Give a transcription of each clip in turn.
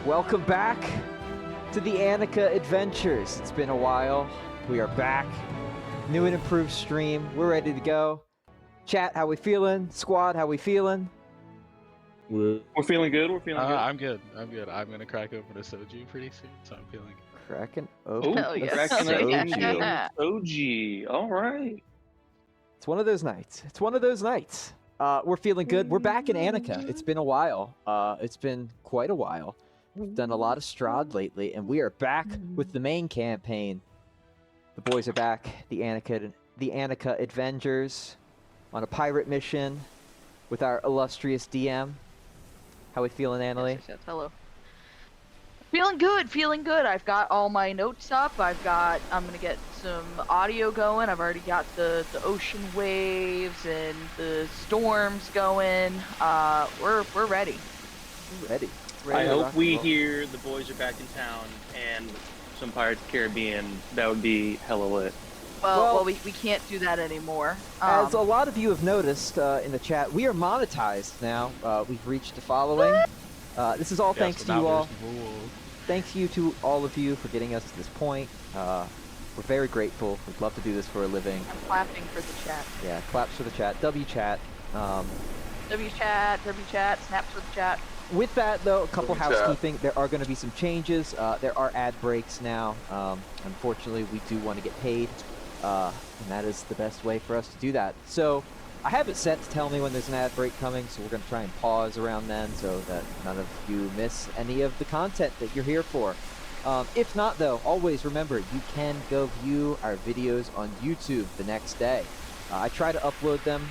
Welcome back to the Anica Adventures. It's been a while. We are back. New and improved stream. We're ready to go. Chat, how we feeling? Squad, how we feeling? We're feeling good. We're feeling good. I'm good. I'm gonna crack open a soju pretty soon, so I'm feeling good. Cracking Oh, open yeah. cracking Soju. OG. All right. It's one of those nights. We're feeling good. We're back in Anica. It's been a while. It's been quite a while. We've done a lot of Strahd lately, and we are back with the main campaign. The boys are back. The Anica Avengers on a pirate mission with our illustrious DM. How we feeling, Annalie? Yes, hello. Feeling good. I've got all my notes up. I'm gonna get some audio going. I've already got the ocean waves and the storms going. We're ready. Ready. I to hope rock we and roll. hear the boys are back in town and some Pirates of the Caribbean. That would be hella lit. Well, we can't do that anymore. As a lot of you have noticed in the chat, we are monetized now. We've reached a following. This is all thanks to you all. Thanks you to all of you for getting us to this point. We're very grateful. We'd love to do this for a living. I'm clapping for the chat. Yeah, claps for the chat. W chat. W chat, snaps for the chat. With that, though, a couple W chat. housekeeping. There are going to be some changes. There are ad breaks now. Unfortunately, we do want to get paid, and that is the best way for us to do that. So I have it set to tell me when there's an ad break coming, so we're going to try and pause around then so that none of you miss any of the content that you're here for. If not, though, always remember, you can go view our videos on YouTube the next day. I try to upload them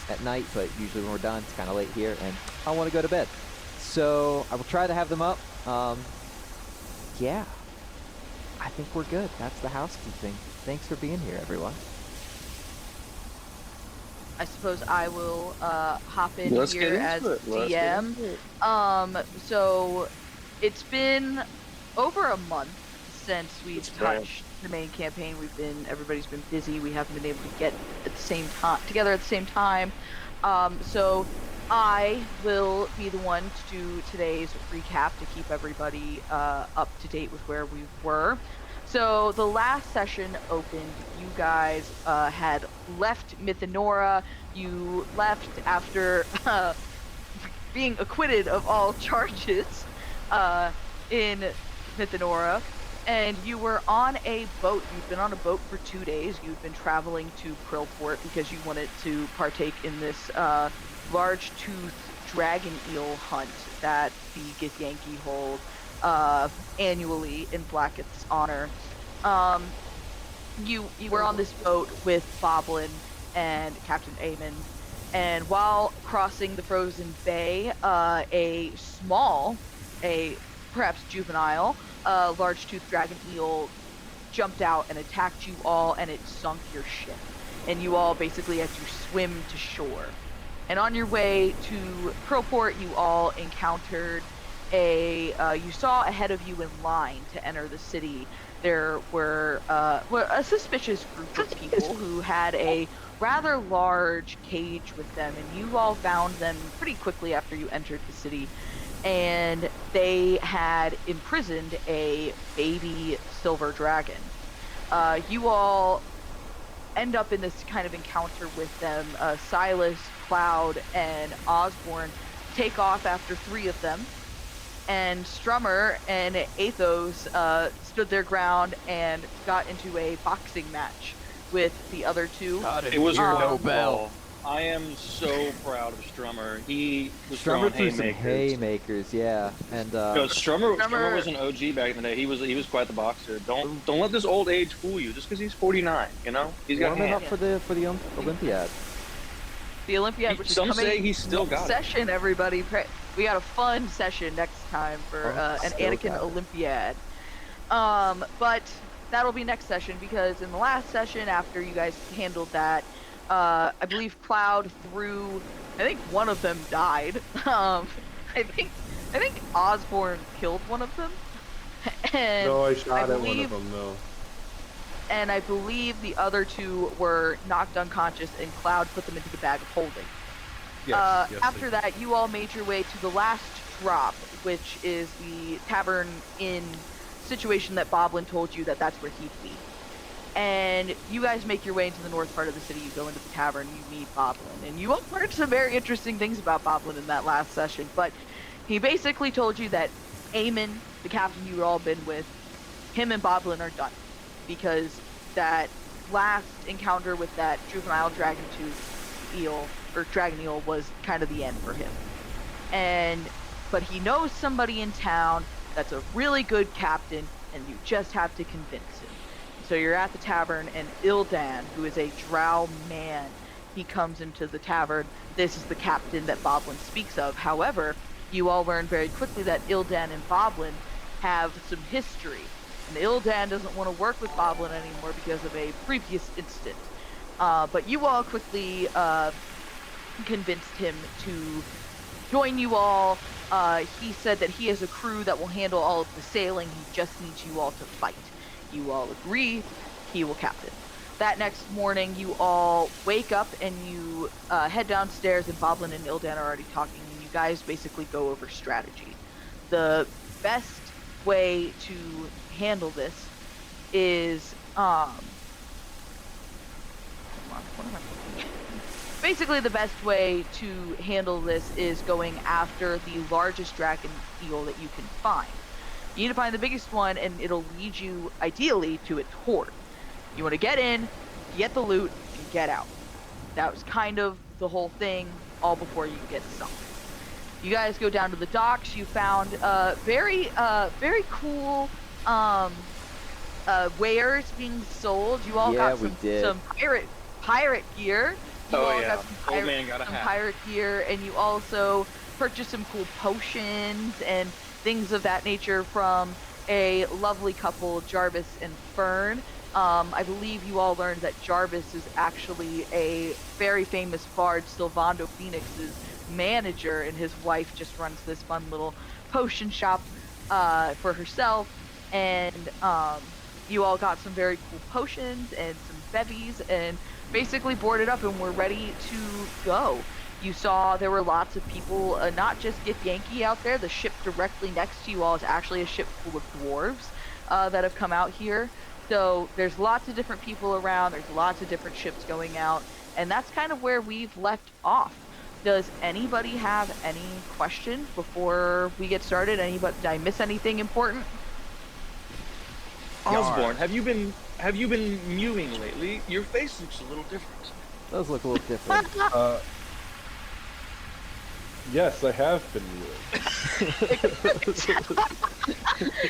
at night, but usually when we're done, it's kind of late here, and I want to go to bed. So I will try to have them up. Yeah, I think we're good. That's the housekeeping. Thanks for being here, everyone. I suppose I will hop in Let's here get as into it. Let's get DM. into it. So it's been over a month since we've It's bad. touched the main campaign. Everybody's been busy. We haven't been able to get together at the same time. So I will be the one to do today's recap to keep everybody up to date with where we were. So the last session opened, you guys had left Mythanora. You left after being acquitted of all charges in Mythanora, and you were on a boat. You'd been on a boat for 2 days. You'd been traveling to Krillport because you wanted to partake in this large-toothed dragon eel hunt that the Githyanki hold annually in Blackett's honor. You were on this boat with Boblin and Captain Amon, and while crossing the frozen bay, a perhaps juvenile, large-toothed dragon eel jumped out and attacked you all, and it sunk your ship. And you all basically had to swim to shore. And on your way to Krillport, you all encountered you saw ahead of you in line to enter the city. There were a suspicious group of people who had a rather large cage with them, and you all found them pretty quickly after you entered the city. And they had imprisoned a baby silver dragon. You all end up in this kind of encounter with them. Silas, Cloud, and Osborne take off after 3 of them, and Strummer and Athos stood their ground and got into a boxing match with the other 2. It was no bell. I am so proud of Strummer. He was Strummer throwing threw some haymakers. haymakers, yeah. And Strummer was an OG back in the day. He was quite the boxer. Don't let this old age fool you. Just because he's 49, you know, he's got warming hands. up for the Olympiad. The Olympiad, which Some is coming say he's still next got it. session, everybody. We got a fun session next time for an Still Anakin got it. Olympiad. But that'll be next session, because in the last session, after you guys handled that, I believe Cloud threw. I think one of them died. I think Osborne killed one of them. And No, I shot at one believe- of them, no. and I believe the other 2 were knocked unconscious, and Cloud put them into the bag of holding. Yes, yes, After that, you all made your way to the last Drop, which is the tavern inn situation that Boblin told you that that's where he'd be. And you guys make your way into the north part of the city. You go into the tavern, you meet Boblin, and you all learned some very interesting things about Boblin in that last session. But he basically told you that Eamon, the captain you had all been with, him and Boblin are done, because that last encounter with that juvenile dragon eel was kind of the end for him. But he knows somebody in town that's a really good captain, and you just have to convince him. So you're at the tavern, and Ildan, who is a drow man, he comes into the tavern. This is the captain that Boblin speaks of. However, you all learn very quickly that Ildan and Boblin have some history. And Ildan doesn't want to work with Boblin anymore because of a previous incident. But you all quickly convinced him to join you all. He said that he has a crew that will handle all of the sailing. He just needs you all to fight. You all agree, he will captain. That next morning, you all wake up and you head downstairs, and Boblin and Ildan are already talking, and you guys basically go over strategy. The best way to handle this is, basically the best way to handle this is going after the largest dragon eel that you can find. You need to find the biggest one, and it'll lead you, ideally, to its hoard. You want to get in, get the loot, and get out. That was kind of the whole thing, all before you get sunk. You guys go down to the docks. You found very cool wares being sold. You all got some pirate gear. You all got some pirate gear, and you also purchased some cool potions and things of that nature from a lovely couple, Jarvis and Fern. I believe you all learned that Jarvis is actually a very famous bard, Sylvando Phoenix's manager, and his wife just runs this fun little potion shop for herself. And you all got some very cool potions and some bevies, and basically boarded up and were ready to go. You saw there were lots of people, not just Gith Yankee out there. The ship directly next to you all is actually a ship full of dwarves that have come out here. So there's lots of different people around. There's lots of different ships going out. And that's kind of where we've left off. Does anybody have any questions before we get started? Did I miss anything important? Osborne, have you been mewing lately? Your face looks a little different. Does look a little different. Yes, I have been mewing.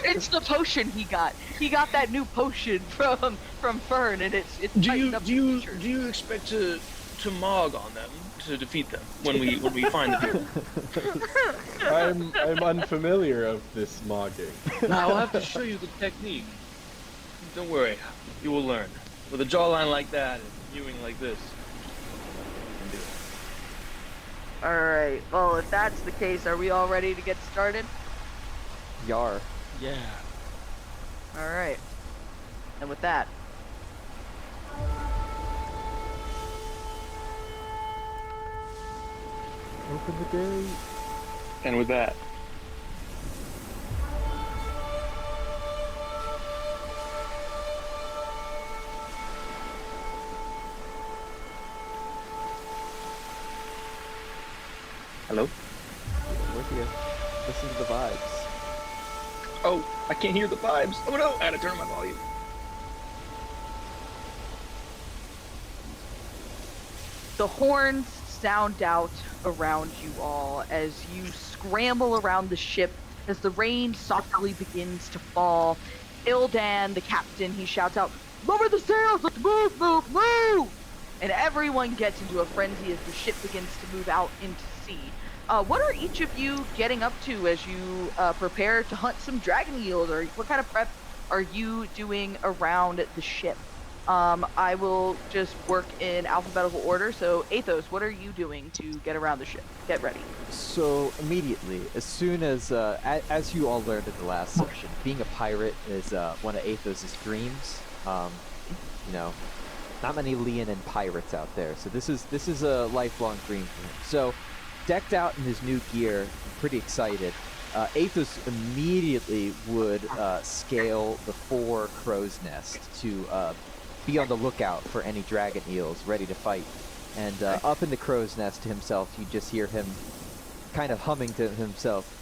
It's the potion he got. He got that new potion from Fern, and it's do you expect to mog on them to defeat them when we find them? I'm unfamiliar of this mogging. I'll have to show you the technique. Don't worry, you will learn. With a jawline like that and mewing like this, you can do it. Alright, well, if that's the case, are we all ready to get started? Yar. Yeah. Alright. And with that, Open the gate. And with that, hello? We're here. Listen to the vibes. Oh, I can't hear the vibes. Oh no, I had to turn my volume. the horns sound out around you all as you scramble around the ship as the rain softly begins to fall. Ildan, the captain, he shouts out, "Lower the sails! Let's move, move, move!" And everyone gets into a frenzy as the ship begins to move out into sea. What are each of you getting up to as you prepare to hunt some dragon eels, or what kind of prep are you doing around the ship? I will just work in alphabetical order. So, Athos, what are you doing to get around the ship? Get ready. So immediately, as soon as you all learned in the last session, being a pirate is one of Athos's dreams. You know, not many Leonin pirates out there, so this is a lifelong dream for him. So decked out in his new gear, pretty excited. Athos immediately would scale the 4 crow's nest to be on the lookout for any dragon eels ready to fight. And up in the crow's nest to himself, you just hear him kind of humming to himself.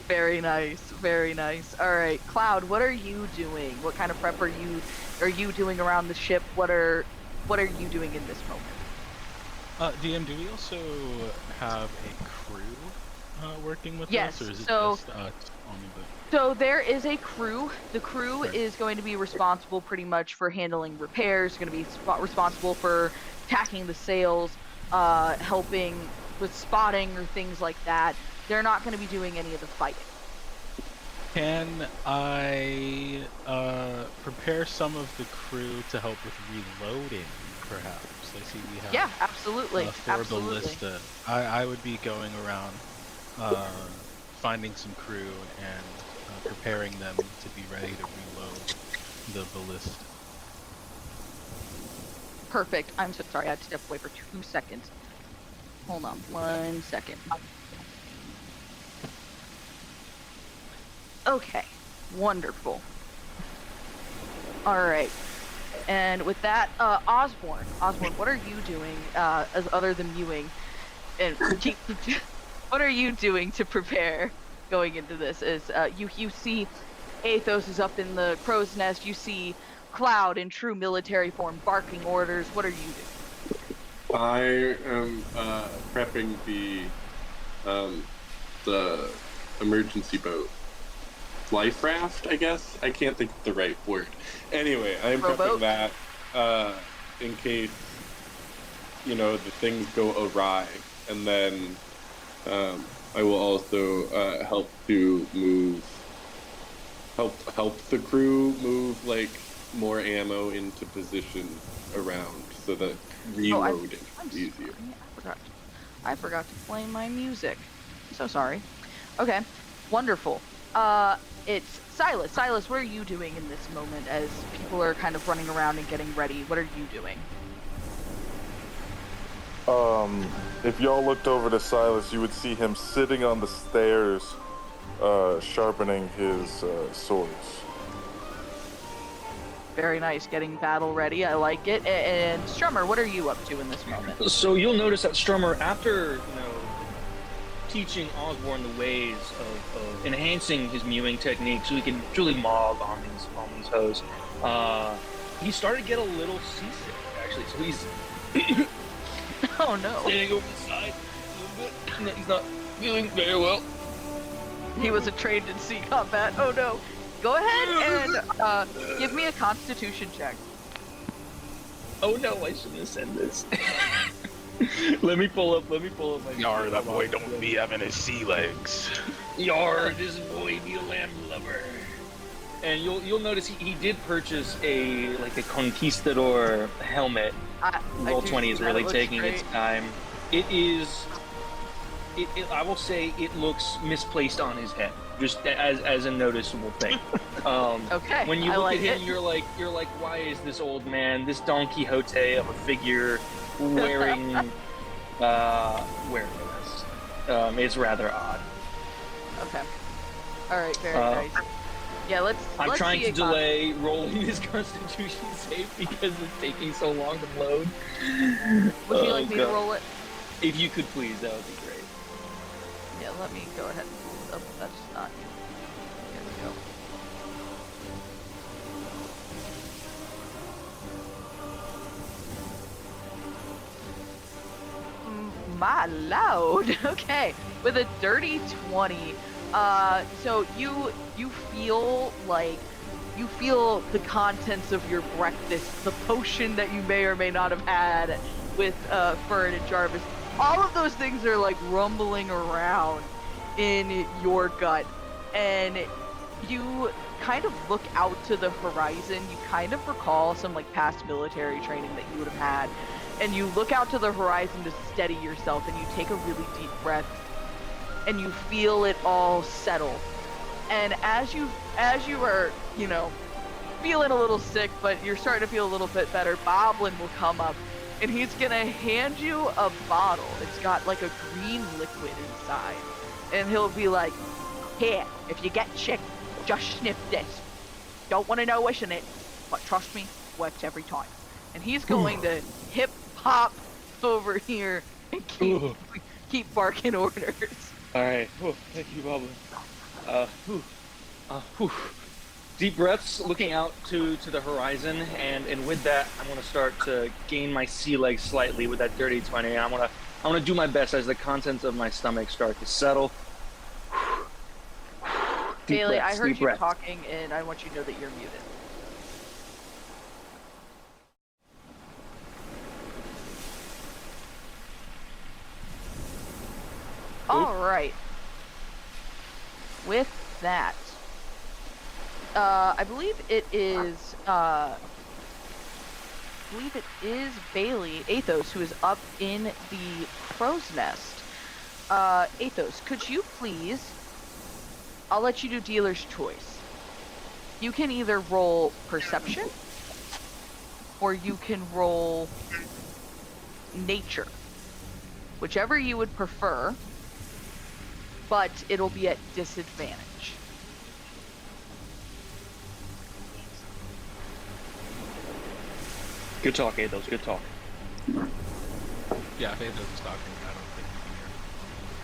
Very nice, very nice. All right, Cloud, what are you doing? What kind of prep are you doing around the ship? What are you doing in this moment? DM, do we also have a crew working with Yes, us, or is it so- just only the? So there is a crew. The crew is going to be responsible pretty much for handling repairs, going to be responsible for tacking the sails, helping with spotting or things like that. They're not going to be doing any of the fighting. Can I prepare some of the crew to help with reloading, perhaps? I see we have Yeah, absolutely. 4 Absolutely. ballista. I would be going around finding some crew and preparing them to be ready to reload the ballista. Perfect. I'm so sorry. I had to step away for 2 seconds. Hold on 1 second. Okay. Wonderful. All right. And with that, Osborne, what are you doing as other than mewing? And what are you doing to prepare going into this? Is you see Athos is up in the crow's nest. You see Cloud in true military form barking orders. What are you doing? I am prepping the emergency boat. Life raft, I guess? I can't think of the right word. Anyway, I'm Rowboat? prepping that in case, the things go awry. And then I will also help the crew move, like, more ammo into position around so that reloading is easier. I forgot to play my music. So sorry. Okay, wonderful. It's Silas. Silas, what are you doing in this moment as people are kind of running around and getting ready? What are you doing? If y'all looked over to Silas, you would see him sitting on the stairs, sharpening his swords. Very nice, getting battle ready. I like it. And Strummer, what are you up to in this moment? So you'll notice that Strummer, after teaching Osborne the ways of enhancing his mewing technique so he can truly mog on these hoes, he started to get a little seasick actually. So he's Oh no. standing over the side a little bit. He's not feeling very well. He wasn't trained in sea combat. Oh no. Go ahead and give me a constitution check. Oh no, I shouldn't have said this. Let me pull up my Yar, that boy don't be having his sea legs. Yar, this boy be a lamb lover. And you'll notice he did purchase a conquistador helmet. Roll 20 is really taking its time. It is. I will say it looks misplaced on his head, just as a noticeable thing. Okay. When you I look like at him, it. you're like, why is this old man, this Don Quixote of a figure, wearing this? It's rather odd. Okay. All right. Very nice. Yeah. Let's I'm trying see to a delay rolling this Constitution save because it's taking so long to load. Would you like me to roll it? If you could please, that would be great. Yeah, let me go ahead and pull it up. That's not you. Here we go. My lord. Okay, with a dirty 20. So you feel like the contents of your breakfast, the potion that you may or may not have had with Fern and Jarvis. All of those things are like rumbling around in your gut, and you kind of look out to the horizon. You kind of recall some like past military training that you would have had, and you look out to the horizon to steady yourself, and you take a really deep breath, and you feel it all settle. And as you are, feeling a little sick, but you're starting to feel a little bit better. Boblin will come up, and he's gonna hand you a bottle. It's got like a green liquid inside, and he'll be like, "Here, if you get sick, just sniff this. Don't want to know what's in it, but trust me, works every time." And he's going to hip hop over here and keep barking orders. All right. Oh, thank you, Boblin. Deep breaths, looking out to the horizon, and with that, I'm gonna start to gain my sea legs slightly with that dirty 20. I'm gonna do my best as the contents of my stomach start to settle. Bailey, I heard you talking, and I want you to know that you're muted. All right. With that, I believe it is Bailey, Athos, who is up in the crow's nest. Athos, could you please, I'll let you do dealer's choice. You can either roll perception, or you can roll nature. Whichever you would prefer, but it'll be at disadvantage. Good talk, Athos. Good talk. Yeah, if Athos is talking, I don't think he can hear.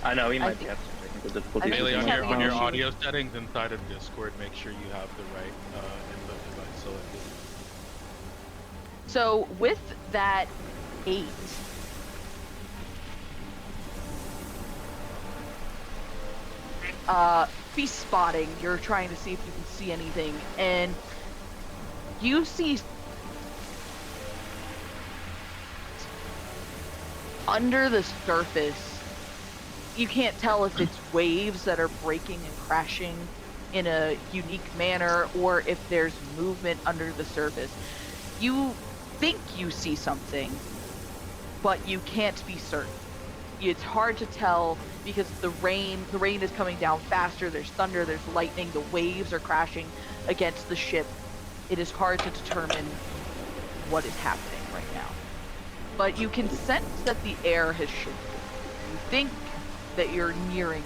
I know he might have some technical difficulties. Bailey, think on your having audio settings inside of Discord, make sure you have the right input device selected. So with that 8, be spotting. You're trying to see if you can see anything, and you see under the surface. You can't tell if it's waves that are breaking and crashing in a unique manner, or if there's movement under the surface. You think you see something, but you can't be certain. It's hard to tell because the rain is coming down faster, there's thunder, there's lightning, the waves are crashing against the ship. It is hard to determine what is happening right now. But you can sense that the air has shifted. You think that you're nearing.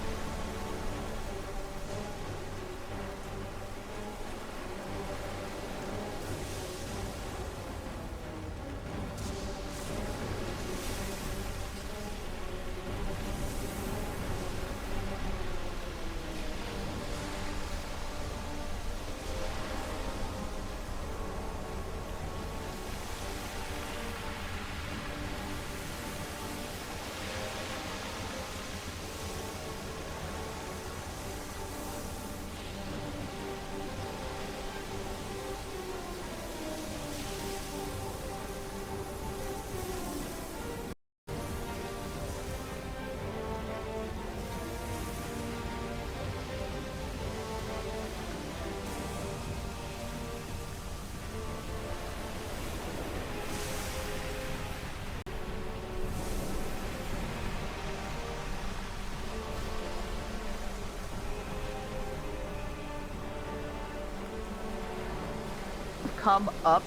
Come up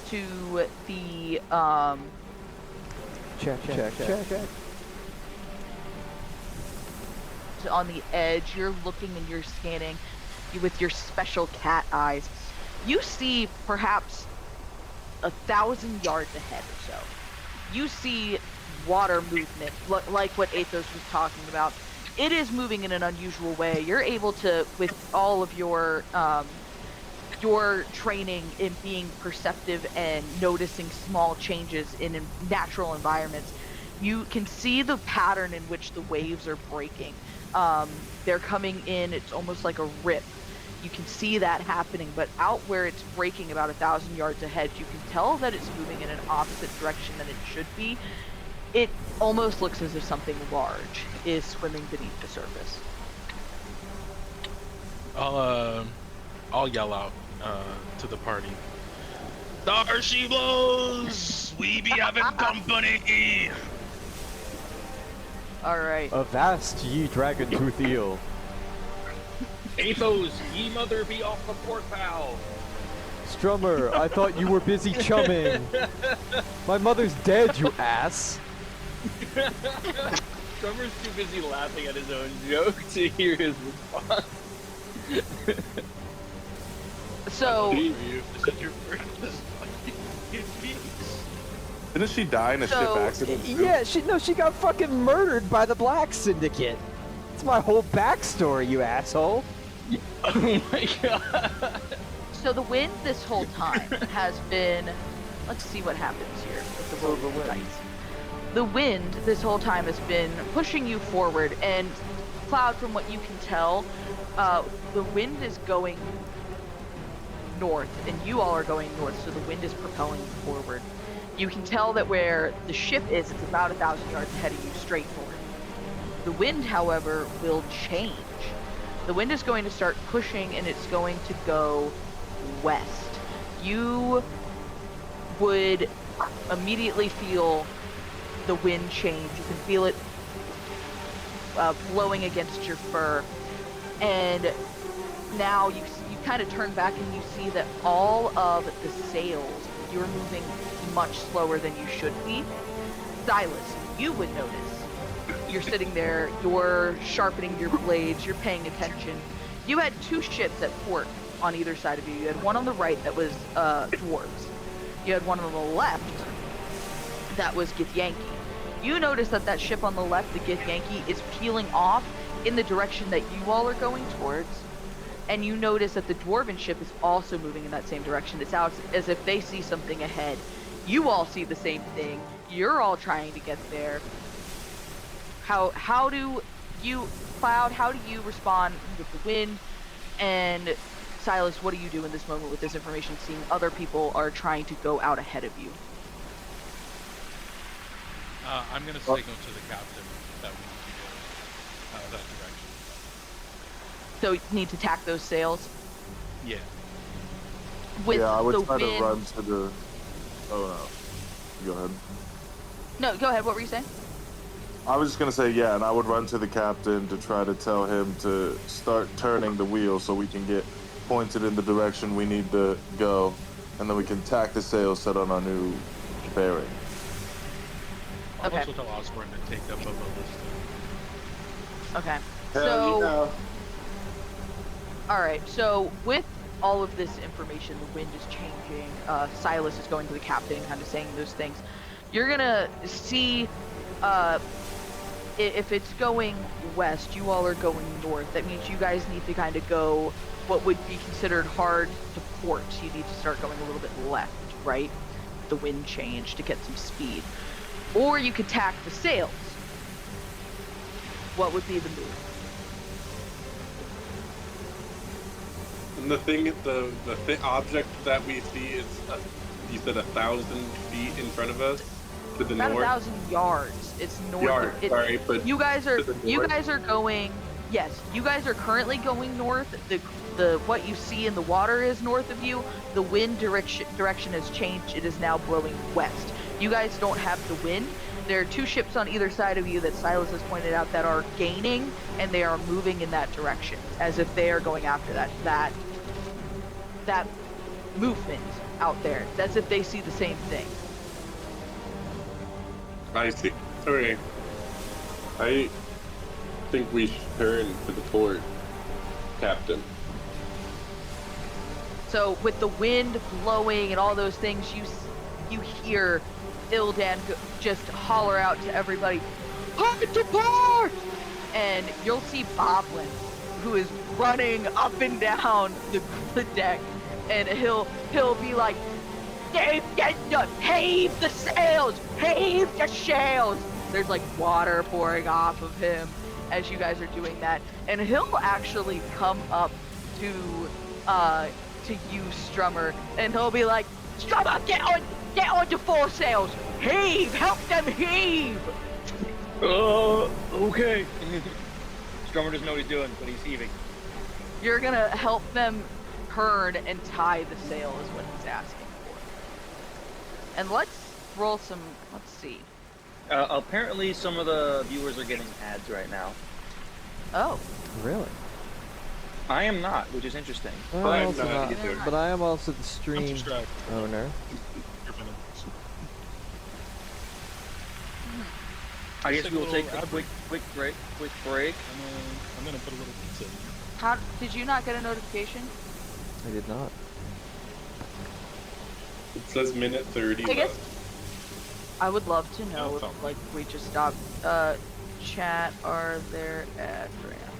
to the Check. on the edge. You're looking and you're scanning with your special cat eyes. You see perhaps 1,000 yards ahead or so. You see water movement, like what Athos was talking about. It is moving in an unusual way. You're able to, with all of your training in being perceptive and noticing small changes in natural environments, you can see the pattern in which the waves are breaking. They're coming in, it's almost like a rip. You can see that happening, but out where it's breaking about 1,000 yards ahead, you can tell that it's moving in an opposite direction than it should be. It almost looks as if something large is swimming beneath the surface. I'll yell out to the party. There she blows! We be having company! Alright. Avast ye dragon-tooth eel. Athos, ye mother be off the port bow. Strummer, I thought you were busy chumming. My mother's dead, you ass. Strummer's too busy laughing at his own joke to hear his response. So, Didn't she die in a ship accident? Yeah, she got fucking murdered by the Black Syndicate. It's my whole backstory, you asshole. Oh my god. so the wind this whole time has been. Let's see what happens here with the roll of the dice. The wind this whole time has been pushing you forward, and Cloud, from what you can tell, the wind is going north, and you all are going north, so the wind is propelling you forward. You can tell that where the ship is, it's about 1,000 yards ahead of you, straight north. The wind, however, will change. The wind is going to start pushing, and it's going to go west. You would immediately feel the wind change. You can feel it blowing against your fur, and now you kind of turn back and you see that all of the sails, you're moving much slower than you should be. Silas, you would notice. You're sitting there, you're sharpening your blades, you're paying attention. You had 2 ships at port on either side of you. You had one on the right that was dwarves. You had one on the left that was Githyanki. You notice that that ship on the left, the Githyanki, is peeling off in the direction that you all are going towards. And you notice that the dwarven ship is also moving in that same direction. It's out as if they see something ahead. You all see the same thing. You're all trying to get there. How do you, Cloud, how do you respond with the wind? And Silas, what do you do in this moment with this information, seeing other people are trying to go out ahead of you? I'm going to signal to the captain that we need to go that direction. So you need to tack those sails? Yeah. With yeah, I would the try wind... to run to the... Oh, no. Go ahead. No, go ahead. What were you saying? I was just going to say, yeah, and I would run to the captain to try to tell him to start turning the wheel so we can get pointed in the direction we need to go, and then we can tack the sails set on our new bearing. I'll Okay. also tell Osborne to take up a ballista. Okay. Hell yeah. Alright, so with all of this information, the wind is changing, Silas is going to the captain, kind of saying those things. You're gonna see, if it's going west, you all are going north. That means you guys need to kind of go what would be considered hard to port. You need to start going a little bit left, right? The wind change to get some speed. Or you could tack the sails. What would be the move? And the thing, the object that we see is, you said 1,000 feet in front of us to the About north. 1,000 yards. It's north. Yards, sorry, but you guys to the north? are going. Yes, you guys are currently going north. The what you see in the water is north of you. The wind direction has changed. It is now blowing west. You guys don't have the wind. There are 2 ships on either side of you that Silas has pointed out that are gaining, and they are moving in that direction, as if they are going after that movement out there. As if they see the same thing. I see. Okay. I think we should turn to the port, Captain. So with the wind blowing and all those things, you hear Ildan just holler out to everybody, "Port to port!" And you'll see Boblin, who is running up and down the deck, and he'll be like, "Heave the sails! Heave the sails!" There's like water pouring off of him as you guys are doing that, and he'll actually come up to you, Strummer, and he'll be like, "Strummer, get on to foresails! Heave! Help them heave!" Okay. Strummer doesn't know what he's doing, but he's heaving. You're gonna help them turn and tie the sail is what he's asking for. And let's roll some, let's see. Apparently some of the viewers are getting ads right now. Oh, Really? I am not, which is interesting. I'm But I'm also not not, either. but I am also the I'm stream distracted. owner. I guess Just we a will take little a ad quick break. I'm gonna put a little pizza. How did you not get a notification? I did not. It says minute 30. I guess I would love to know Oh, if fine. like we just stopped. Chat, are there ads right now?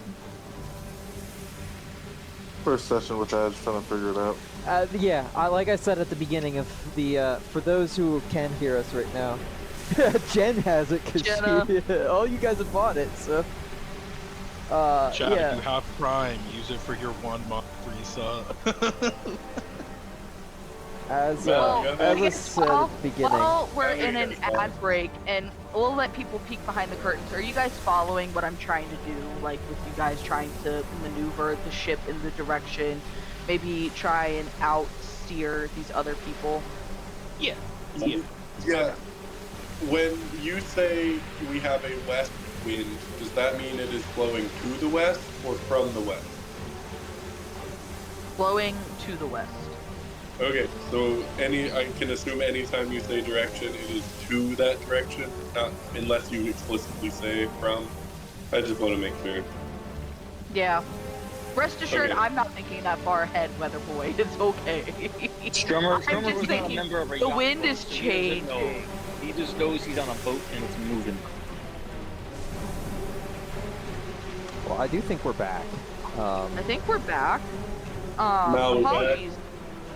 First session with Edge, trying to figure it out. Yeah, like I said at the beginning of the, for those who can hear us right now, Jen has it because all you guys have bought it, so. Chat, yeah. if you have Prime, use it for your 1 month free sub. As Well, I guess said at the beginning. while we're I in an guess so. ad break, and we'll let people peek behind the curtains, are you guys following what I'm trying to do? Like, with you guys trying to maneuver the ship in the direction, maybe try and out-steer these other people? Yeah. Yeah. When you say we have a west wind, does that mean it is blowing to the west or from the west? Blowing to the west. Okay, so I can assume anytime you say direction, it is to that direction, not unless you explicitly say from. I just want to make sure. Yeah. Rest assured, Okay. I'm not thinking that far ahead, Weather Boy. It's okay. Strummer I'm was just not a thinking, member of a the yacht wind club, is so he doesn't know. changing. He just knows he's on a boat and it's moving. Well, I do think we're back. I think we're back. Now we're back. Apologies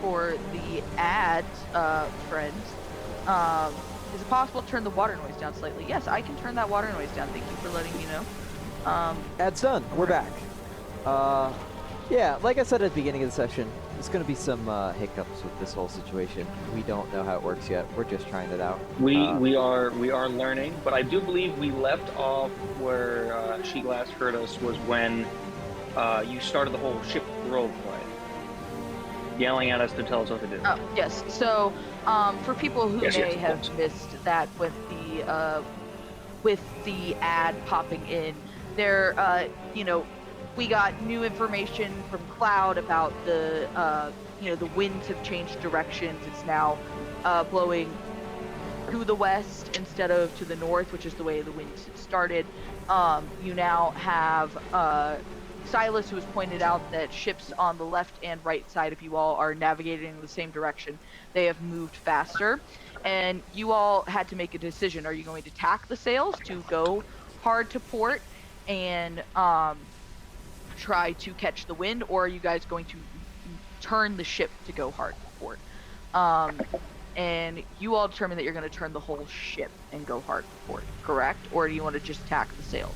for the ad, friends. Is it possible to turn the water noise down slightly? Yes, I can turn that water noise down. Thank you for letting me know. Ad's done. We're back. Yeah, like I said at the beginning of the session, there's going to be some hiccups with this whole situation. We don't know how it works yet. We're just trying it out. We are learning, but I do believe we left off where she last heard us was when you started the whole ship role play, yelling at us to tell us what to do. Oh, yes. So, for people who Yes, may of have course. missed that with the ad popping in, there, we got new information from Cloud about the winds have changed directions. It's now blowing to the west instead of to the north, which is the way the winds had started. You now have Silas, who has pointed out that ships on the left and right side of you all are navigating in the same direction. They have moved faster, and you all had to make a decision. Are you going to tack the sails to go hard to port and try to catch the wind, or are you guys going to turn the ship to go hard to port? And you all determine that you're going to turn the whole ship and go hard to port, correct? Or do you want to just tack the sails?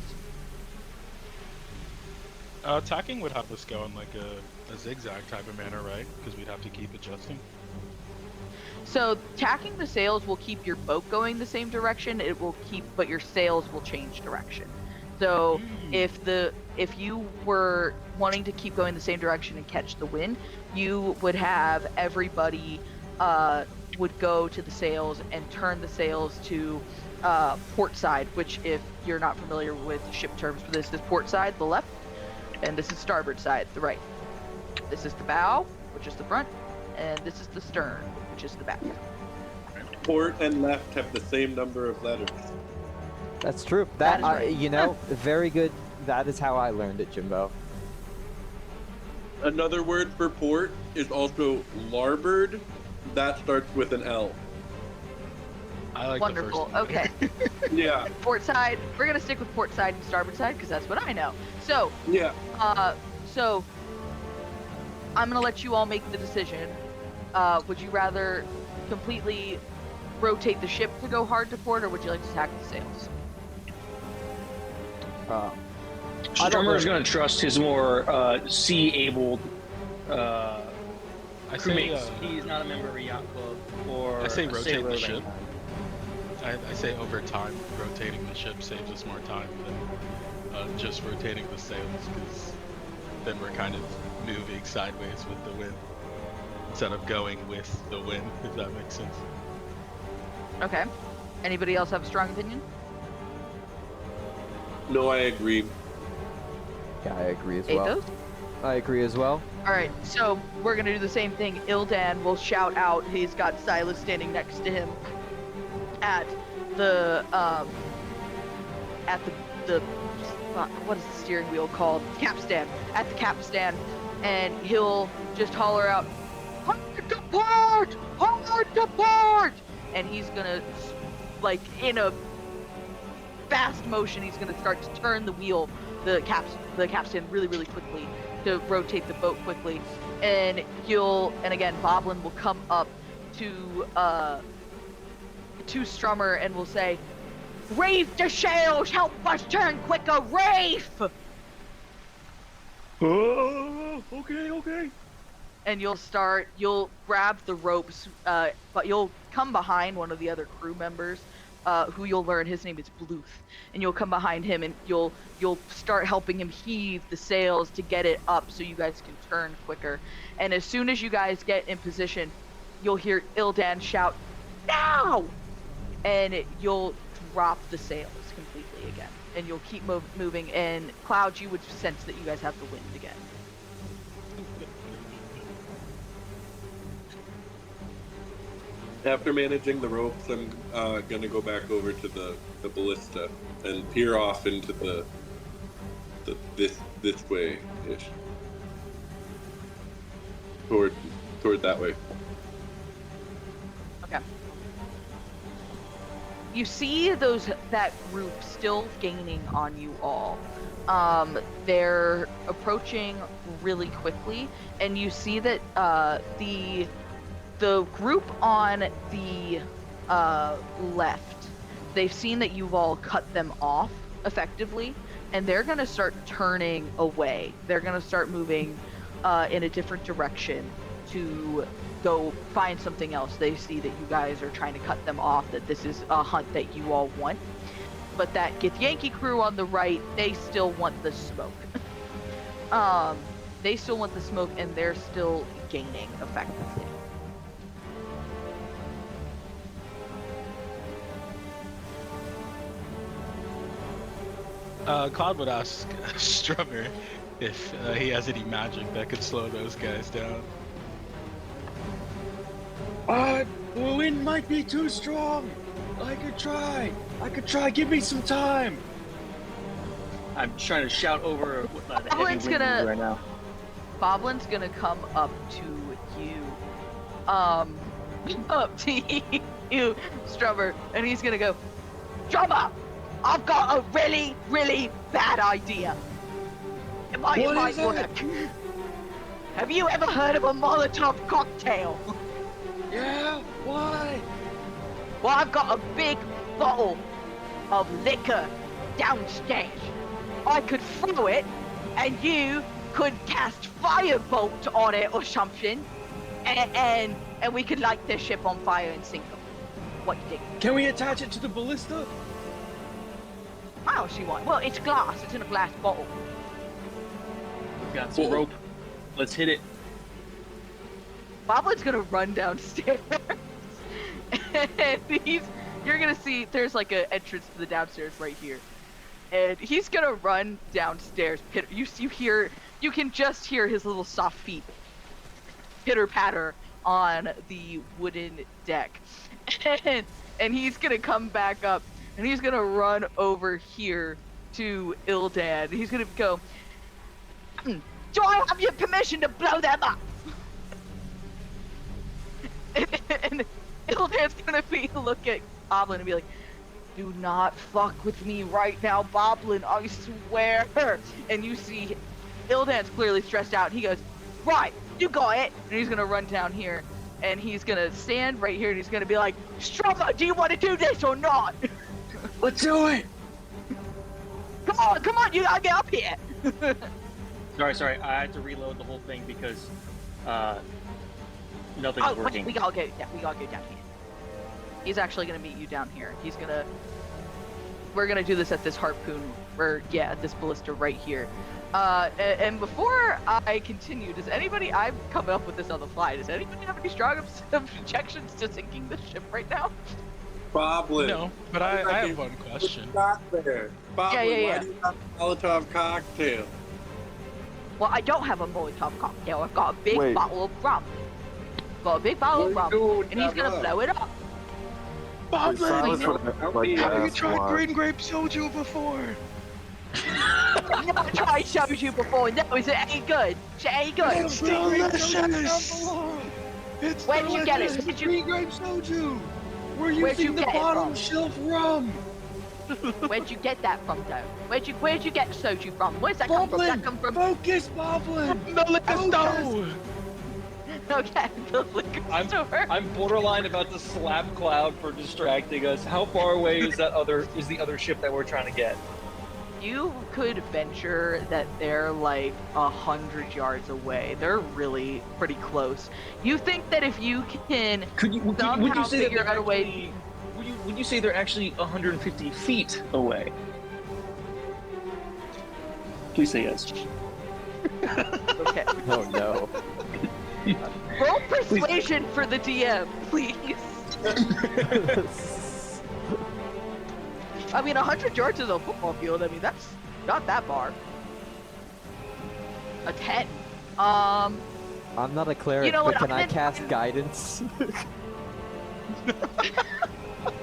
Tacking would have us go in like a zigzag type of manner, right? Because we'd have to keep adjusting. So tacking the sails will keep your boat going the same direction. It will keep, but your sails will change direction. So if you were wanting to keep going the same direction and catch the wind, you would have everybody would go to the sails and turn the sails to port side, which, if you're not familiar with ship terms for this, is port side, the left, and this is starboard side, the right. This is the bow, which is the front, and this is the stern, which is the back. Port and left have the same number of letters. That's true. That is right. Very good. That is how I learned it, Jimbo. Another word for port is also larboard. That starts with an L. I like Wonderful. the first one. Okay. Yeah. Port side. We're gonna stick with port side and starboard side because that's what I know. So, Yeah. so I'm gonna let you all make the decision. Would you rather completely rotate the ship to go hard to port, or would you like to tack the sails? Strummer's going to trust his more sea-abled I say, crewmates. He's not a member of a yacht club or I say a rotate sailor the of any ship. kind. I say over time, rotating the ship saves us more time than just rotating the sails, because then we're kind of moving sideways with the wind instead of going with the wind, if that makes sense. Okay. Anybody else have a strong opinion? No, I agree. Yeah, I agree as well. Athos? I agree as well. All right, so we're gonna do the same thing. Ildan will shout out. He's got Silas standing next to him at the what is the steering wheel called? Capstan. At the capstan, and he'll just holler out, "Hard to port! Hard to port!" And he's gonna, like in a fast motion, he's gonna start to turn the wheel, the capstan really, really quickly to rotate the boat quickly. And again, Boblin will come up to Strummer and will say, "Reef the sails! Help us turn quicker! Reef!" Oh, okay. And you'll grab the ropes, but you'll come behind one of the other crew members, who you'll learn his name is Bluth. And you'll come behind him and you'll start helping him heave the sails to get it up so you guys can turn quicker. And as soon as you guys get in position, you'll hear Ildan shout, "Now!" And you'll drop the sails completely again. And you'll keep moving, and Cloud, you would sense that you guys have the wind again. After managing the ropes, I'm gonna go back over to the ballista and peer off into this way ish. Toward that way. Okay. You see that group still gaining on you all. They're approaching really quickly, and you see that the group on the left, they've seen that you've all cut them off effectively, and they're gonna start turning away. They're gonna start moving in a different direction to go find something else. They see that you guys are trying to cut them off, that this is a hunt that you all want. But that Githyanki crew on the right, they still want the smoke. They still want the smoke, and they're still gaining effectively. Cloud would ask Strummer if he has any magic that could slow those guys down. The wind might be too strong. I could try. Give me some time. I'm trying to shout over the heavy wind right now. Boblin's gonna come up to you. Up to you, Strummer, and he's gonna go, "Strummer, I've got a really, really bad idea. What is it? Have you ever heard of a Molotov cocktail?" Yeah, why? Well, I've got a big bottle of liquor downstairs. I could throw it, and you could cast firebolt on it or something, and we could light their ship on fire and sink them. What do you think? Can we attach it to the ballista? How she want? Well, it's glass. It's in a glass bottle. We've got some rope. Let's hit it. Boblin's gonna run downstairs, and you're gonna see there's like an entrance to the downstairs right here, and he's gonna run downstairs. You can just hear his little soft feet pitter patter on the wooden deck, and he's gonna come back up, and he's gonna run over here to Ildan. He's gonna go, "Do I have your permission to blow them up?" And Ildan's gonna look at Boblin and be like, "Do not fuck with me right now, Boblin, I swear." And you see Ildan's clearly stressed out. He goes, "Right, you got it." And he's gonna run down here, and he's gonna stand right here, and he's gonna be like, "Strummer, do you want to do this or not?" Let's do it. Come on, you gotta get up here. Sorry, I had to reload the whole thing because nothing's working. Wait, we gotta go down here. He's actually gonna meet you down here. We're gonna do this at this harpoon, at this ballista right here. And before I continue, I've come up with this on the fly, does anybody have any strong objections to sinking this ship right now? Boblin. No, but I have one question. Got there. Boblin, Yeah. why do you have a Molotov cocktail? Well, I don't have a Molotov cocktail. I've got a big Wait. bottle of rum. Got a big bottle of What are rum, you doing, and he's gonna Nava? blow it up. Wait, silence Boblin! for Help like me. Have you ask tried why. green grape soju before? I've never tried soju before. No, is it any good? Is it any good? It's delicious. It's Where'd you get it? delicious. Where'd you- Green grape soju. We're Where'd you using the get it bottom from? shelf rum. Where'd you get that from, though? Where'd you get soju from? Where's that come from? Boblin, That come from? focus, Boblin. The liquor store. Okay, the liquor store. I'm borderline about to slap Cloud for distracting us. How far away is the other ship that we're trying to get? You could venture that they're like 100 yards away. They're really pretty close. You think that if you can Would you somehow say that figure they're out a way? actually, would you say they're actually 150 feet away? Please say yes. Okay. Oh no. Roll persuasion for the DM, please. I mean, 100 yards is a football field. I mean, that's not that far. A 10. I'm not a cleric, You know but what, can I I'm in- cast guidance?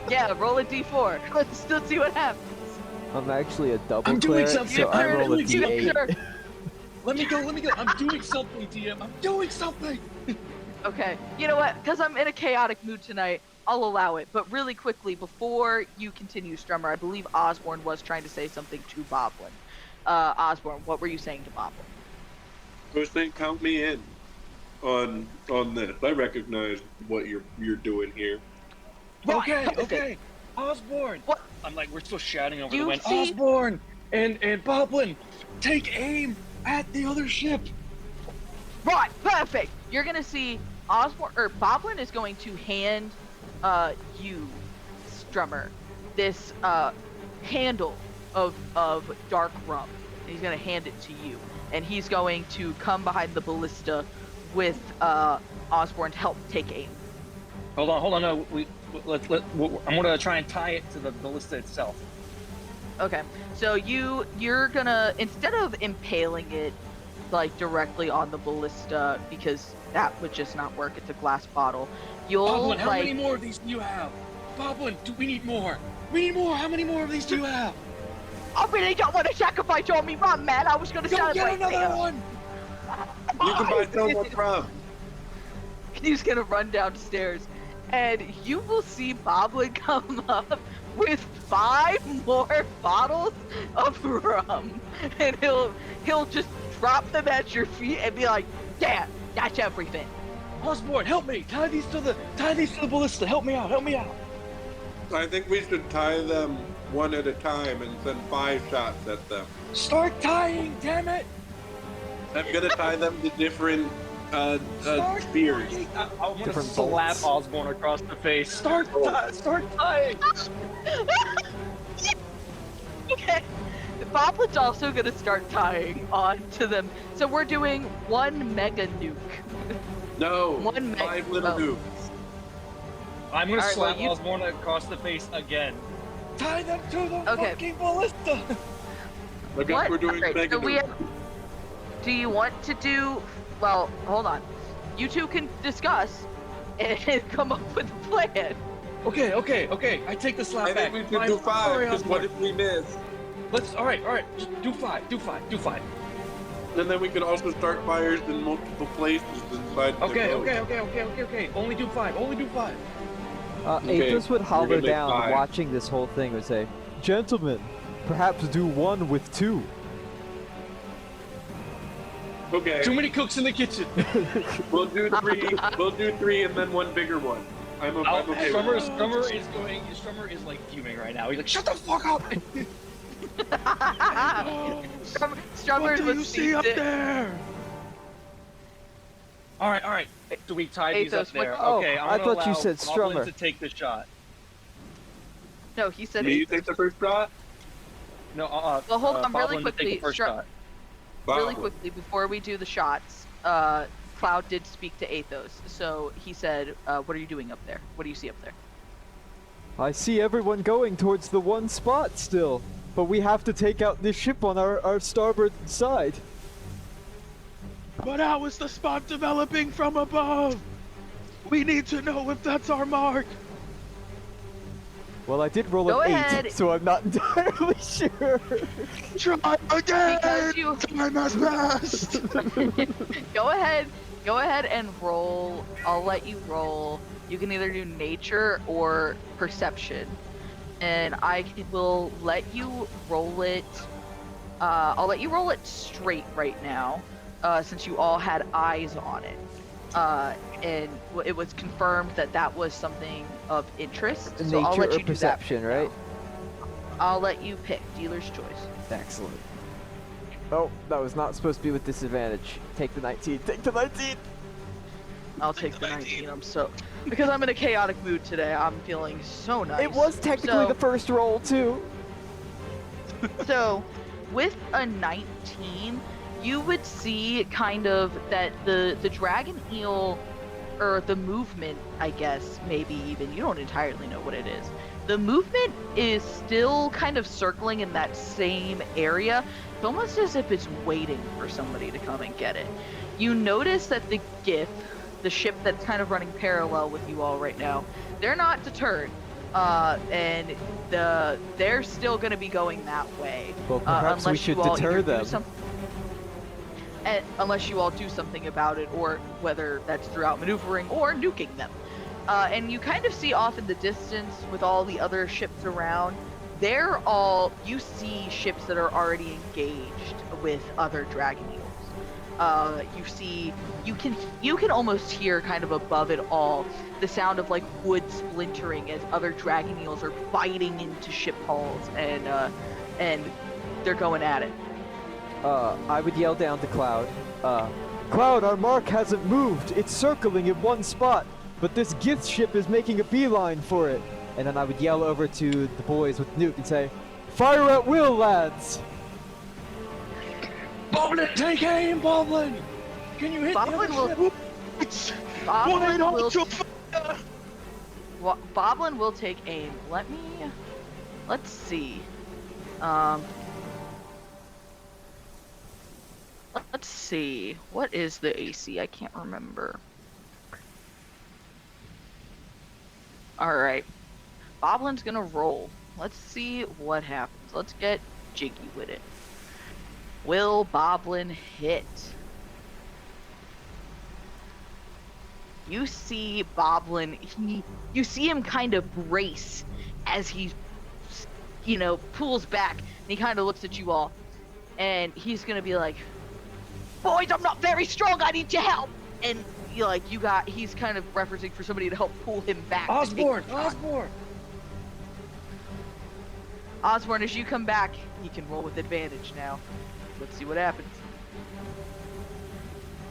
Yeah, roll a d4. Let's see what happens. I'm actually a double I'm doing cleric, something. so I I'm roll a doing d8. something. Let me go. I'm doing something, DM. I'm doing something. Okay, you know what? Because I'm in a chaotic mood tonight, I'll allow it. But really quickly, before you continue, Strummer, I believe Osborne was trying to say something to Boblin. Osborne, what were you saying to Boblin? I was saying, count me in on this. I recognize what you're doing here. Okay, Right, okay. Osborne. What? I'm like, we're still shouting over You the wind. see- Osborne and Boblin, take aim at the other ship. Right, perfect. You're gonna see Osborne or Boblin is going to hand you, Strummer, this handle of dark rum. And he's gonna hand it to you, and he's going to come behind the ballista with Osborne to help take aim. Hold on. No, I'm gonna try and tie it to the ballista itself. Okay, so you're gonna, instead of impaling it like directly on the ballista, because that would just not work, it's a glass bottle, you'll Boblin, how like many more of these do you have? Boblin, we need more. We need more. How many more of these do you have? I really don't want to sacrifice all me rum, man. I was gonna Go celebrate get another there. one. You can buy so much rum. He's gonna run downstairs, and you will see Boblin come up with 5 more bottles of rum, and he'll just drop them at your feet and be like, "Yeah, that's everything." Osborne, help me. Tie these to the ballista. Help me out. I think we should tie them one at a time and send 5 shots at them. Start tying, damn it. I'm gonna tie them to different Start spears. tying. I'm gonna Different slap bolts. Osborne across the face. Start tying. Okay. Boblin's also gonna start tying on to them. So we're doing 1 mega nuke. No, One 5 little oh. nukes. I'm gonna All right, slap well, you- Osborne across the face again. Tie them to the Okay. fucking ballista. I guess What? we're doing Alright, mega so we nukes. have, do you want to do, well, hold on. You two can discuss and come up with a plan. Okay. I take the slap I back. think we should do 5, Sorry, because what Osborne. if we miss? All right. Just do five. And then we could also start fires in multiple places inside the Okay. boat. Only do 5. Okay, Athos would we're holler gonna make down, 5. watching this whole thing, would say, "Gentlemen, perhaps do 1 with 2." Okay, Too many cooks in the kitchen. we'll do 3. We'll do 3 and then 1 bigger one. I'm okay with that. Strummer is like fuming right now. He's like, shut the fuck up. Strummer's What do you see up there? All right. Do we tie these up Athos, what- there? oh, Okay, I'm I gonna thought you allow said Boblin Strummer. to take the shot. No, he said Do you Athos. take the first shot? No, Well, hold on, really Boblin to take quickly, the first Strum- shot. Really Bob. quickly, before we do the shots, Cloud did speak to Athos. So he said, what are you doing up there? What do you see up there? I see everyone going towards the one spot still, but we have to take out this ship on our starboard side. But how is the spot developing from above? We need to know if that's our mark. Well, I did roll Go an 8, ahead. so I'm not entirely sure. Try again! Because you Time has passed! go ahead and roll. I'll let you roll. You can either do nature or perception, and will let you roll it. I'll let you roll it straight right now, since you all had eyes on it. And it was confirmed that was something of interest. So Nature I'll let or you perception, do that right? I'll let you pick. Dealer's choice. Excellent. Oh, that was not supposed to be with disadvantage. Take the 19. Take the 19. I'll take the 19. Because I'm in a chaotic mood today. I'm feeling so nice. It was technically the first roll too. So, with a 19, you would see kind of that the dragon eel, or the movement, I guess, maybe even, you don't entirely know what it is. The movement is still kind of circling in that same area. It's almost as if it's waiting for somebody to come and get it. You notice that the GIF, the ship that's kind of running parallel with you all right now, they're not deterred. And they're still going to be going that way. Well, perhaps we should deter them. Unless you all do something about it, or whether that's throughout maneuvering or nuking them. And you kind of see off in the distance with all the other ships around, you see ships that are already engaged with other dragon eels. You can almost hear kind of above it all the sound of like wood splintering as other dragon eels are biting into ship hulls, and they're going at it. I would yell down to Cloud. Cloud, our mark hasn't moved. It's circling in one spot, but this Gith ship is making a beeline for it. And then I would yell over to the boys with Nuke and say, "Fire at will, lads!" Boblin, take aim, Boblin! Can you hit Boblin the Boblin will take aim. Let's see. Let's see. What is the AC? I can't remember. Alright. Boblin's gonna roll. Let's see what happens. Let's get jiggy with it. Will Boblin hit? You see Boblin, you see him kind of brace as he, pulls back, and he kind of looks at you all, and he's gonna be like, "Boys, I'm not very strong, I need your help!" And he's kind of referencing for somebody to help pull him back. Osborne, as you come back, he can roll with advantage now. Let's see what happens.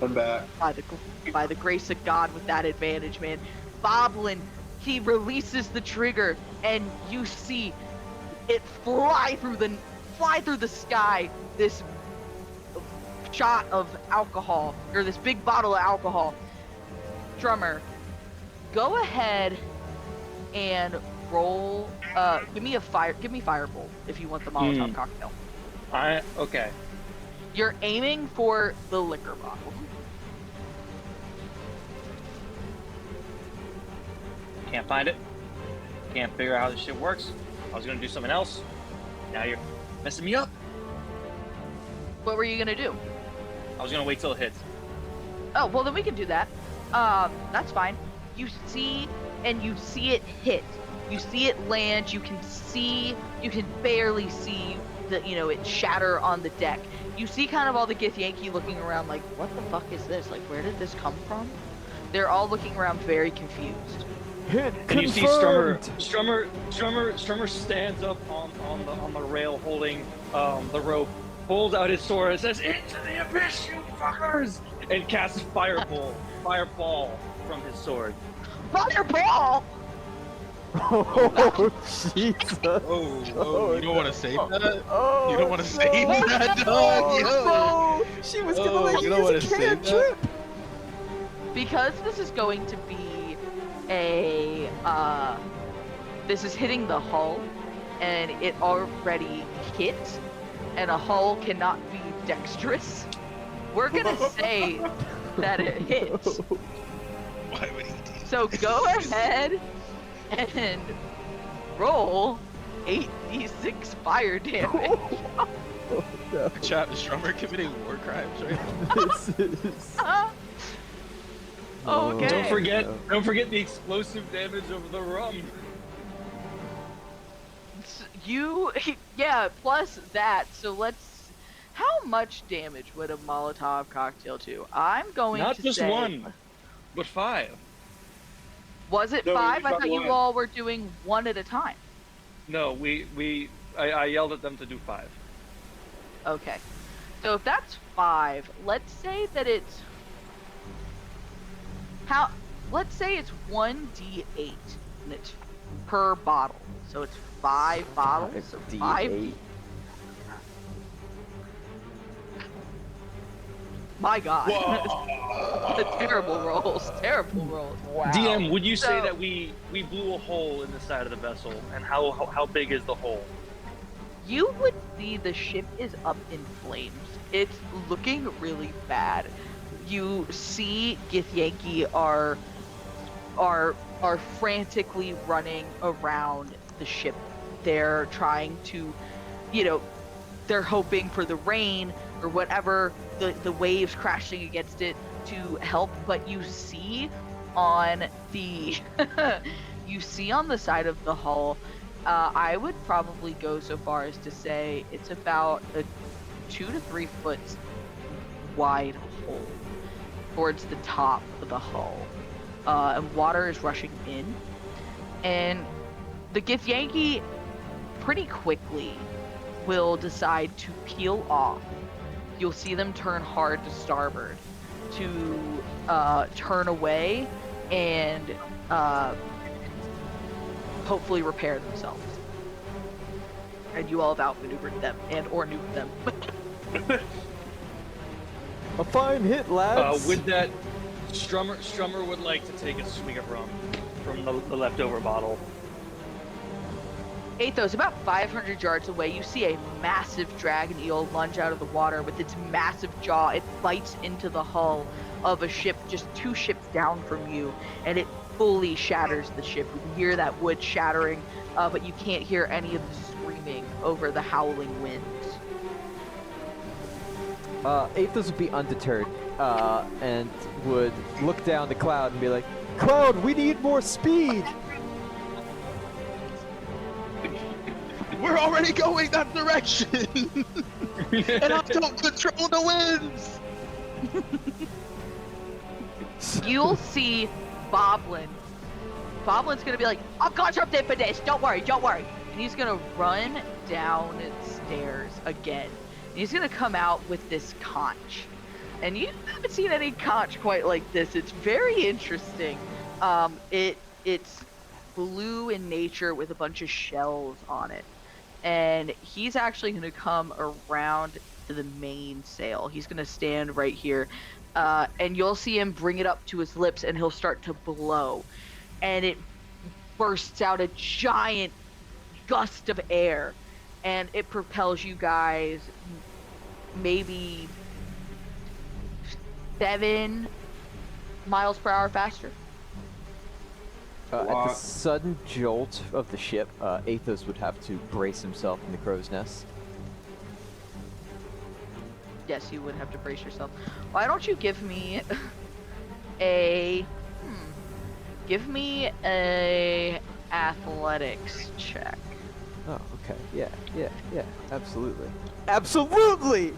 I'm back. By the grace of God, with that advantage, man. Boblin, he releases the trigger, and you see it fly through the sky. This shot of alcohol, or this big bottle of alcohol. Drummer, go ahead and roll. Give me Firebolt if you want the Molotov cocktail. Okay. You're aiming for the liquor bottle. Can't find it. Can't figure out how this shit works. I was gonna do something else. Now you're messing me up. What were you gonna do? I was gonna wait till it hits. Oh, well then we can do that. That's fine. You see it hit. You see it land. You can barely see it shatter on the deck. You see kind of all the Githyanki looking around like, what the fuck is this? Like, where did this come from? They're all looking around very confused. Hit And you see confirmed. Strummer stands up on the rail holding the rope, pulls out his sword and says, "Into the abyss, you fuckers!" and casts fireball from his sword. Fireball! Oh, Jesus. Oh, you don't want to save that? Oh, You don't want to save no. that, dog? Oh, no. She was gonna let you you don't wanna use a save cantrip. Because this is going to be this is hitting the hull, and it already hit, and a hull cannot be dexterous. We're gonna say that it hits. Why would he do So go ahead and roll 8d6 fire damage. No. Chat, is Strummer committing war crimes right now? This is... Okay. Don't forget the explosive damage of the rum. Yeah, plus that. So let's. How much damage would a Molotov cocktail do? I'm going Not to just say. one, but 5. Was it No, we 5? I just got thought you one. all were doing one at a time. No, I yelled at them to do 5. Okay. So if that's 5, let's say that it's let's say it's 1d8 and it's per bottle. So it's 5 bottles. So 5. D8. My God. Terrible rolls. Terrible rolls. Wow. DM, would you say So- that we blew a hole in the side of the vessel, and how big is the hole? You would see the ship is up in flames. It's looking really bad. You see Githyanki are frantically running around the ship. They're trying to, they're hoping for the rain or whatever, the waves crashing against it to help. But you see on the side of the hull, I would probably go so far as to say it's about a 2 to 3 foot wide hole towards the top of the hull. And water is rushing in. And the Githyanki pretty quickly will decide to peel off. You'll see them turn hard to starboard to turn away and hopefully repair themselves. And you all have outmaneuvered them or nuked them. A fine hit, lads. With that, Strummer would like to take a swig of rum from the leftover bottle. Athos, about 500 yards away, you see a massive dragon eel lunge out of the water with its massive jaw. It bites into the hull of a ship just 2 ships down from you, and it fully shatters the ship. You can hear that wood shattering, but you can't hear any of the screaming over the howling winds. Athos would be undeterred and would look down the Cloud and be like, Cloud, we need more speed! We're already going that direction! And I don't control the winds! You'll see Boblin. Boblin's gonna be like, I've got something for this, don't worry. And he's gonna run downstairs again. And he's gonna come out with this conch. And you haven't seen any conch quite like this. It's very interesting. It's blue in nature with a bunch of shells on it. And he's actually gonna come around to the mainsail. He's gonna stand right here. And you'll see him bring it up to his lips and he'll start to blow. And it bursts out a giant gust of air. And it propels you guys maybe 7 miles per hour faster. At the sudden jolt of the ship, Athos would have to brace himself in the crow's nest. Yes, you would have to brace yourself. Why don't you give me a athletics check. Oh, okay. Yeah, absolutely. Absolutely!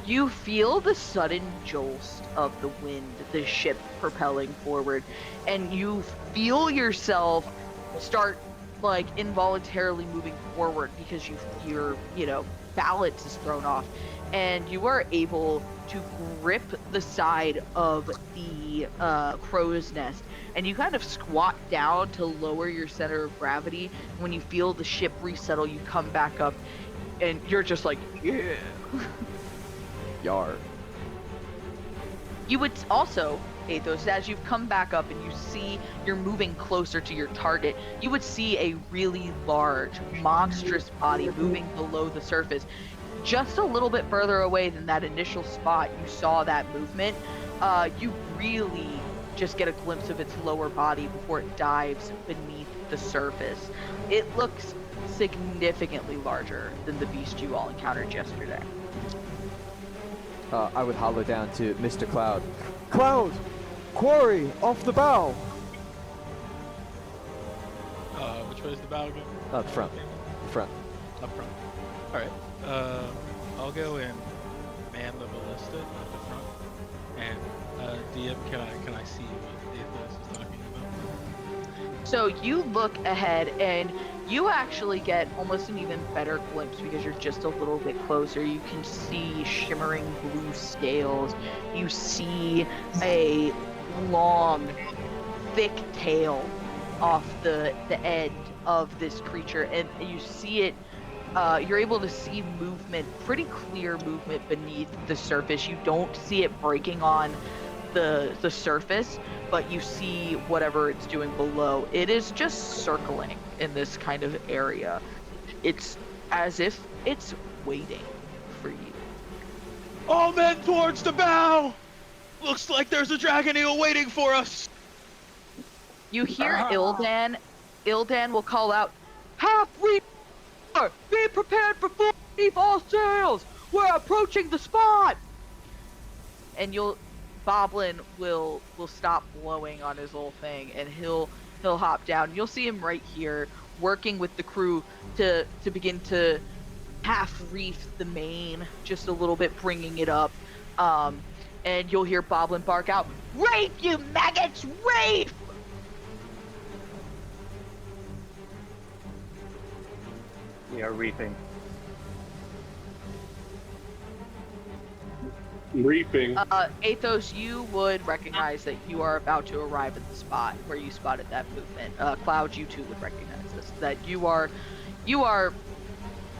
You feel the sudden jolt of the wind, the ship propelling forward, and you feel yourself start like involuntarily moving forward because your balance is thrown off, and you are able to grip the side of the crow's nest, and you kind of squat down to lower your center of gravity. When you feel the ship resettle, you come back up, and you're just like, yeah. Yar. You would also Athos, as you've come back up and you see you're moving closer to your target, you would see a really large, monstrous body moving below the surface. Just a little bit further away than that initial spot you saw that movement, you really just get a glimpse of its lower body before it dives beneath the surface. It looks significantly larger than the beast you all encountered yesterday. I would holler down to Mr. Cloud. Cloud! Quarry! Off the bow! Which way is the bow again? The front. Front. Up front. Alright. I'll go and man the ballista at the front. And DM, can I see what Athos is talking about? So you look ahead and you actually get almost an even better glimpse because you're just a little bit closer. You can see shimmering blue scales. You see a long, thick tail off the end of this creature, and you see it. You're able to see movement, pretty clear movement beneath the surface. You don't see it breaking on the surface, but you see whatever it's doing below. It is just circling in this kind of area. It's as if it's waiting for you. All men towards the bow! Looks like there's a dragon eel waiting for us! You hear Ildan. Ildan will call out, "Half-Reaper! Be prepared for full reef all sails! We're approaching the spot!" And Boblin will stop blowing on his little thing, and he'll hop down. You'll see him right here, working with the crew to begin to half reef the main, just a little bit, bringing it up. And you'll hear Boblin bark out, "Reef, you maggots, reef!" We are reaping. Reaping. Athos, you would recognize that you are about to arrive at the spot where you spotted that movement. Cloud, you too would recognize this, that you are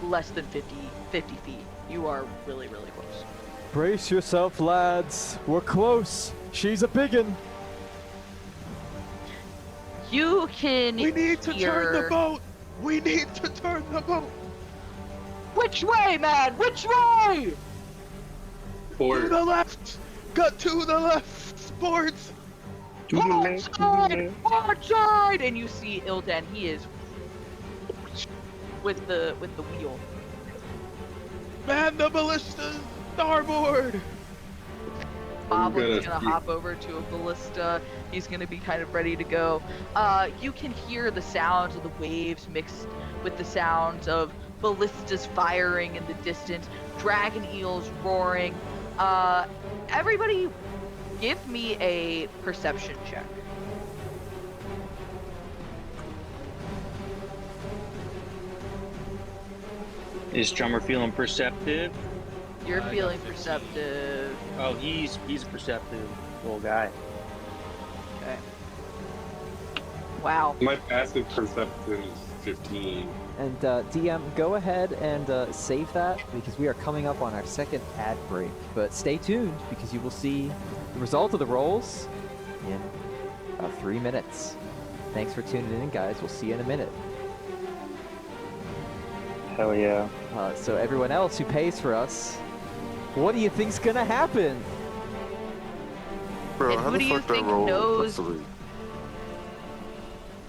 less than 50 feet. You are really, really close. Brace yourself, lads. We're close. She's a biggin. You can We need to turn the hear... boat! We need to turn the boat! Which way, man? Which way? To the left! Got to the left! Sports! Port side! Port side! And you see Ildan, he is with the wheel. Man the ballista! Starboard! Boblin's gonna hop over to a ballista. He's gonna be kind of ready to go. You can hear the sounds of the waves mixed with the sounds of ballistas firing in the distance, dragon eels roaring. Everybody, give me a perception check. Is Drummer feeling perceptive? You're feeling perceptive. Oh, he's a perceptive little guy. Okay. Wow. My passive perception is 15. And DM, go ahead and save that because we are coming up on our second ad break. But stay tuned because you will see the result of the rolls in about 3 minutes. Thanks for tuning in, guys. We'll see you in a minute. Hell yeah. So everyone else who pays for us, what do you think's gonna happen? Bro, And how who the do you fuck that think roll knows- plus 3?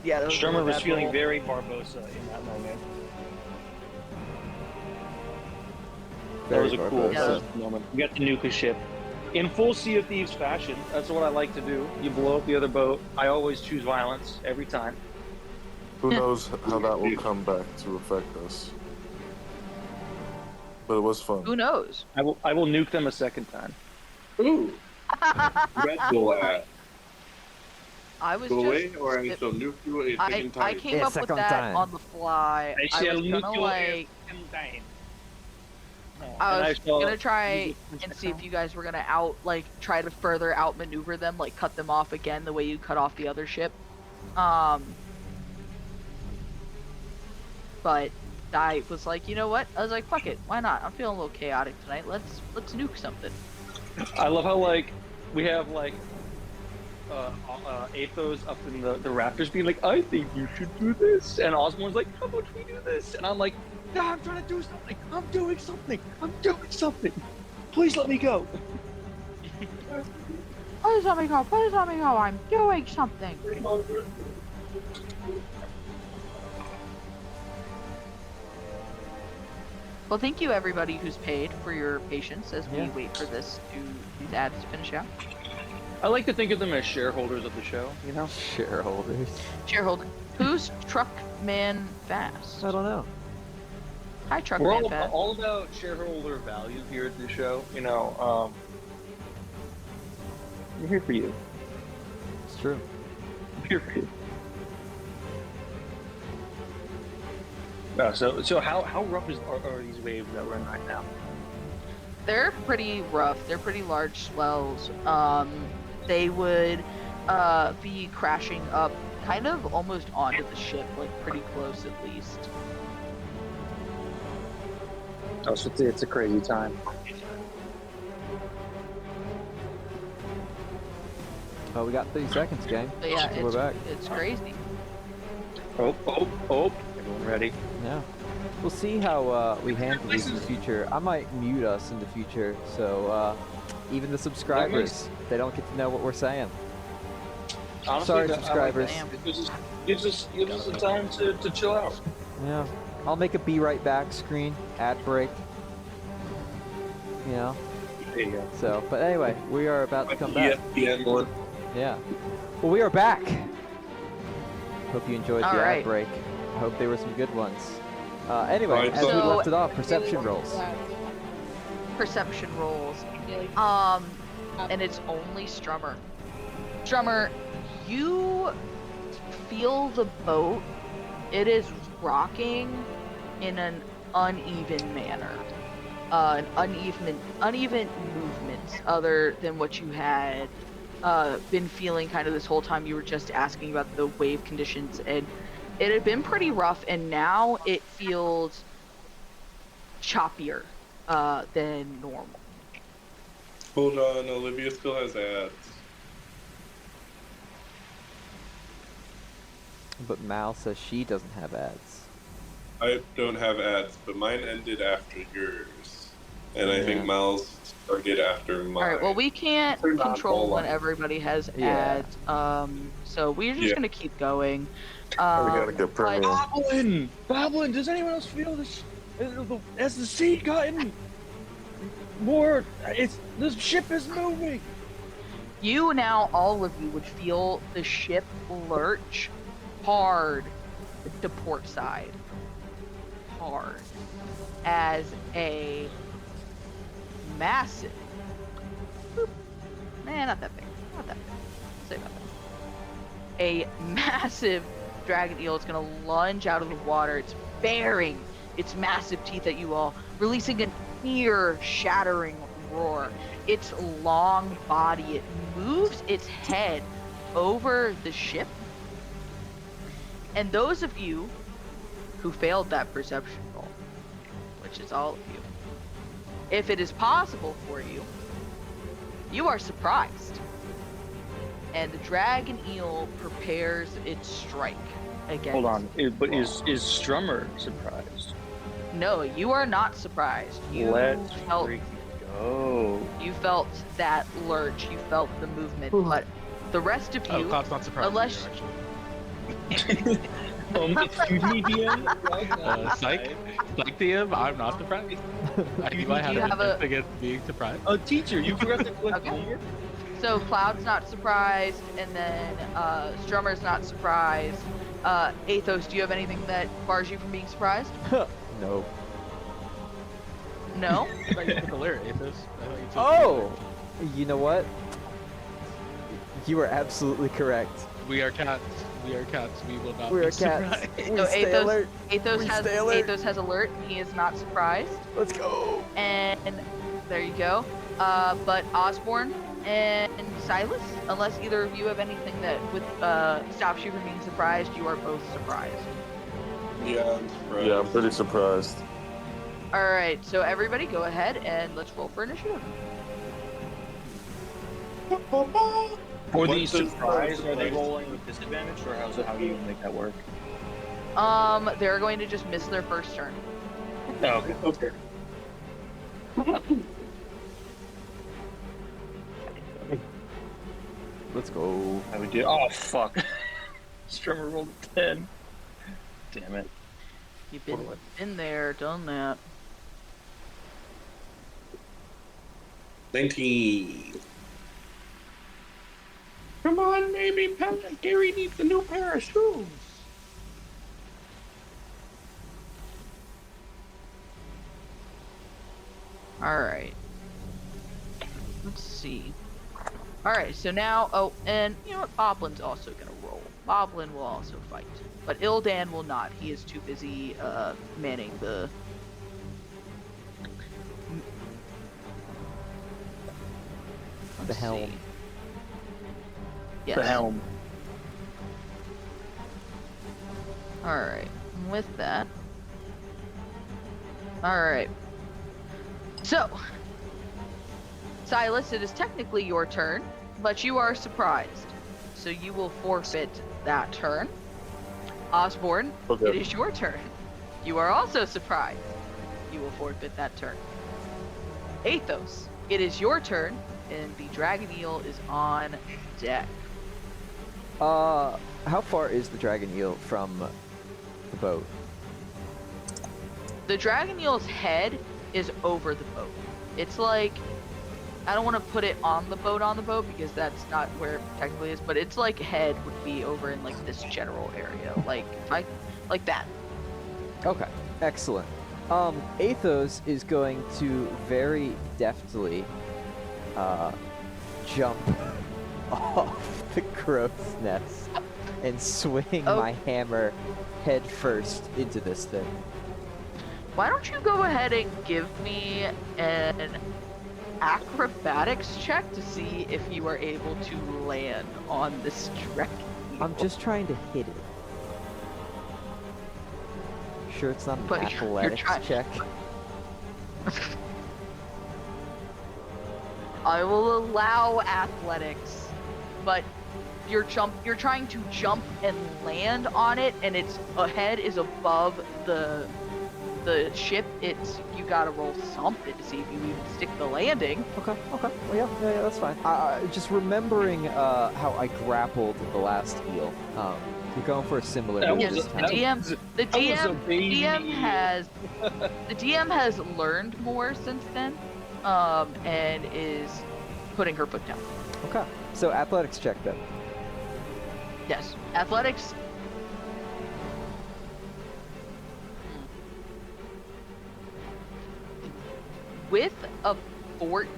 Yeah, Strummer was feeling very Barbosa in that moment. That was a cool moment. We got the Nuka ship. In full Sea of Thieves fashion, that's what I like to do. You blow up the other boat. I always choose violence, every time. Who knows how that will come back to affect us. But it was fun. Who knows? I will nuke them a second time. Ooh. Red Bull at. I was Go just... away, or I shall nuke you a second time. I came Yeah, up with second that time. on the fly. I I shall was nuke gonna you like... a second time. I was shall gonna try use it and see if you guys were gonna try to further outmaneuver them, like cut them off again the way you cut off the other ship. But I was like, you know what? I was like, fuck it, why not? I'm feeling a little chaotic tonight. Let's nuke something. I love how we have Athos up in the rafters being like, I think you should do this. And Osborne's like, how about we do this? And I'm like, no, I'm trying to do something. I'm doing something. I'm doing something. Please let me go. Please let me go. Please let me go. I'm doing something. Well, thank you everybody who's paid for your patience as we wait for these ads to finish out. I like to think of them as shareholders of the show, you know? Shareholders. Shareholder. Who's Truckman Fast? I don't know. Hi, We're Truckman Fast. all about shareholder value here at the show. You know, we're here for you. It's true. We're here for you. So how rough are these waves that we're in right now? They're pretty rough. They're pretty large swells. They would be crashing up kind of almost onto the ship, like pretty close at least. Oh, so it's a crazy time. Oh, we got 30 seconds, gang. But yeah, So we're back. it's crazy. Oh. Everyone ready? Yeah. We'll see how we handle these in the future. I might mute us in the future, so even the subscribers, they don't get to know what we're saying. Honestly, Sorry, I subscribers. Gives us the time to chill out. Yeah. I'll make a be right back screen, ad break. You know? There you go. So, but anyway, we are about to come back. ESPN one. Yeah. Well, we are back. Hope you enjoyed the All right. ad break. I hope they were some good ones. Anyway, Alright, as we so- left it off, perception rolls. Perception rolls. And it's only Strummer. Strummer, you feel the boat. It is rocking in an uneven manner. An uneven movements other than what you had been feeling kind of this whole time. You were just asking about the wave conditions, and it had been pretty rough, and now it feels choppier than normal. Hold on, Olivia still has ads. But Mal says she doesn't have ads. I don't have ads, but mine ended after yours. And I think Yeah. Mal's started after mine. All right. Well, we can't They're not control all when on. everybody has Yeah. ads. So we're just Yeah. gonna keep going. We gotta get but- premium. Boblin, does anyone else feel this? Has the sea gotten more? The ship is moving. You now, all of you, would feel the ship lurch hard to port side. Hard. As a massive. Boop. Nah, not that big. Not that big. Say about that. A massive dragon eel is going to lunge out of the water. It's baring its massive teeth at you all, releasing an ear-shattering roar. Its long body, it moves its head over the ship. And those of you who failed that perception roll, which is all of you, if it is possible for you, you are surprised. And the dragon eel prepares its strike against. Hold on, but is Strummer surprised? No, you are not surprised. You Let's felt freaking go. you felt that lurch, you felt the movement, but the rest of Oh, you, Cloud's not surprised unless- either, actually. Excuse me, DM. Psych DM, I'm not surprised. I knew I had you a have a- defense against being surprised. Teacher, you forgot to collect Okay. homework? so Cloud's not surprised, and then Strummer's not surprised. Athos, do you have anything that bars you from being surprised? No. No? I thought you took alert, Athos. I thought you took Oh! You know what? You are absolutely correct. alert. We are cats. We are cats. We will not We be are cats. surprised. We So stay Athos, alert. Athos We has stay alert. Athos has alert. He is not surprised, Let's go. and there you go. But Osborne and Silas, unless either of you have anything that would stops you from being surprised, you are both surprised. Yeah, I'm surprised. Yeah, I'm pretty surprised. All right, so everybody, go ahead and let's roll for initiative. For the What does surprise, are they surprise rolling do? with disadvantage, or how do you make that work? They're going to just miss their first turn. Oh, okay. Let's go. I would do. Oh fuck! Strummer rolled a 10. Damn it. You've been in there, done that. 19. Come on, baby, Gary needs a new pair of shoes. Alright. Let's see. Alright, so now, oh, and you know what? Boblin's also gonna roll. Boblin will also fight. But Ildan will not. He is too busy, manning the... The helm. see. Yes. The helm. Alright, with that. Alright. So, Silas, it is technically your turn, but you are surprised. So you will forfeit that turn. Osborne, Okay. it is your turn. You are also surprised. You will forfeit that turn. Athos, it is your turn, and the dragon eel is on deck. How far is the dragon eel from the boat? The dragon eel's head is over the boat. It's like, I don't want to put it on the boat because that's not where it technically is, but it's like head would be over in like this general area, like that. Okay, excellent. Athos is going to very deftly jump off the crow's nest and swing my hammer head first into this thing. Why don't you go ahead and give me an acrobatics check to see if you are able to land on this dragon eel? I'm just trying to hit it. Sure it's not an But you're athletics check? I will allow athletics, but you're trying to jump and land on it, and its head is above the ship. You gotta roll something to see if you even stick the landing. Okay. Well, yeah, that's fine. Just remembering how I grappled the last eel. You're going for a similar That move was this a- time. The that was a baby the DM has learned more since then, and is putting her foot down. Okay. So athletics check then. Yes, athletics. With a 14.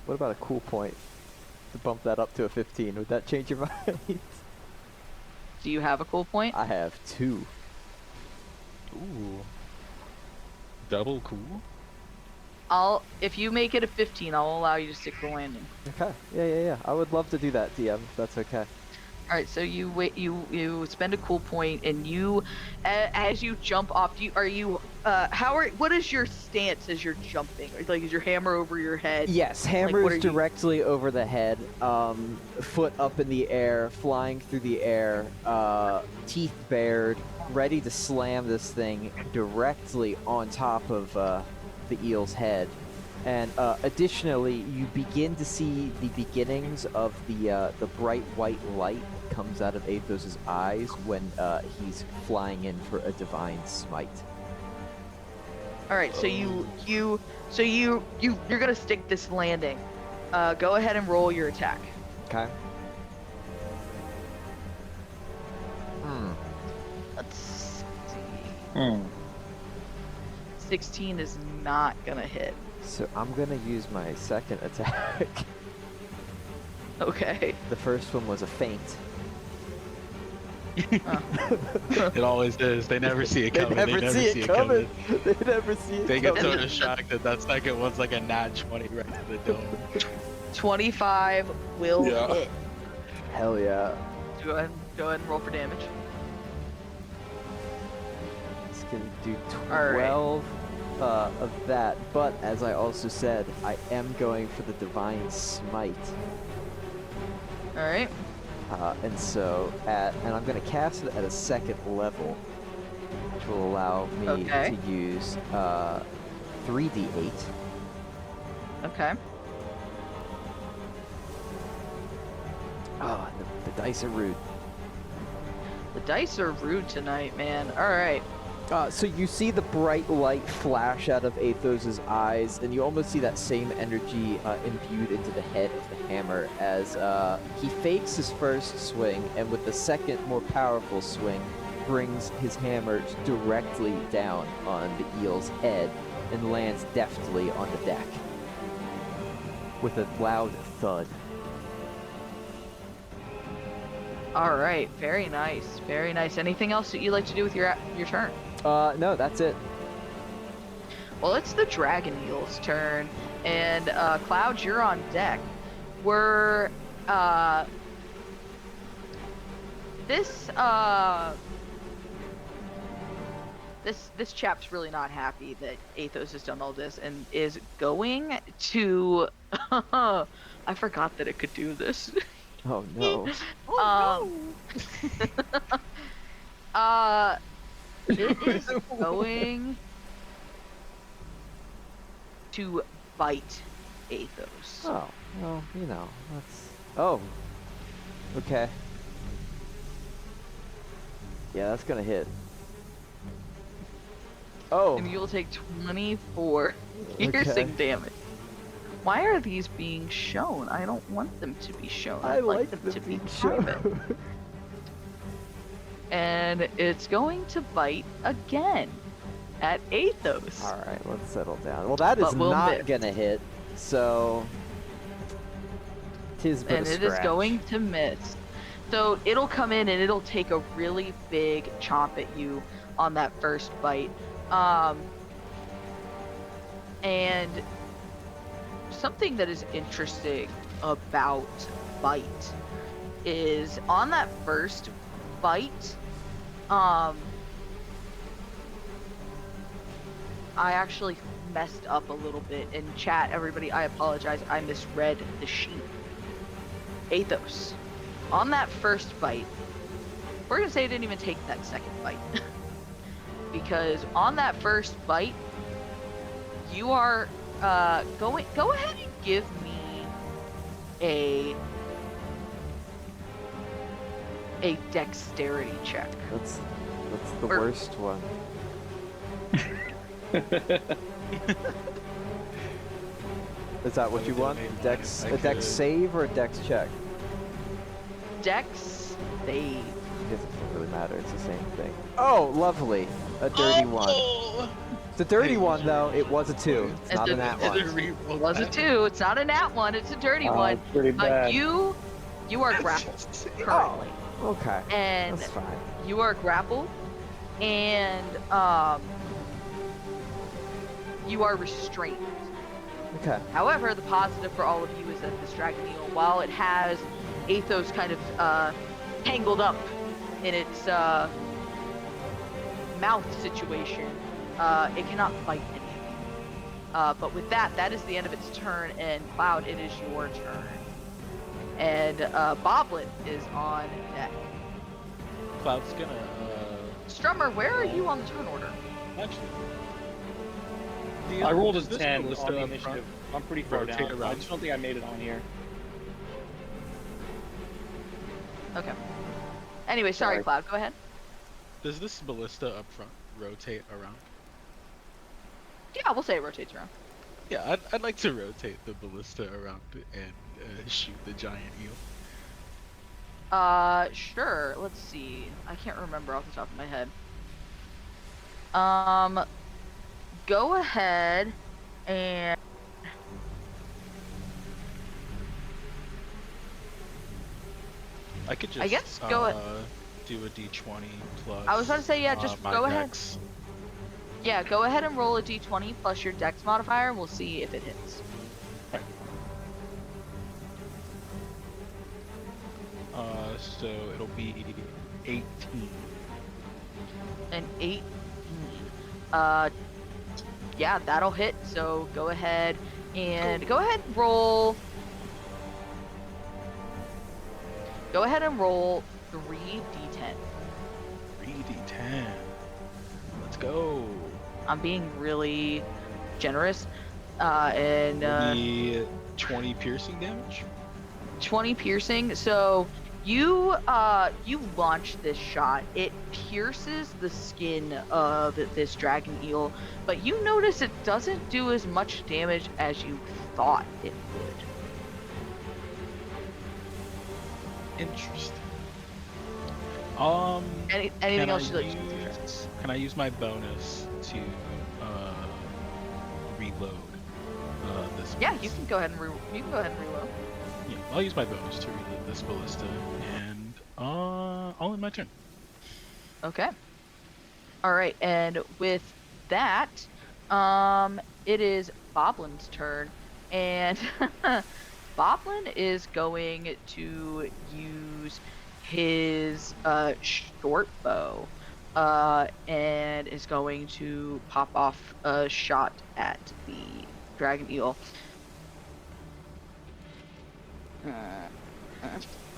What about a cool point to bump that up to a 15? Would that change your mind? Do you have a cool point? I have 2. Ooh. Double cool? If you make it a 15, I'll allow you to stick the landing. Okay. Yeah. I would love to do that, DM. If that's okay. All right, so you spend a cool point, and you, as you jump off, what is your stance as you're jumping? Like, is your hammer over your head? Yes, Like, hammer what is are you- directly over the head, foot up in the air, flying through the air, teeth bared, ready to slam this thing directly on top of the eel's head. And additionally, you begin to see the beginnings of the bright white light comes out of Athos's eyes when he's flying in for a divine smite. All right, so you're gonna stick this landing. Go ahead and roll your attack. Okay. Let's see. 16 is not gonna hit. So I'm gonna use my second attack. Okay. The first one was a feint. It always is. They never see it They coming. never see it coming. They never see it They get coming. so distracted. That second one's like a nat 20 right to the dome. 25 will Yeah. hit. Hell yeah. Go ahead and roll for damage. It's gonna do All right. 12 of that. But as I also said, I am going for the Divine Smite. All right. And so and I'm going to cast it at a 2nd level, which will allow me Okay. to use 3d8. Okay. Oh, the dice are rude. The dice are rude tonight, man. All right. So you see the bright light flash out of Athos's eyes, and you almost see that same energy imbued into the head of the hammer as he fakes his first swing, and with the second, more powerful swing, brings his hammer directly down on the eel's head and lands deftly on the deck with a loud thud. All right. Very nice. Very nice. Anything else that you like to do with your turn? No, that's it. Well, it's the dragon eel's turn, and Cloud, you're on deck. This chap's really not happy that Athos has done all this and is going to. I forgot that it could do this. Oh no. It is going to bite Athos. Oh, well, you know, that's... Oh. Okay. Yeah, that's gonna hit. Oh. And you'll take 24 piercing damage. Why are these being shown? I don't want them to be shown. I like them to be being shown. private. And it's going to bite again at Athos. Alright, let's settle down. Well, that is But we'll not miss. gonna hit, so... Tis but And a it is scratch. going to miss. So it'll come in and it'll take a really big chomp at you on that first bite. And something that is interesting about bite is on that first bite, I actually messed up a little bit in chat. Everybody, I apologize. I misread the sheet. Athos, on that first bite, we're gonna say it didn't even take that second bite. Because on that first bite, you are go ahead and give me a dexterity check. That's the Or- worst one. Is that what you want? Dex, a dex save or a dex check? Dex save. It doesn't really matter, it's the same thing. Oh, lovely. A dirty one. It's a dirty one, though. It was a 2. It's not a nat one. It was a 2. It's not a nat one. It's a dirty one. Pretty bad. You are grappled currently, Okay, and that's fine. you are grappled, and you are restrained. Okay. However, the positive for all of you is that this dragon eel, while it has Athos kind of tangled up in its mouth situation, it cannot bite anything. But with that, that is the end of its turn, and Cloud, it is your turn. And Boblin is on deck. Cloud's gonna Strummer, where are you on the turn order? actually. I rolled a Is this 10 on ballista the up initiative. front? I'm pretty far Rotate down. I around. just don't think I made it on here. Okay. Anyway, sorry, Sorry. Cloud, go ahead. Does this ballista up front rotate around? Yeah, we'll say it rotates around. Yeah, I'd like to rotate the ballista around and shoot the giant eel. Sure. Let's see. I can't remember off the top of my head. Go ahead and I could just I guess go do a d20 plus. I was about to say, yeah, just my go ahead. dex. Yeah, go ahead and roll a d20 plus your dex modifier, and we'll see if it hits. So it'll be 18. An 18. yeah, that'll hit. So go ahead and roll. Go ahead and roll 3d10. 3d10. Let's go. I'm being really generous. And Maybe 20 piercing damage. 20 piercing. So you launch this shot. It pierces the skin of this dragon eel, but you notice it doesn't do as much damage as you thought it would. Interesting. Anything else you'd like to do? Can I use my bonus to reload this? Yeah, you can go ahead and reload. Yeah, I'll use my bonus to reload this ballista, and I'll end my turn. Okay. All right, and with that, it is Boblin's turn, and Boblin is going to use his short bow, and is going to pop off a shot at the dragon eel.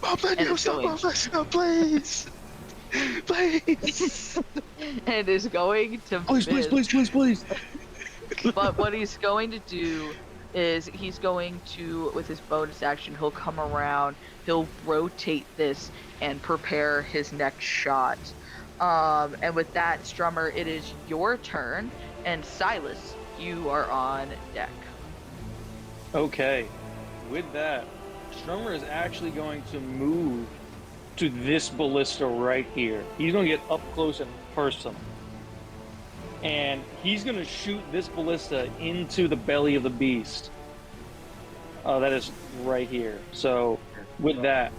Boblin, And you it's going- stop, please! Please! and is going to Please. But what he's going to do is he's going to, with his bonus action, he'll come around, he'll rotate this and prepare his next shot. And with that, Strummer, it is your turn, and Silas, you are on deck. Okay. With that, Strummer is actually going to move to this ballista right here. He's going to get up close and personal. And he's going to shoot this ballista into the belly of the beast. That is right here. So with that,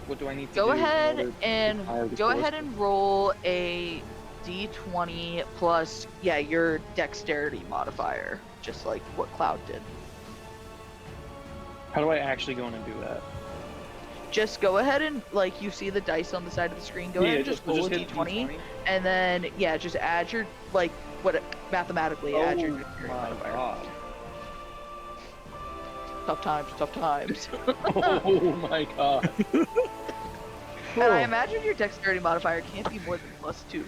what do I need to do? Go in ahead order to and fire this go ballista? ahead and roll a d20 plus your dexterity modifier, just like what Cloud did. How do I actually go in and do that? Just go ahead and, like, you see the dice on the side of the screen, go ahead and just roll a hit d20, and then just add your, like, mathematically add your dexterity my modifier. God. Tough times. Oh my God. And I imagine your dexterity modifier can't be more than +2.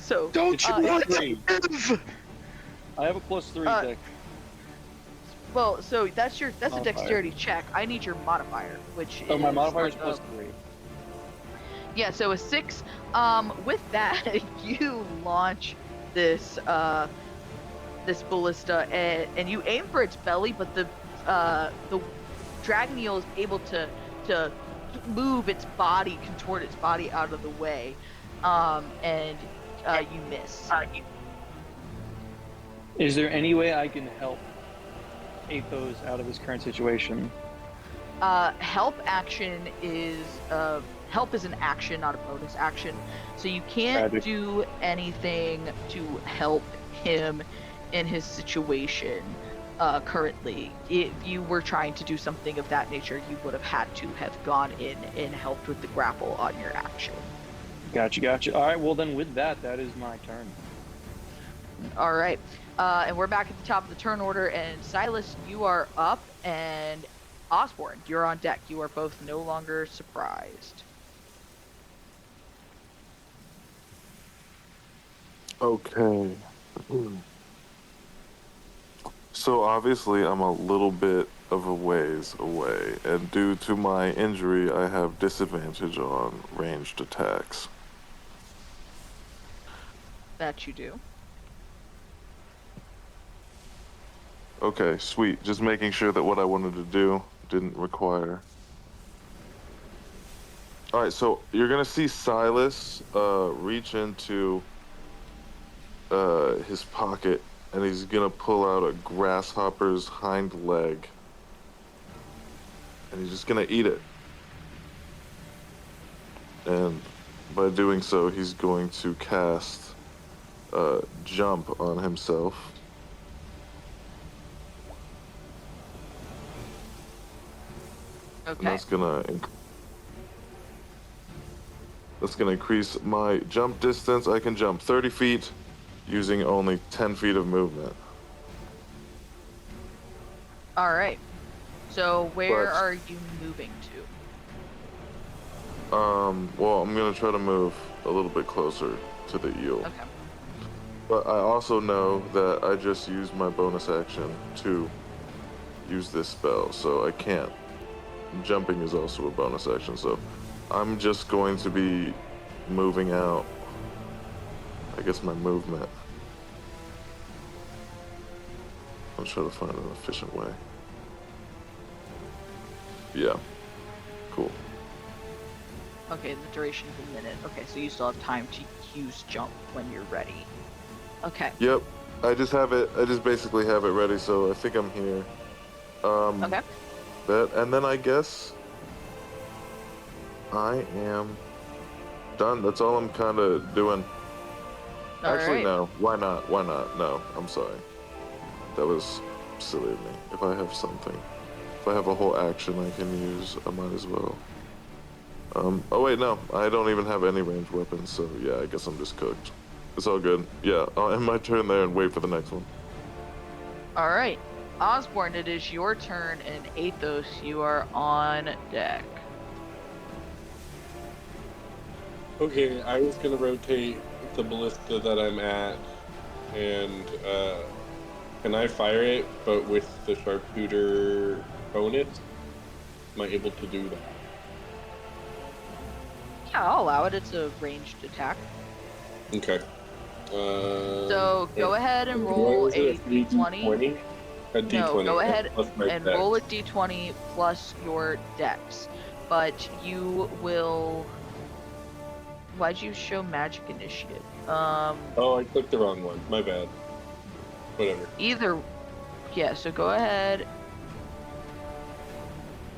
So Don't you want to three. live? I have a +3 deck. well, so that's a Modifier. dexterity check. I need your modifier, which Oh, is my modifier is like, +3. yeah, so a 6. With that, you launch this this ballista and you aim for its belly, but the dragon eel is able to move its body, contort its body out of the way, and you miss. Is there any way I can help Athos out of his current situation? Help action is help is an action, not a bonus action. So you can't Tragic. do anything to help him in his situation currently. If you were trying to do something of that nature, you would have had to have gone in and helped with the grapple on your action. Gotcha. All right, well then with that is my turn. All right. And we're back at the top of the turn order, and Silas, you are up, and Osborne, you're on deck. You are both no longer surprised. Okay. So obviously I'm a little bit of a ways away, and due to my injury, I have disadvantage on ranged attacks. That you do. Okay, sweet. Just making sure that what I wanted to do didn't require. All right, so you're gonna see Silas reach into his pocket, and he's gonna pull out a grasshopper's hind leg, and he's just gonna eat it. And by doing so, he's going to cast jump on himself. And Okay. that's gonna increase my jump distance. I can jump 30 feet using only 10 feet of movement. All right. So where But- are you moving to? Well, I'm gonna try to move a little bit closer to the eel. Okay. But I also know that I just used my bonus action to use this spell, so I can't. Jumping is also a bonus action, so I'm just going to be moving out. I guess my movement. I'm trying to find an efficient way. Yeah. Cool. Okay, the duration of a minute. Okay, so you still have time to use jump when you're ready. Okay. Yep. I just basically have it ready, so I think I'm here. Okay. And then I guess I am done. That's all I'm kind of doing. Actually, right. no. Why not? Why not? No, I'm sorry. That was silly of me. If I have something, if I have a whole action I can use, I might as well. Oh wait, no. I don't even have any ranged weapons, so yeah, I guess I'm just cooked. It's all good. Yeah, I'll end my turn there and wait for the next one. All right. Osborne, it is your turn, and Athos, you are on deck. Okay, I was gonna rotate the ballista that I'm at, and can I fire it, but with the sharpshooter bonus? Am I able to do that? Yeah, I'll allow it. It's a ranged attack. Okay. So go ahead and roll a d20. A d20. No, go ahead plus my and dex. roll a d20 plus your dex. But you will. Why'd you show magic initiative? Oh, I clicked the wrong one. My bad. Whatever. Either. Yeah, so go ahead.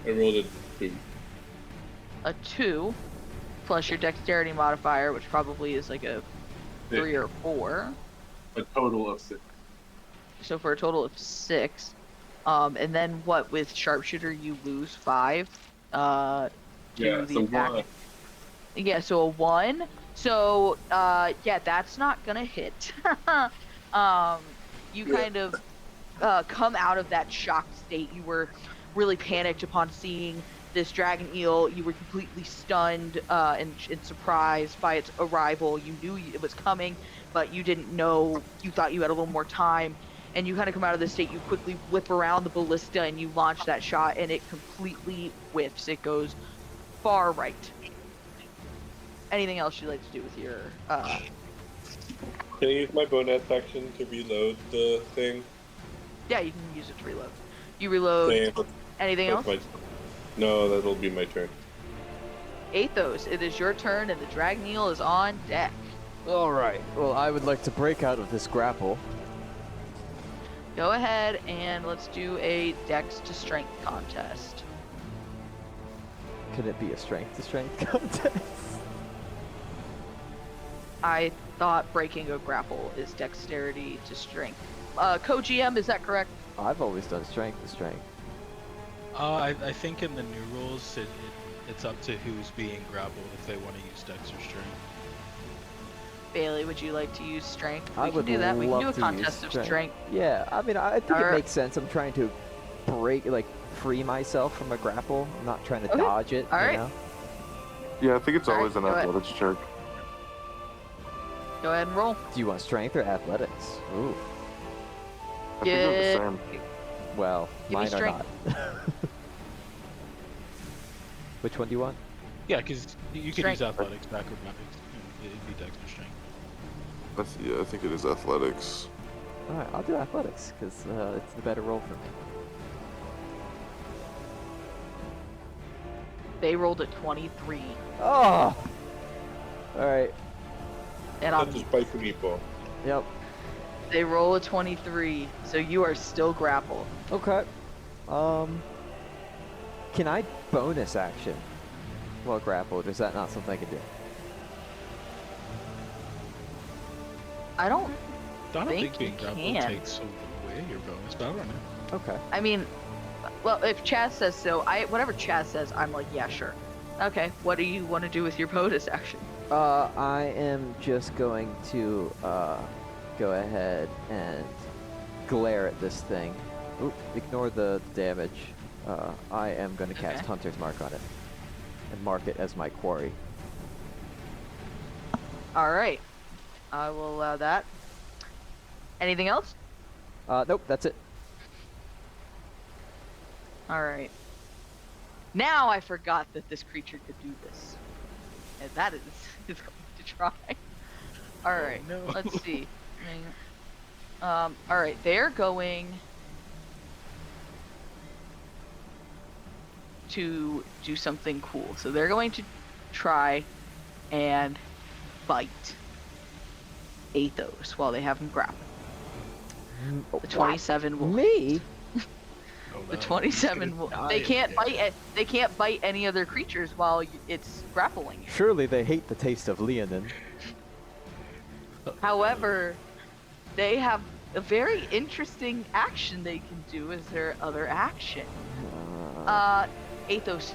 I rolled a 2. A 2 plus your dexterity modifier, which probably is like a 3 or 4. A total of 6. So for a total of 6. And then what, with sharpshooter you lose 5 to Yeah, the so attack. 1. Yeah, so a 1. So yeah, that's not gonna hit. You kind of come out of that shocked state. You were really panicked upon seeing this dragon eel. You were completely stunned and surprised by its arrival. You knew it was coming, but you didn't know. You thought you had a little more time, and you kind of come out of this state. You quickly whip around the ballista and you launch that shot, and it completely whiffs. It goes far right. Anything else you'd like to do with your Can I use my bonus action to reload the thing? Yeah, you can use it to reload. You reload. Same. Anything else? No, that'll be my turn. Athos, it is your turn, and the dragon eel is on deck. All right. Well, I would like to break out of this grapple. Go ahead and let's do a dex to strength contest. Could it be a strength to strength contest? I thought breaking a grapple is dexterity to strength. Co-GM, is that correct? I've always done strength to strength. I think in the new rules, it's up to who's being grappled if they want to use dex or strength. Bailey, would you like to use strength? I We can would do that. We can do a love to use contest of strength. strength. Yeah, I mean, I think it Alright. makes sense. I'm trying to free myself from a grapple. I'm not trying to Okay. dodge it. Alright. You know? Yeah, I think it's All always right, an go ahead. athletics check. Go ahead and roll. Do you want strength or athletics? Ooh. I think they're Get- the same. Well, Give me mine are strength. not. Which one do you want? Yeah, because you could Strength. use athletics, acrobatics. It'd be dex or strength. Yeah, I think it is athletics. All right, I'll do athletics because it's the better roll for me. They rolled a 23. Oh. All right. And That's on just by people. Yep. they roll a 23, so you are still grappled. Okay. Can I bonus action while grappled? Or is that not something I can do? I don't. I don't Think think being you grappled can. takes away your bonus, but I don't know. Okay. I mean, well, if Chaz says so, whatever Chaz says, I'm like, yeah, sure. Okay, what do you want to do with your bonus action? I am just going to go ahead and glare at this thing Oop, ignore the damage. I am going to cast Okay. Hunter's Mark on it and mark it as my quarry. All right. I will allow that. Anything else? Nope, that's it. All right. Now I forgot that this creature could do this. And that is going to try. All right. no. Let's see. All right. They're going to do something cool. So they're going to try and bite Athos while they have him grappled. The 27 will. Me? Oh, The no, 27 he's will. gonna They die can't in bite there. it. They can't bite any other creatures while it's grappling you. Surely they hate the taste of Leonin. However, they have a very interesting action they can do as their other action. Athos,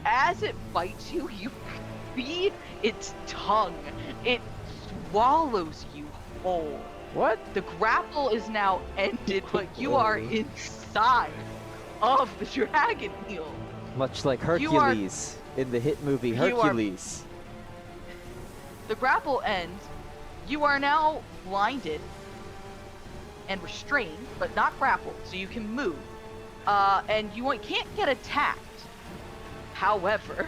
as it bites you, you feed its tongue. It swallows you whole. What? The grapple is now ended, but you are inside of the dragon eel. Much like You are- Hercules in the hit movie You are- Hercules. The grapple ends. You are now blinded and restrained, but not grappled, so you can move. And you can't get attacked. However,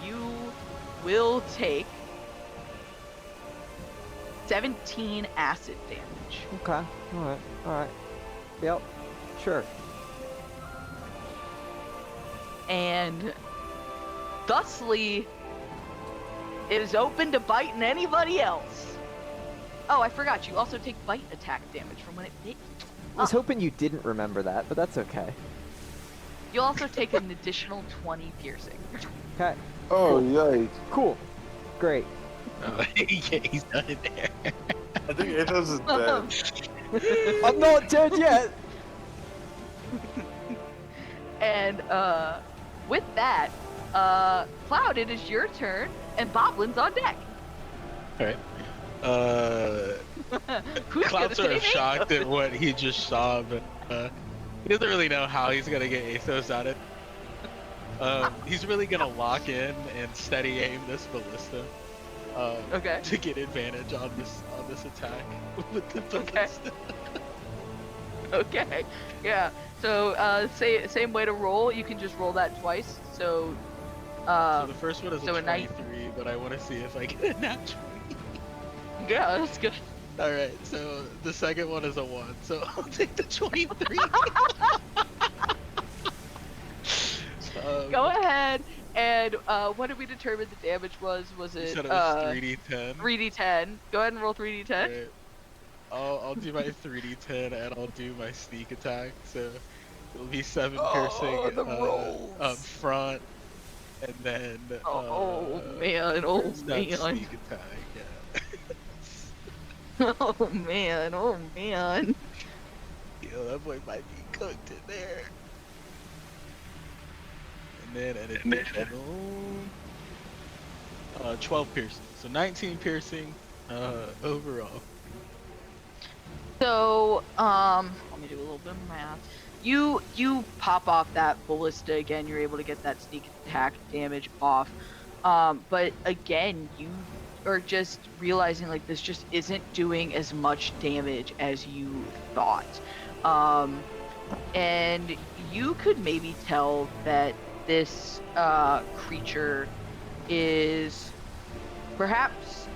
you will take 17 acid damage. Okay. Alright. Yep. Sure. And thusly, it is open to biting anybody else. Oh, I forgot. You also take bite attack damage from when it bit you. I was hoping you didn't remember that, but that's okay. You'll also take an additional 20 piercing. Okay. Oh, yikes. Cool. Great. Yeah, he's done it there. I think Athos is dead. I'm not dead yet! And with that, Cloud, it is your turn, and Boblin's on deck. Alright. Who's gonna Cloud's sort of save shocked Athos? at what he just saw, but he doesn't really know how he's gonna get Athos out of it. He's really gonna lock in and steady aim this ballista Okay. to get advantage on this attack with the Okay. ballista. Okay. Yeah. So same way to roll. You can just roll that twice. So So the first one is so a a nine- 23, but I want to see if I get a natural. yeah, that's good. Alright, so the second one is a 1, so I'll take the 23. Go ahead. And what did we determine the damage was? Was You it said it was 3d10. 3d10? Go ahead and roll 3d10. Alright. I'll do my 3d10 and I'll do my sneak attack, so it'll be 7 piercing the rolls. up front, and then Oh man, oh not man. sneak attack, yeah. Oh man, oh man. Yo, that boy might be cooked in there. And then an additional 12 piercing, so 19 piercing overall. So, let me do a little bit of math. You pop off that ballista again. You're able to get that sneak attack damage off. But again, you are just realizing like this just isn't doing as much damage as you thought. And you could maybe tell that this creature is perhaps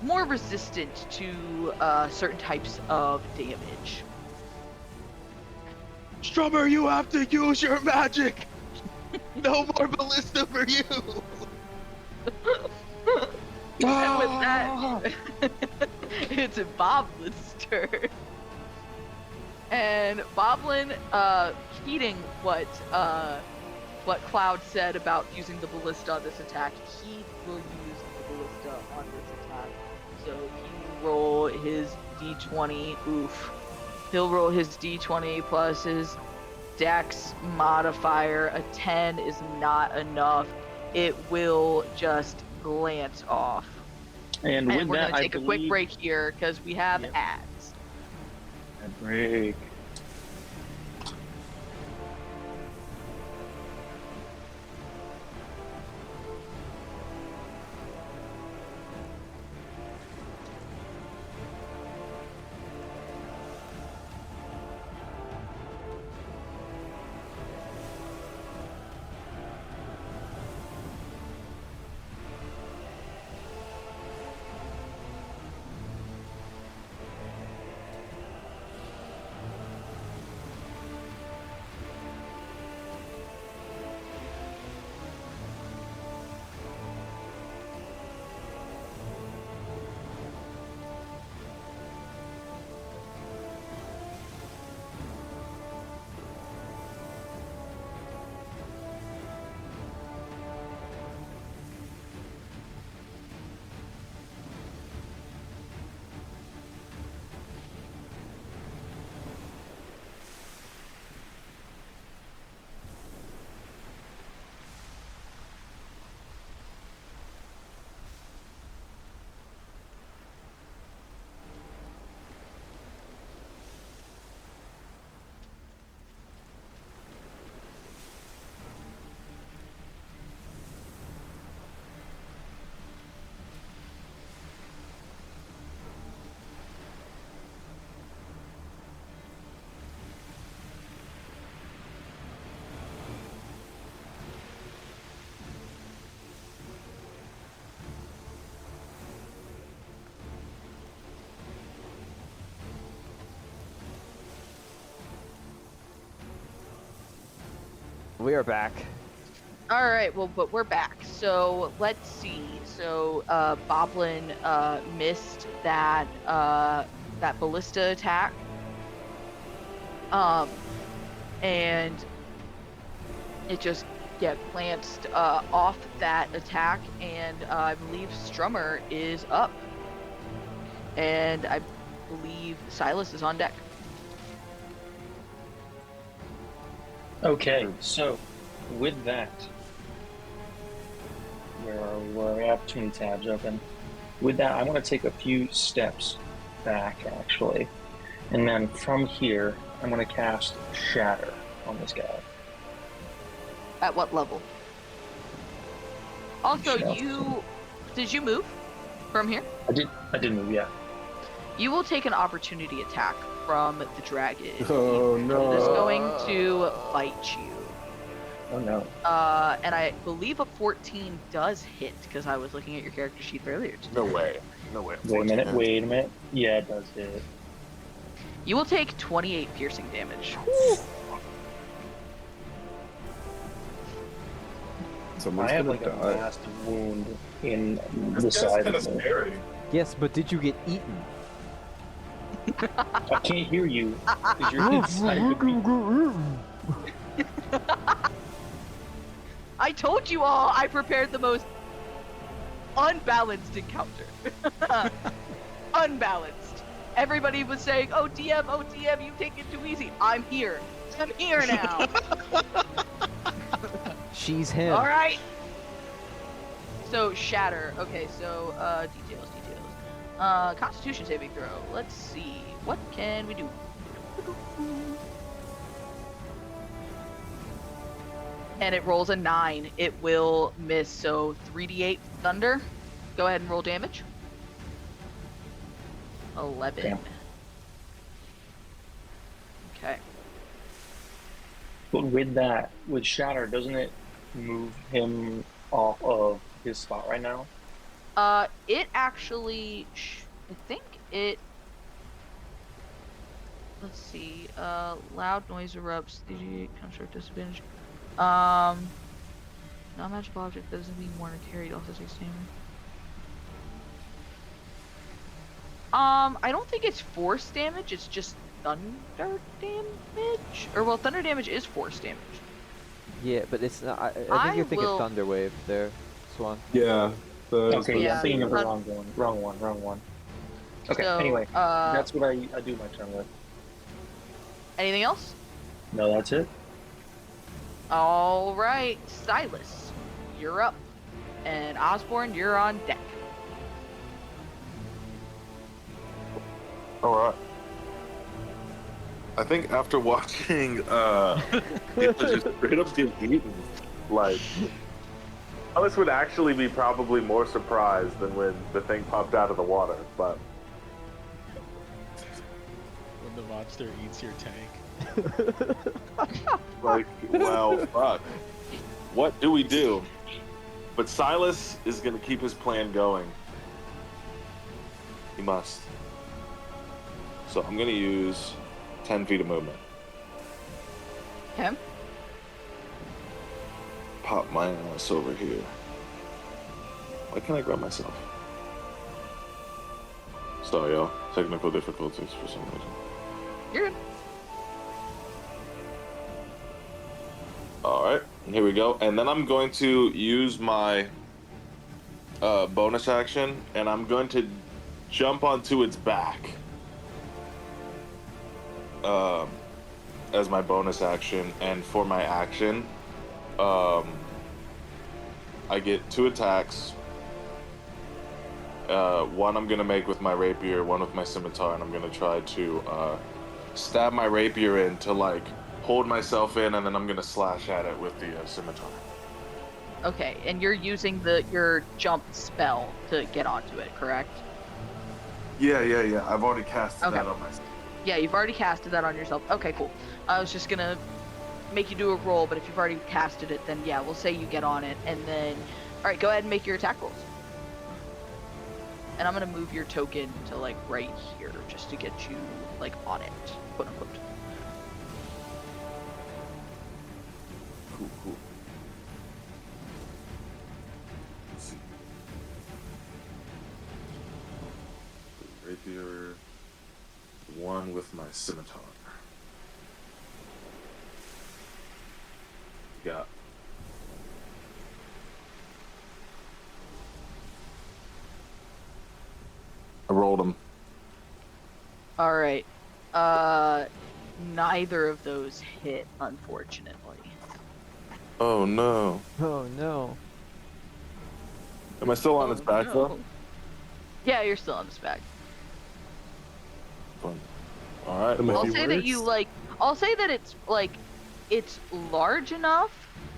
more resistant to certain types of damage. Strummer, you have to use your magic. No more ballista for you. And with that, it's Boblin's turn. And Boblin, heeding what Cloud said about using the ballista on this attack, he will use the ballista on this attack. So he roll his d20. Oof. He'll roll his d20 plus his dex modifier. A 10 is not enough. It will just glance off. And with we're that, gonna take a quick break here because we have Yep. ads. A break. We are back. All right, well, but we're back. So let's see. So Boblin missed that that ballista attack. And it just glanced off that attack, and I believe Strummer is up, and I believe Silas is on deck. Okay, so with that, where are we? Where are we? I have too many tabs open. With that, I want to take a few steps back, actually. And then from here, I'm going to cast Shatter on this guy. At what level? Also, Sure. did you move from here? I did move, yeah. You will take an opportunity attack from the dragon. Oh, no. It is going to bite you. Oh no. And I believe a 14 does hit because I was looking at your character sheet earlier today. No way. No way. Wait a minute. Yeah, it does hit. You will take 28 piercing damage. Someone's I have gonna like a die. blast wound in the side of me. scary. Yes, but did you get eaten? I can't hear you because you're inside of me. I told you all I prepared the most unbalanced encounter. Unbalanced. Everybody was saying, oh DM, you take it too easy. I'm here. I'm here now. She's him. All right. So Shatter. Okay, so details. Constitution saving throw. Let's see. What can we do? And it rolls a 9. It will miss. So 3d8 thunder. Go ahead and roll damage. 11. Damn. Okay. But with that, with Shatter, doesn't it move him off of his spot right now? It actually, I think it. Let's see. Loud noise erupts. DG construct disadvantage. Non-magical object doesn't mean more carried. Also takes damage. I don't think it's force damage. It's just thunder damage. Or well, thunder damage is force damage. Yeah, but it's not. I think I you're thinking will- Thunder Wave there, Swan. Yeah. Okay, Yeah, I'm thinking of the but- wrong one. Okay, So, anyway, that's what I do my turn with. Anything else? No, that's it. All right, Silas, you're up, and Osborne, you're on deck. All right. I think after watching people just straight up get eaten, like Alice would actually be probably more surprised than when the thing popped out of the water. But When the monster eats your tank. like, well, fuck. What do we do? But Silas is gonna keep his plan going. He must. So I'm gonna use 10 feet of movement. Okay. Pop my ass over here. Why can't I grab myself? Sorry, y'all. Technical difficulties for some reason. You're good. All right, here we go. And then I'm going to use my bonus action, and I'm going to jump onto its back as my bonus action. And for my action, I get 2 attacks. One I'm gonna make with my rapier, one with my scimitar, and I'm gonna try to stab my rapier in to like hold myself in, and then I'm gonna slash at it with the scimitar. Okay, and you're using your jump spell to get onto it, correct? Yeah. I've already casted Okay. that on myself. Yeah, you've already casted that on yourself. Okay, cool. I was just gonna make you do a roll, but if you've already casted it, then yeah, we'll say you get on it, and then, all right, go ahead and make your attack rolls. And I'm gonna move your token to like right here, just to get you like on it, quote unquote. Cool. Let's see. Rapier, 1 with my scimitar. Yeah. I rolled them. All right. Neither of those hit, unfortunately. Oh no. Oh no. Am I still on its back though? Yeah, you're still on its back. Fun. All right. I'll say that you like. I'll say that it's large enough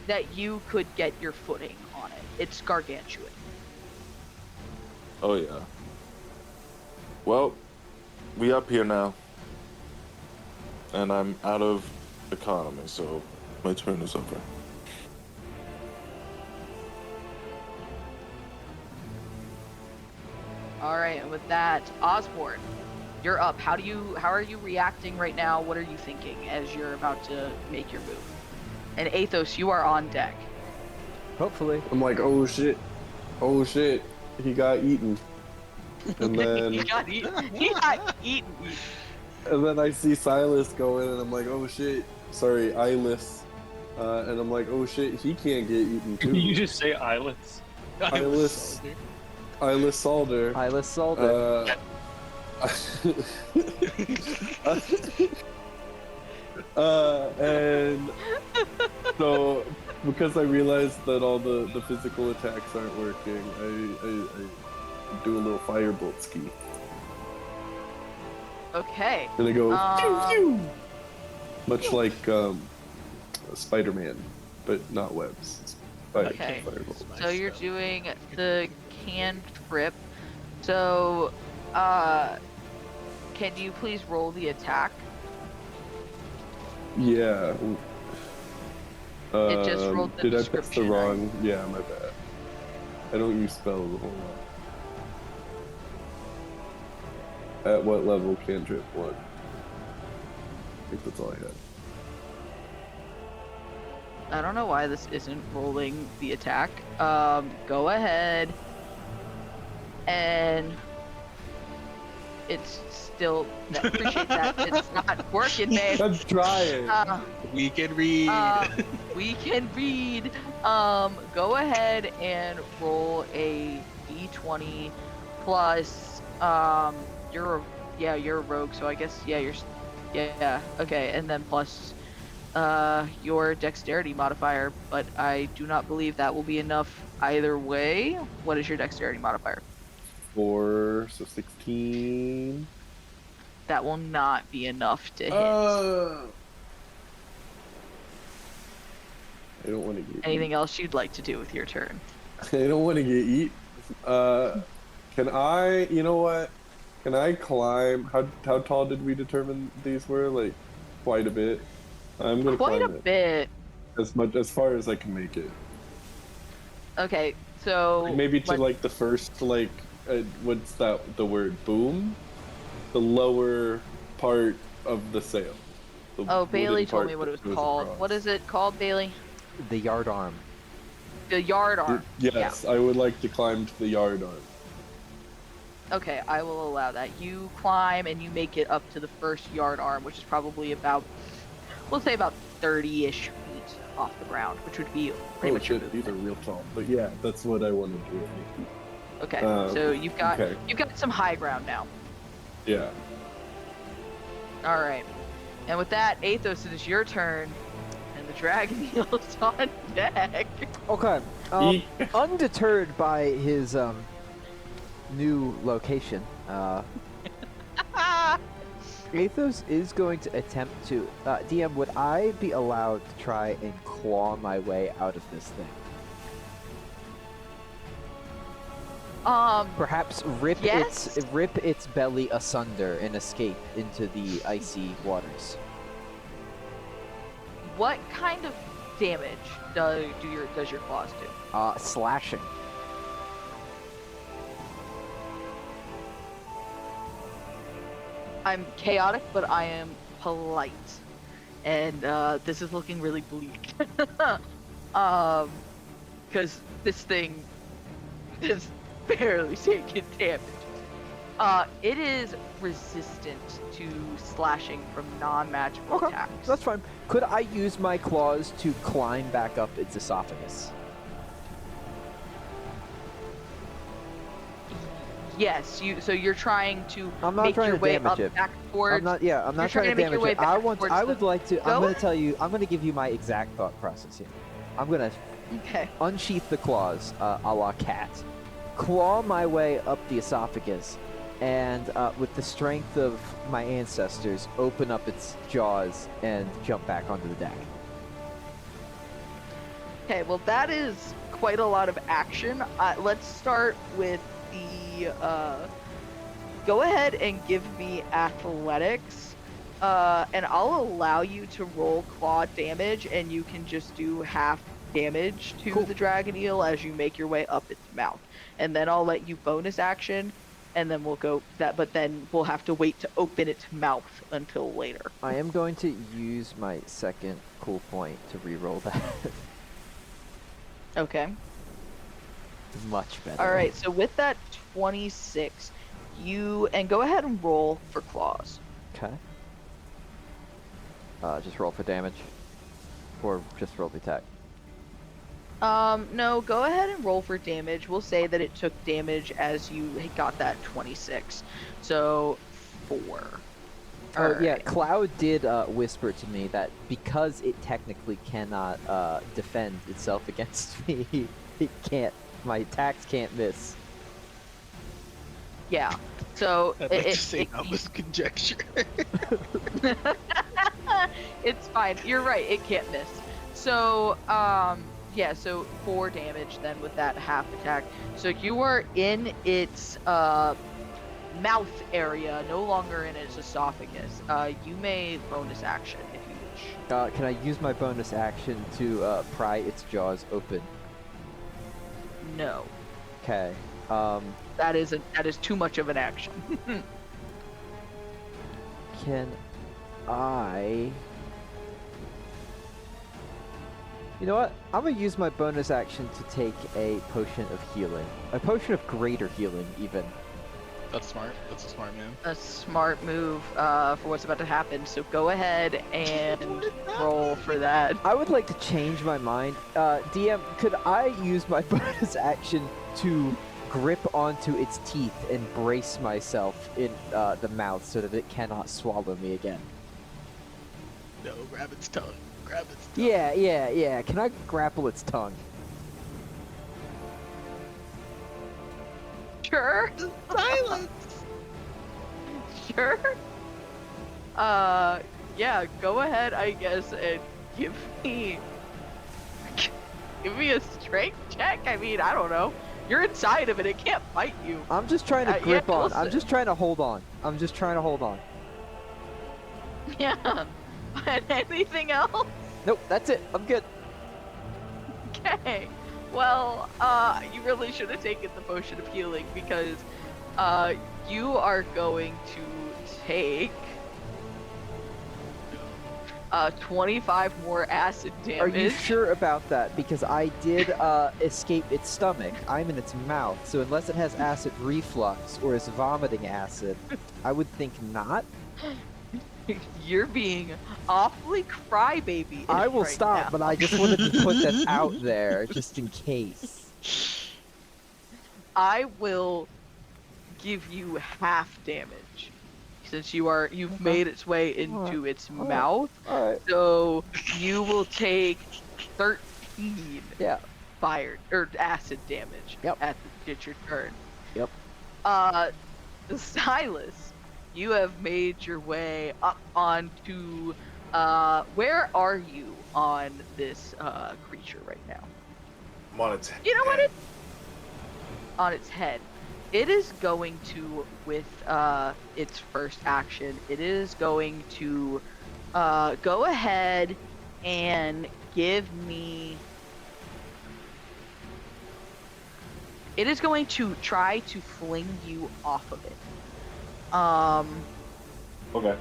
that you could get your footing on it. It's gargantuan. Oh yeah. Well, we up here now, and I'm out of economy, so my turn is over. All right, and with that, Osborne, you're up. How are you reacting right now? What are you thinking as you're about to make your move? And Athos, you are on deck. Hopefully. I'm like, oh shit, he got eaten. And then, He got eaten. and then I see Silas go in, and I'm like, oh shit, sorry, Eyeless. And I'm like, oh shit, he can't get eaten too. You just say eyelets. Eyeless Salder. Eyeless Salder. And so because I realized that all the physical attacks aren't working, I do a little firebolt ski. Okay. And it goes pew, Um, pew, much like Spider-Man, but not webs. Okay. Firebolt. So you're doing the cantrip. So, can you please roll the attack? Yeah. It just rolled the did I press the description, wrong? Yeah, my bad. I don't use spells a whole lot. At what level cantrip? What? I think that's all I had. I don't know why this isn't rolling the attack. Go ahead. And it's still, appreciate that. It's not working, babe. I'm trying. We can read. We can read. Go ahead and roll a d20 plus, you're a rogue, so I guess, yeah, okay, and then plus, your dexterity modifier, but I do not believe that will be enough either way. What is your dexterity modifier? 4, so 16. That will not be enough to hit. I don't want to get Anything else you'd like to do with your turn? I don't want to get eat. Can I? You know what? Can I climb? How tall did we determine these were? Like quite a bit. I'm gonna Quite a climb it bit. as far as I can make it. Okay, so Like maybe to let's- like the first what's that? The word boom. The lower part of the sail. The Oh, Bailey wooden told part me what it that was goes called. across. What is it called, Bailey? The yard arm. The yard arm. Yes, I would like to climb to the yard arm. Okay, I will allow that. You climb and you make it up to the first yard arm, which is probably about, we'll say about 30-ish feet off the ground, which would be pretty Oh much your shit, these are movement. real tall. But yeah, that's what I want to do. Okay, so you've got okay. some high ground now. Yeah. All right, and with that, Athos, it is your turn, and the dragon eel's on deck. Okay. Eek. Undeterred by his new location, Athos is going to attempt to. DM, would I be allowed to try and claw my way out of this thing? Perhaps Yes? rip its belly asunder and escape into the icy waters. What kind of damage does your claws do? Slashing. I'm chaotic, but I am polite, and this is looking really bleak. Because this thing is barely taking damage. It is resistant to slashing from non-magical Okay, attacks. that's fine. Could I use my claws to climb back up its esophagus? Yes, so you're trying to I'm not make trying your to way damage up it. back towards. I'm not You're trying trying to to make your damage way it. back I towards would the- like to. I'm Go going to tell you. I'm going to give you my exact thought process here. I'm going to Okay. unsheath the claws, a la cat, claw my way up the esophagus, and with the strength of my ancestors, open up its jaws and jump back onto the deck. Okay, well that is quite a lot of action. Let's start with the. Go ahead and give me athletics, and I'll allow you to roll claw damage, and you can just do half damage to Cool. the dragon eel as you make your way up its mouth, and then I'll let you bonus action, and then we'll go that. But then we'll have to wait to open its mouth until later. I am going to use my second cool point to reroll that. Okay. Much better. All right. So with that 26, and go ahead and roll for claws. Okay. Just roll for damage, or just roll the attack. No, go ahead and roll for damage. We'll say that it took damage as you got that 26. So 4. Oh yeah, Alright. Cloud did whisper to me that because it technically cannot defend itself against me, it can't. My attacks can't miss. Yeah. So I'd like to say that was conjecture. it's fine. You're right. It can't miss. So yeah. So 4 damage then with that half attack. So you are in its mouth area, no longer in its esophagus. You may bonus action if you wish. Can I use my bonus action to pry its jaws open? No. Okay. That is too much of an action. Can I? You know what? I'm gonna use my bonus action to take a potion of healing. A potion of greater healing, even. That's smart. That's a smart man. A smart move for what's about to happen. So go ahead and roll for that. I would like to change my mind. DM, could I use my bonus action to grip onto its teeth and brace myself in the mouth so that it cannot swallow me again? No, grab its tongue. Grab its tongue. Yeah. Can I grapple its tongue? Sure. Silence. Sure. Yeah, go ahead, I guess, and give me a strength check. I mean, I don't know. You're inside of it. It can't bite you. I'm just trying to Yeah, grip on. I'm listen. just trying to hold on. I'm just trying to hold on. Yeah. But anything else? Nope, that's it. I'm good. Okay. Well, you really should have taken the potion of healing because, you are going to take 25 more acid damage. Are you sure about that? Because I did escape its stomach. I'm in its mouth, so unless it has acid reflux or is vomiting acid, I would think not. You're being awfully crybaby. I will right stop, now. but I just wanted to put that out there, just in case. I will give you half damage since you've made its way into its mouth. Alright. So you will take 13 Yeah. fire or acid damage Yep. at your turn. Yep. Silas, you have made your way up onto where are you on this creature right now? I'm on its head. You know what? On its head. It is going to, with its first action, it is going to go ahead and give me. It is going to try to fling you off of it. Okay.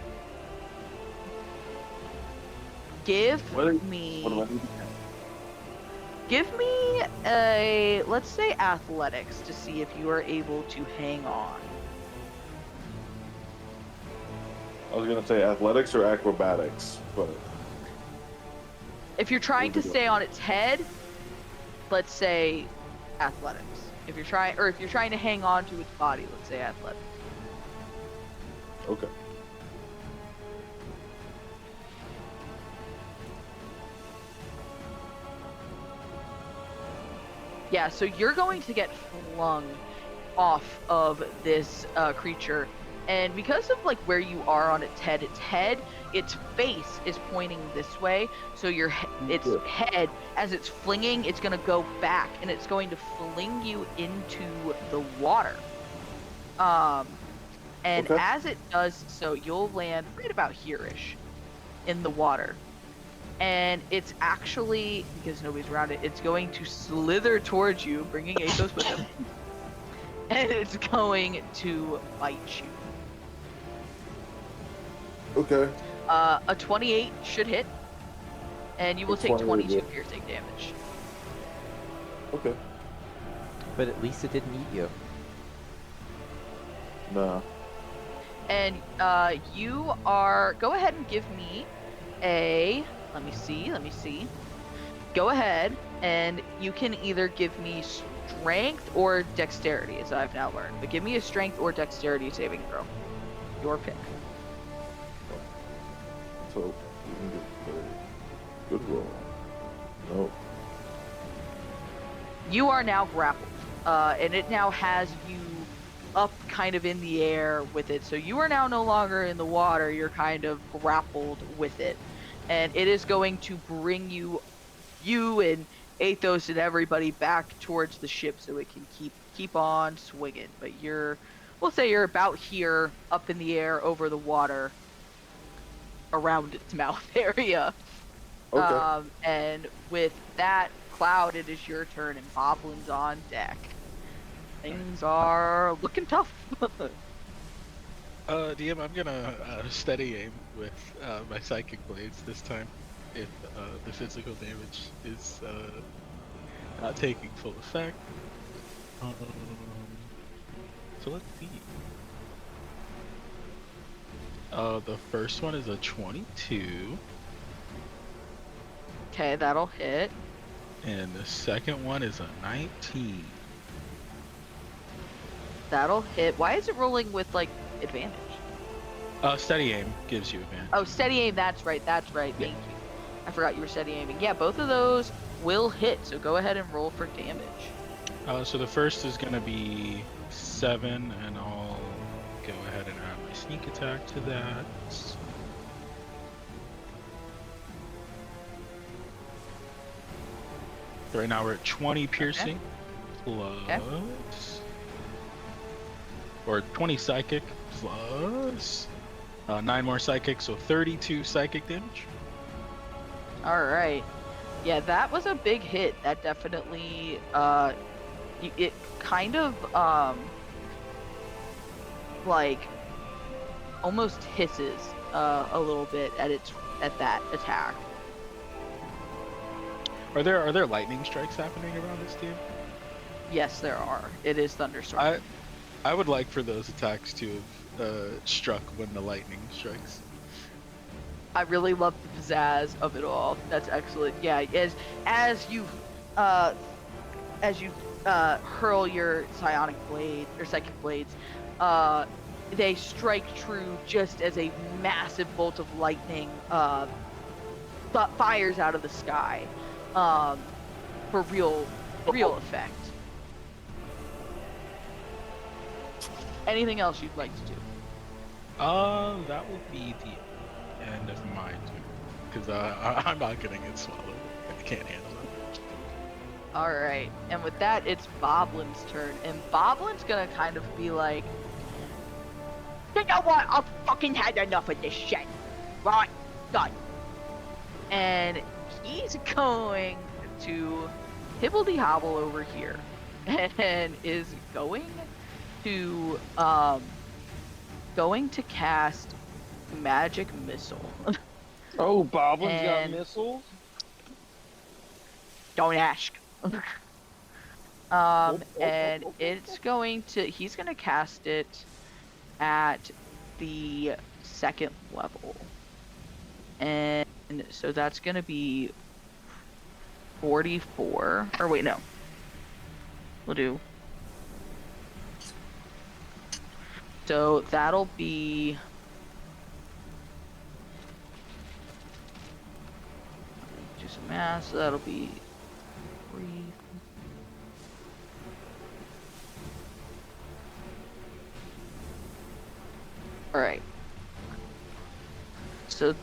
Give What do I me need? a, let's say, athletics to see if you are able to hang on. I was gonna say athletics or acrobatics, but If you're trying to stay on its head, let's say athletics. If you're trying to hang on to its body, let's say athletics. okay. Yeah, so you're going to get flung off of this creature, and because of like where you are on its head, its face is pointing this way. So its head, as it's flinging, it's going to go back, and it's going to fling you into the water. And Okay. as it does so, you'll land right about here-ish in the water. And it's actually, because nobody's around it, it's going to slither towards you, bringing Athos with him. And it's going to bite you. Okay. A 28 should hit, and you will take 22 yeah. piercing damage. Okay. But at least it didn't eat you. Nah. And you are, go ahead and give me a, let me see. Go ahead, and you can either give me strength or dexterity, as I've now learned. But give me a strength or dexterity saving throw. Your pick. So you can get a good roll. Nope. You are now grappled, and it now has you up kind of in the air with it. So you are now no longer in the water, you're kind of grappled with it. And it is going to bring you and Athos and everybody back towards the ship so it can keep on swinging. But we'll say you're about here, up in the air, over the water, around its mouth area. Okay. And with that, Cloud, it is your turn, and Boblin's on deck. Things are looking tough. DM, I'm gonna steady aim with my psychic blades this time, if the physical damage is not taking full effect. So let's see. The first one is a 22. Okay, that'll hit. And the second one is a 19. That'll hit. Why is it rolling with, like, advantage? Steady aim gives you advantage. Oh, steady aim, that's right. Yeah. Thank you. I forgot you were steady aiming. Yeah, both of those will hit, so go ahead and roll for damage. So the first is gonna be 7, and I'll go ahead and add my sneak attack to that. Right now we're at 20 piercing plus, or 20 psychic plus 9 more psychic, so 32 psychic damage. All right. Yeah, that was a big hit. That definitely it kind of like almost hisses a little bit at that attack. Are there lightning strikes happening around this team? Yes, there are. It is thunderstorm. I would like for those attacks to have struck when the lightning strikes. I really love the pizzazz of it all. That's excellent. Yeah, as you hurl your psionic blade or psychic blades, they strike true just as a massive bolt of lightning fires out of the sky for real effect. Anything else you'd like to do? That will be the end of my turn, because I'm not gonna get swallowed. I can't handle it. All right, and with that, it's Boblin's turn, and Boblin's gonna kind of be like, you know what? I've fucking had enough of this shit. Right, done. And he's going to hibbledy hobble over here, and is going to cast magic missile. Oh, Boblin's got missiles? Don't ask. And it's he's gonna cast it at the 2nd level. And so that's gonna be 44. Or wait, no. We'll do. So that'll be do some math, so that'll be 3. Alright. So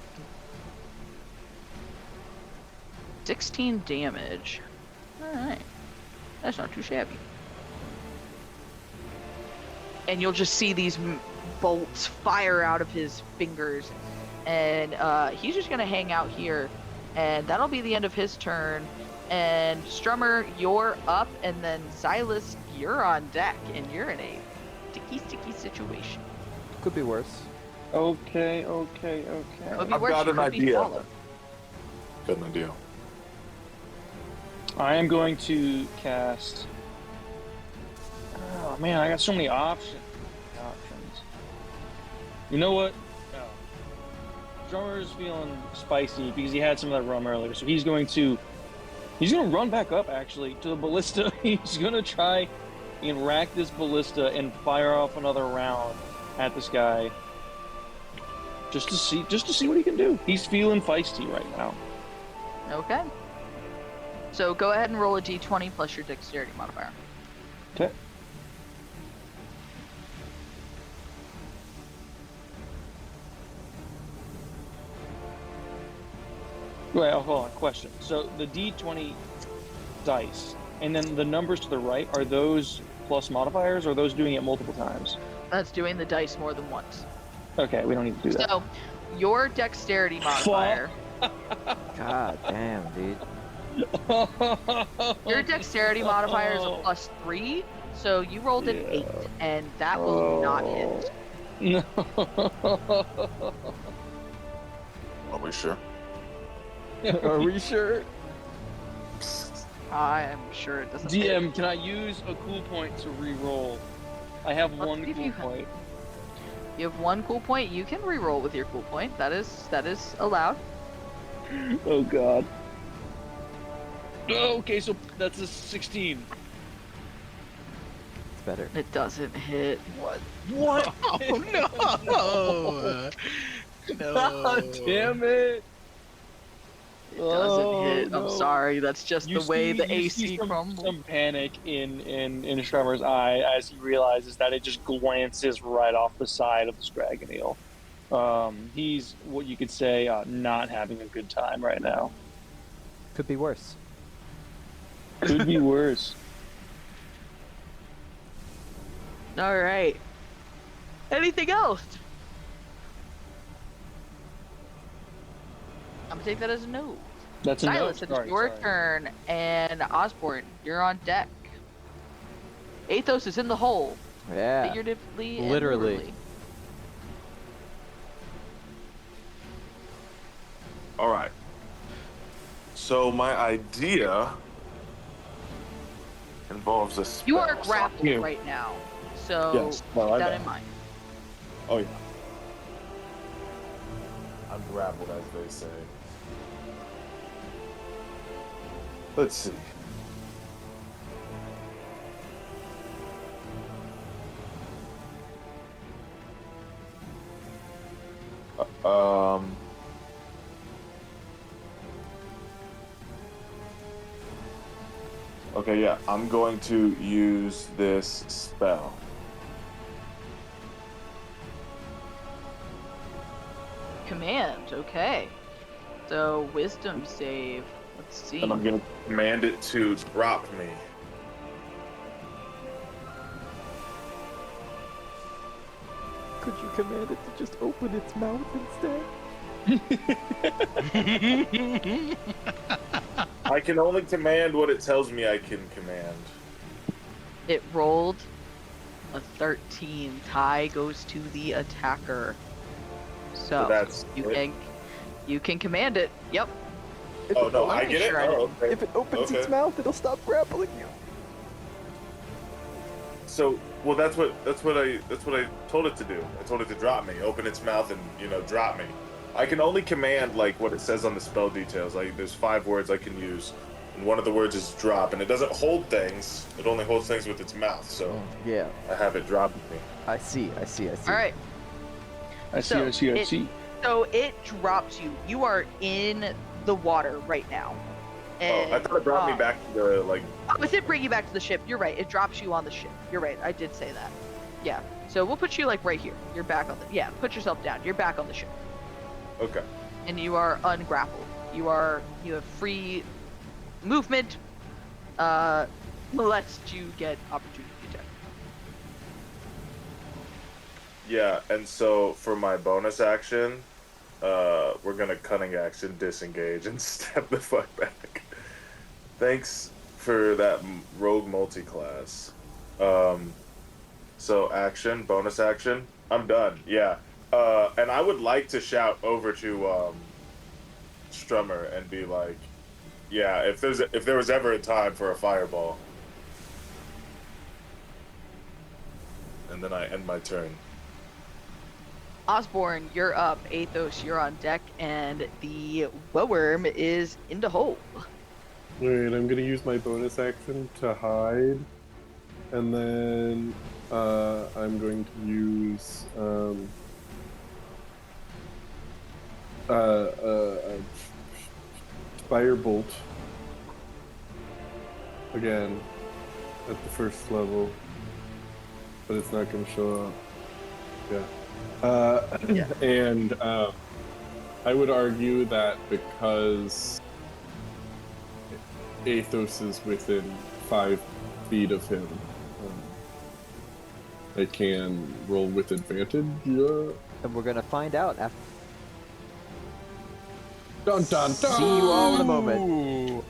16 damage. Alright. That's not too shabby. And you'll just see these bolts fire out of his fingers. And he's just going to hang out here. And that'll be the end of his turn. And Strummer, you're up. And then Silas, you're on deck. And you're in a sticky situation. Could be worse. Okay. Could be I've worse. got You an could be idea. swallowed. Got an idea. I am going to cast... Oh man, I got so many options. You know what? No. Drummer's feeling spicy because he had some of that rum earlier, so he's going to run back up actually to the ballista. He's going to try and rack this ballista and fire off another round at this guy. Just to see what he can do. He's feeling feisty right now. Okay. So go ahead and roll a d20 plus your dexterity modifier. Okay. Wait, hold on. Question. So the d20 dice, and then the numbers to the right, are those plus modifiers, or are those doing it multiple times? That's doing the dice more than once. Okay, we don't need to do that. So your dexterity modifier. God damn, dude. Your dexterity modifier is a +3, so you rolled an 8, and that will not hit. No. Are we sure? Are we sure? I am sure it doesn't hit. DM, can I use a cool point to re-roll? I have Let's one see if cool you can. point. You have one cool point. You can re-roll with your cool point. That is allowed. Oh god. Oh, okay, so that's a 16. It's better. It doesn't hit. What? Oh no! God damn it! It doesn't hit. no. I'm sorry. That's just the way the you AC see crumbles. some panic in Strummer's eye as he realizes that it just glances right off the side of the dragon eel. He's what you could say not having a good time right now. Could be worse. Could be worse. All right. Anything else? I'm gonna take that as a no. That's a no. Silas, it's your turn, and Osborne, you're on deck. Athos is in the hole, Yeah. figuratively and Literally. literally. All right. So my idea involves a spell. You are grappled Yeah. right now, so Yes. Well, keep I that know. in mind. Oh yeah. Unraveled, as they say. Let's see. Um. Okay, yeah, I'm going to use this spell. Command, okay. So wisdom save. Let's see. And I'm going to command it to drop me. Could you command it to just open its mouth instead? I can only command what it tells me I can command. It rolled a 13. Tie goes to the attacker. So that's you can command it. Yep. Oh no, I Let me get it. try Oh, to- okay. If it opens its Okay. mouth, it'll stop grappling you. So, well, that's what I told it to do. I told it to drop me, open its mouth, and drop me. I can only command like what it says on the spell details. There's 5 words I can use, and one of the words is drop, and it doesn't hold things. It only holds things with its mouth. So Yeah, I have it drop me. I see. All right. I see. So it drops you. You are in the water right now. Oh, I And, thought it brought me back to the like. Oh, it did bring you back to the ship. You're right. It drops you on the ship. You're right. I did say that. Yeah. So we'll put you like right here. You're back on the. Yeah. Put yourself down. You're back on the ship. Okay. And you are ungrappled. You have free movement. Lest you get opportunity attack. Yeah, and so for my bonus action, we're gonna cunning action disengage and step the fuck back. Thanks for that rogue multi-class. So action, bonus action. I'm done. Yeah. And I would like to shout over to Strummer and be like, yeah, if there was ever a time for a fireball. And then I end my turn. Osborne, you're up. Athos, you're on deck, and the worm is in the hole. Wait, I'm gonna use my bonus action to hide, and then I'm going to use Firebolt again at the first level, but it's not gonna show up. Yeah. And I would argue that because Athos is within 5 feet of him, I can roll with advantage. And we're gonna find out after. Dun dun dun! See you all in a moment. Ooh.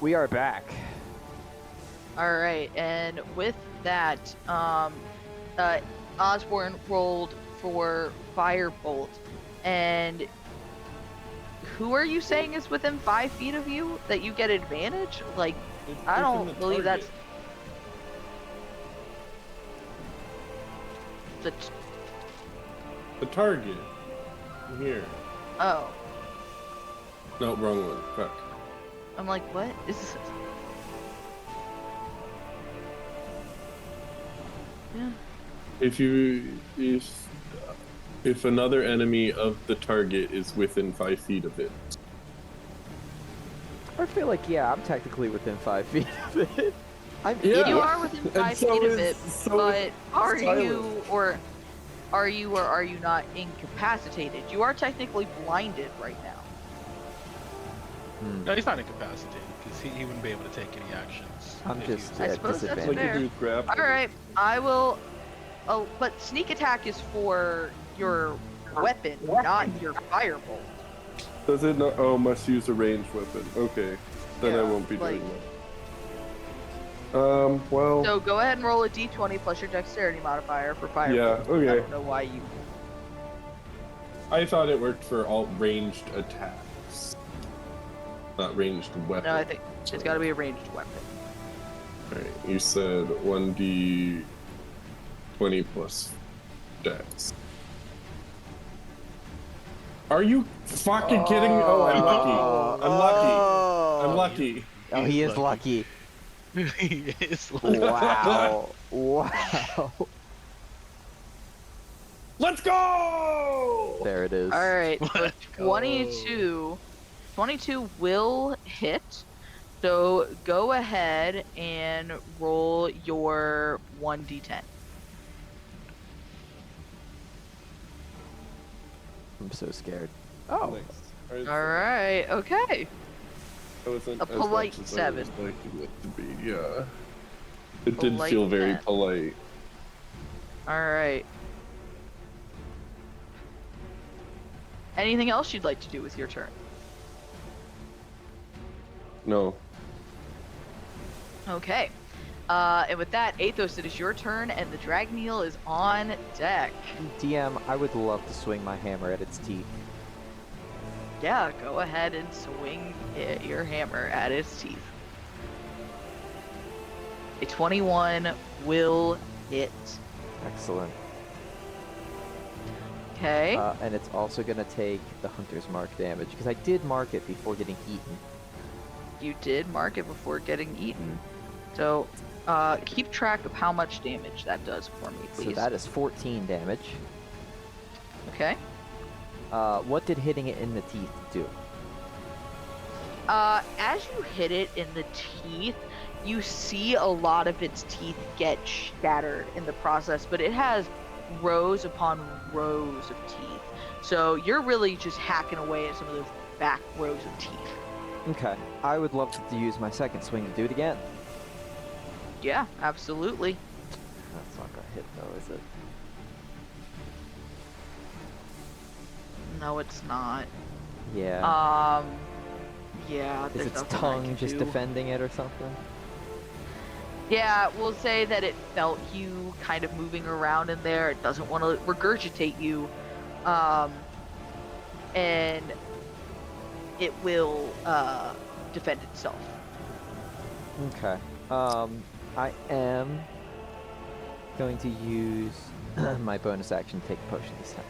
We are back. All right, and with that, Osborne rolled for Firebolt, and who are you saying is within 5 feet of you that you get advantage? Like, I don't believe that's the target. Here. Oh, No, wrong one. Fuck. I'm like, what is this? Yeah. If another enemy of the target is within 5 feet of it. I feel like, yeah, I'm technically within 5 feet of it. Yeah. You are within 5 so feet of is- it, so but is are Silence. you or are you not incapacitated? You are technically blinded right now. No, he's not incapacitated because he wouldn't be able to take any actions. I'm if just he was- I at suppose that's disadvantage. Like you fair. do with grab. All right, I will. Oh, but sneak attack is for your weapon, not your firebolt. Does it not? Oh, must use a ranged weapon. Okay, then I Yeah, won't be like- doing that. Well. So go ahead and roll a d20 plus your dexterity modifier for firebolt. Yeah, okay. I don't know why you. I thought it worked for all ranged attacks, not ranged weapons. No, I think it's got to be a ranged weapon. Alright, you said 1d20 plus dex. Are you fucking kidding me? Oh, I'm lucky. I'm lucky. I'm lucky. Oh, he is lucky. he is lucky. Wow. Wow. Let's go! There it is. All right, so Let's go. 22 will hit. So go ahead and roll your 1d10. I'm so scared. Oh. Nice. All right, okay. That wasn't A as polite much as 7. I was expecting it to be, yeah. It did Polite feel very 10. polite. All right. Anything else you'd like to do with your turn? No. Okay. And with that, Athos, it is your turn, and the Dragneel is on deck. DM, I would love to swing my hammer at its teeth. Yeah, go ahead and swing your hammer at its teeth. A 21 will hit. Excellent. Okay. And it's also going to take the Hunter's Mark damage, because I did mark it before getting eaten. You did mark it before getting eaten. So, keep track of how much damage that does for me, please. So that is 14 damage. Okay. What did hitting it in the teeth do? As you hit it in the teeth, you see a lot of its teeth get shattered in the process, but it has rows upon rows of teeth. So you're really just hacking away at some of those back rows of teeth. Okay. I would love to use my second swing to do it again. Yeah, absolutely. That's not going to hit though, is it? No, it's not. Yeah. Yeah. is there's its nothing I tongue can just do. defending it or something? Yeah, we'll say that it felt you kind of moving around in there. It doesn't want to regurgitate you. And it will defend itself. Okay. I am going to use my bonus action to take a potion this time.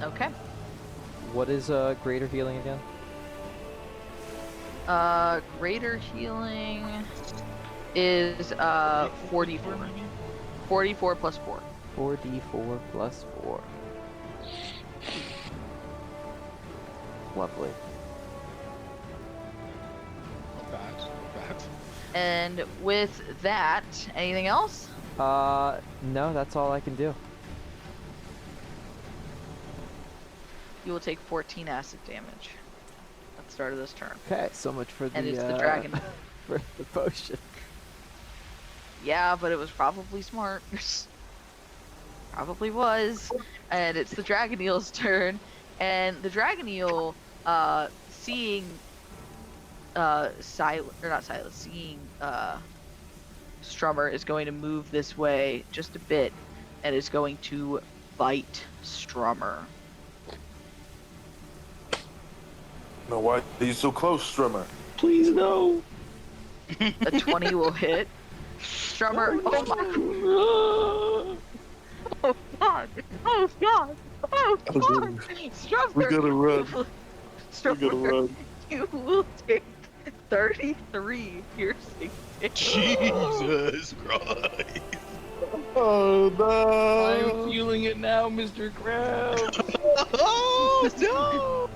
Okay. What is greater healing again? Greater healing is 44. 44 plus 4. 4d4 plus 4. Lovely. Not bad. Not bad. And with that, anything else? No, that's all I can do. You will take 14 acid damage at the start of this turn. Okay, so much for the And it's the dragon. for the potion. Yeah, but it was probably smart. Probably was. And it's the Dragoneel's turn. And the Dragoneel, seeing seeing Strummer is going to move this way just a bit and is going to bite Strummer. No, why are you so close, Strummer? Please no. A 20 will hit. Strummer, oh my oh god! Oh god! Oh god! Strummer! We gotta run. Strummer, We gotta run. you will take 33 piercing damage. Jesus Christ. Oh I'm no! feeling it now, Mr. Krabs. Oh no!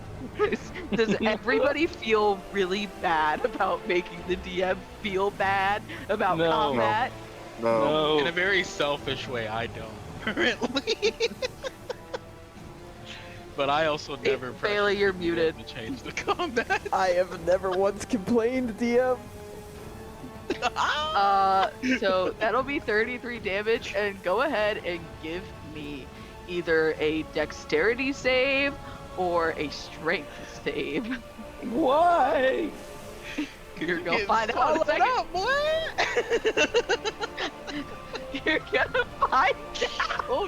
Does everybody feel really bad about making the DM feel bad about No. combat? No. In a very selfish way, I don't currently. But I also never Bailey, you're pressured the DM muted. to change the combat. I have never once complained, DM. So that'll be 33 damage, and go ahead and give me either a dexterity save or a strength save. Why? You're gonna Get find out in a swallowed second. up, boy. You're gonna find out. Oh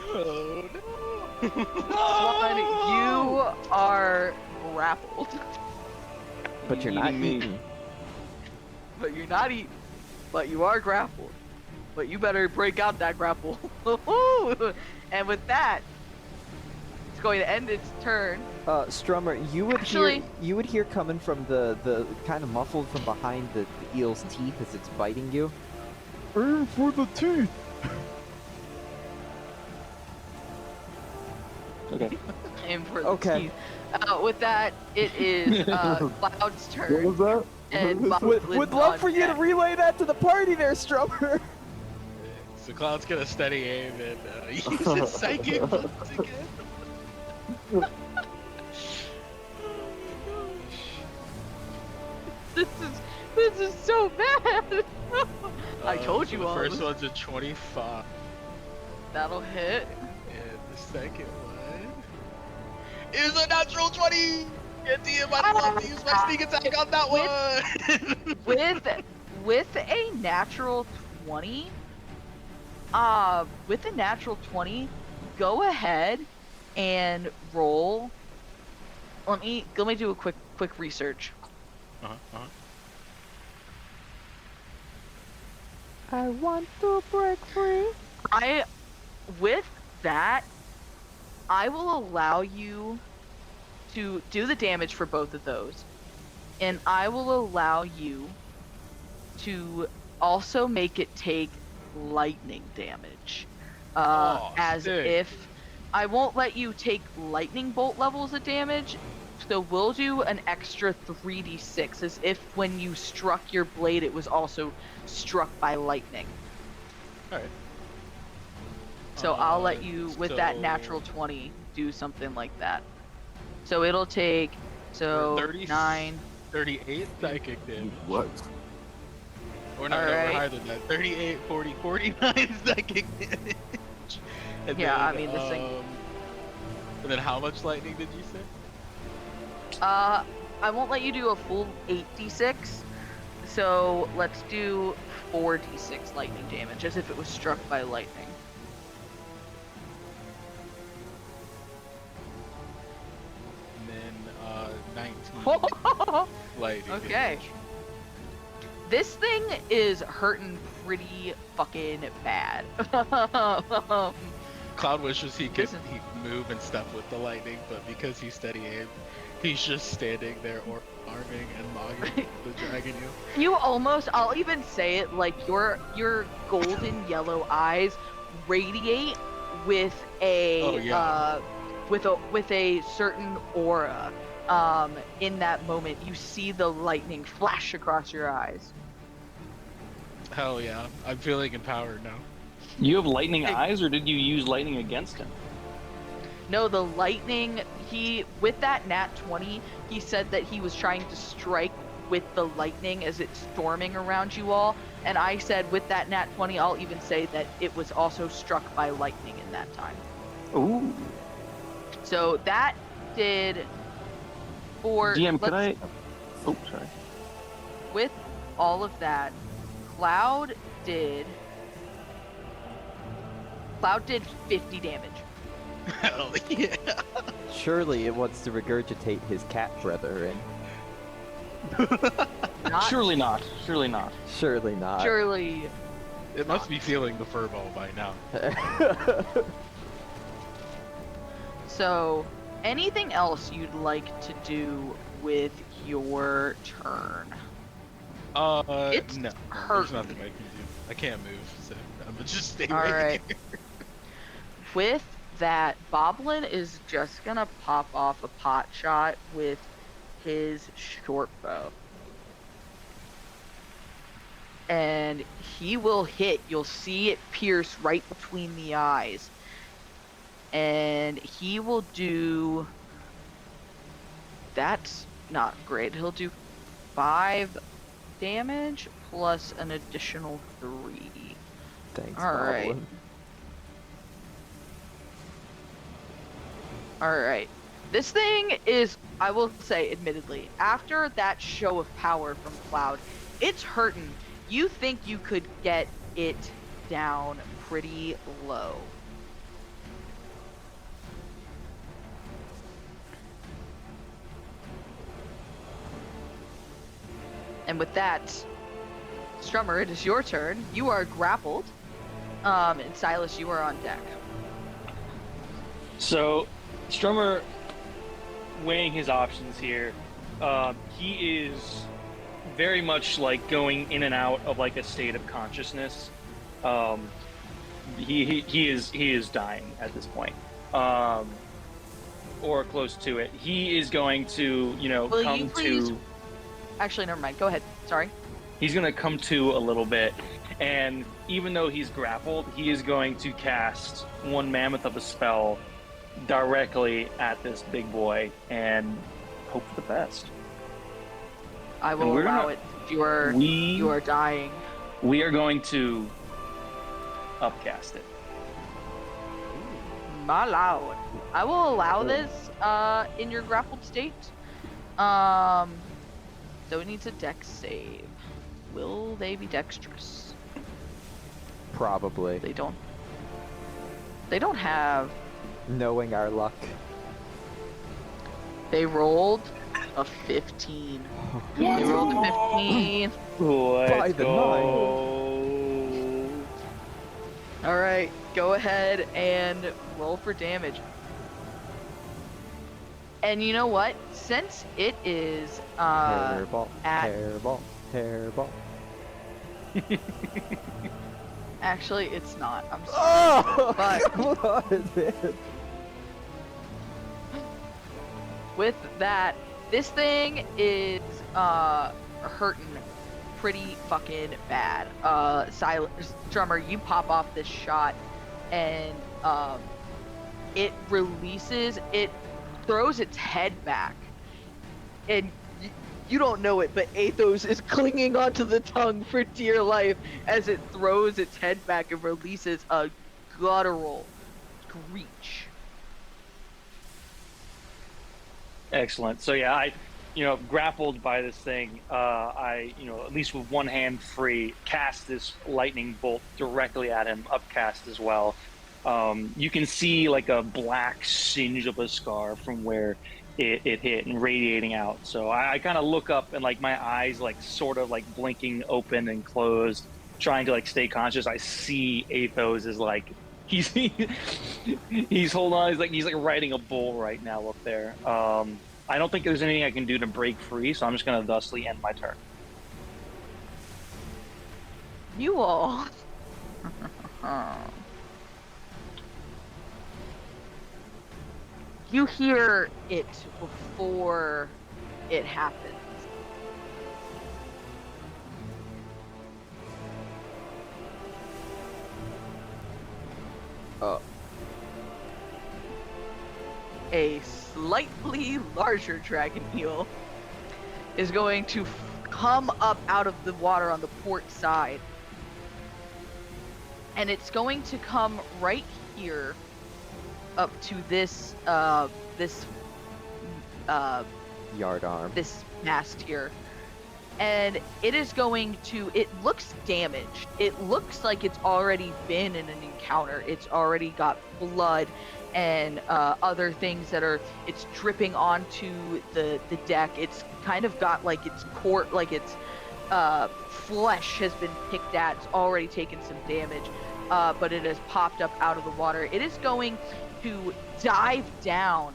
One, you are grappled, But you're not eating. but you're not eaten. But you are grappled. But you better break out that grapple. And with that, it's going to end its turn. Strummer, you would Actually- hear coming from the kind of muffled from behind the eel's teeth as it's biting you. Aim for the teeth. Okay. Aim for the Okay. teeth. With that, it is Cloud's turn. What was that? And Would love for you to relay that to the party there, Strummer. So Cloud's gonna steady aim and use his psychic once again. This is so bad. I told you so all. The first one's a 25, That'll hit. and the second one is a natural 20. Get DM, I don't have to use my sneak attack on that one. With a natural 20, go ahead and roll. Let me do a quick research. I want to break free. With that, I will allow you to do the damage for both of those, and I will allow you to also make it take lightning damage. As sick. if I won't let you take lightning bolt levels of damage, so we'll do an extra 3d6 as if when you struck your blade it was also struck by lightning. Alright. So I'll let you, with that so- natural 20, do something like that. So it'll take, so 30 9. 38 psychic damage. What? Or no, Alright. we're higher than that. 38, 40, 49 psychic damage. And Yeah, then, I mean, this thing- And then how much lightning did you say? I won't let you do a full 8d6. So let's do 4d6 lightning damage as if it was struck by lightning. And then 19 lightning Okay. damage. This thing is hurting pretty fucking bad. Cloud wishes he could Listen. he could move and stuff with the lightning, but because he's steady aim, he's just standing there or arming and logging the dragon. I'll even say it, like your golden yellow eyes radiate with a Oh, yeah. with a certain aura. In that moment, you see the lightning flash across your eyes. Hell yeah, I'm feeling empowered now. You have lightning eyes, or did you use lightning against him? No, the lightning, with that nat 20, he said that he was trying to strike with the lightning as it's storming around you all. And I said with that nat 20, I'll even say that it was also struck by lightning in that time. Ooh. So that did for... DM, could I? Oh, sorry. with all of that, Cloud did 50 damage. Hell yeah. Surely it wants to regurgitate his cat brother, and Surely not. Surely not. surely not. Surely. It must be feeling the furball by now. So, anything else you'd like to do with your turn? It's No. hurt. There's nothing I can do. I can't move, so I'm gonna just stay All right right. here. With that, Boblin is just gonna pop off a pot shot with his short bow. And he will hit. You'll see it pierce right between the eyes. And he will do... That's not great. He'll do 5 damage plus an additional 3. Thanks, All right. Boblin. Alright. This thing is, I will say, admittedly, after that show of power from Cloud, it's hurting. You think you could get it down pretty low. And with that, Strummer, it is your turn. You are grappled. And Silas, you are on deck. So, Strummer, weighing his options here, he is very much like going in and out of like a state of consciousness. He is dying at this point, or close to it. He is going to, come to. Actually, never mind. Go ahead. Sorry. He's going to come to a little bit, and even though he's grappled, he is going to cast one mammoth of a spell directly at this big boy and hope for the best. I will allow it. You are dying. We are going to upcast it. Mallow. I will allow this in your grappled state. So it needs a dex save. Will they be dexterous? Probably. They don't have. Knowing our luck. They rolled a 15. They rolled a 15. By the All right, go ahead and roll for damage. And you know what? Since it is Hairball, at hairball, hairball. actually it's not. I'm sorry. Oh, But- come on, man. With that, this thing is hurting pretty fucking bad. Silas, Drummer, you pop off this shot and it releases, it throws its head back, and you don't know it, but Athos is clinging onto the tongue for dear life as it throws its head back and releases a guttural screech. Excellent. So yeah, I, grappled by this thing, I, at least with one hand free, cast this lightning bolt directly at him, upcast as well. You can see like a black singe of a scar from where it hit and radiating out. So I kind of look up and like my eyes like sort of like blinking open and closed, trying to like stay conscious. I see Athos is like he's holding on. He's like riding a bull right now up there. I don't think there's anything I can do to break free, so I'm just gonna thusly end my turn. You all. You hear it before it happens. A slightly larger dragon eel is going to come up out of the water on the port side. And it's going to come right here up to this Yard arm. this mast here. and it is going to, it looks damaged. It looks like it's already been in an encounter. It's already got blood and other things that are, it's dripping onto the deck. It's kind of got like its core, like its flesh has been picked at. It's already taken some damage, but it has popped up out of the water. It is going to dive down,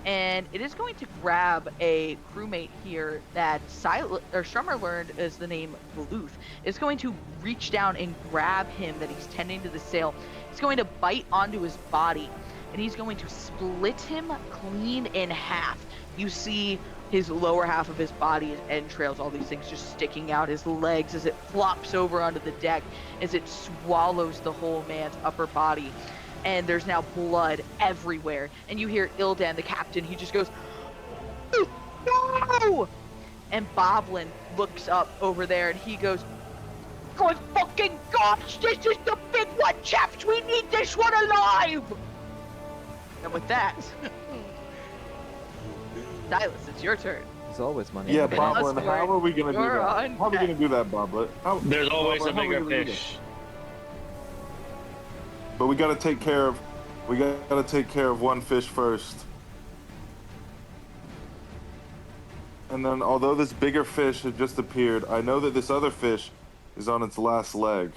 and it is going to grab a crewmate here that Strummer learned is the name Bluth. It's going to reach down and grab him that he's tending to the sail. It's going to bite onto his body, and he's going to split him clean in half. You see his lower half of his body, his entrails, all these things just sticking out, his legs as it flops over onto the deck, as it swallows the whole man's upper body. And there's now blood everywhere. And you hear Ildan, the captain, he just goes, no! And Boblin looks up over there and he goes, good fucking gosh, this is the big one, chaps! We need this one alive! And with that, Silas, it's your turn. There's always money. Yeah, in the bank. Boblin, how are we gonna do You're that? on How are we deck. gonna do that, Boblin? There's always a Boblin, how are we bigger gonna do that? fish. But we gotta take care of one fish first. And then, although this bigger fish had just appeared, I know that this other fish is on its last leg.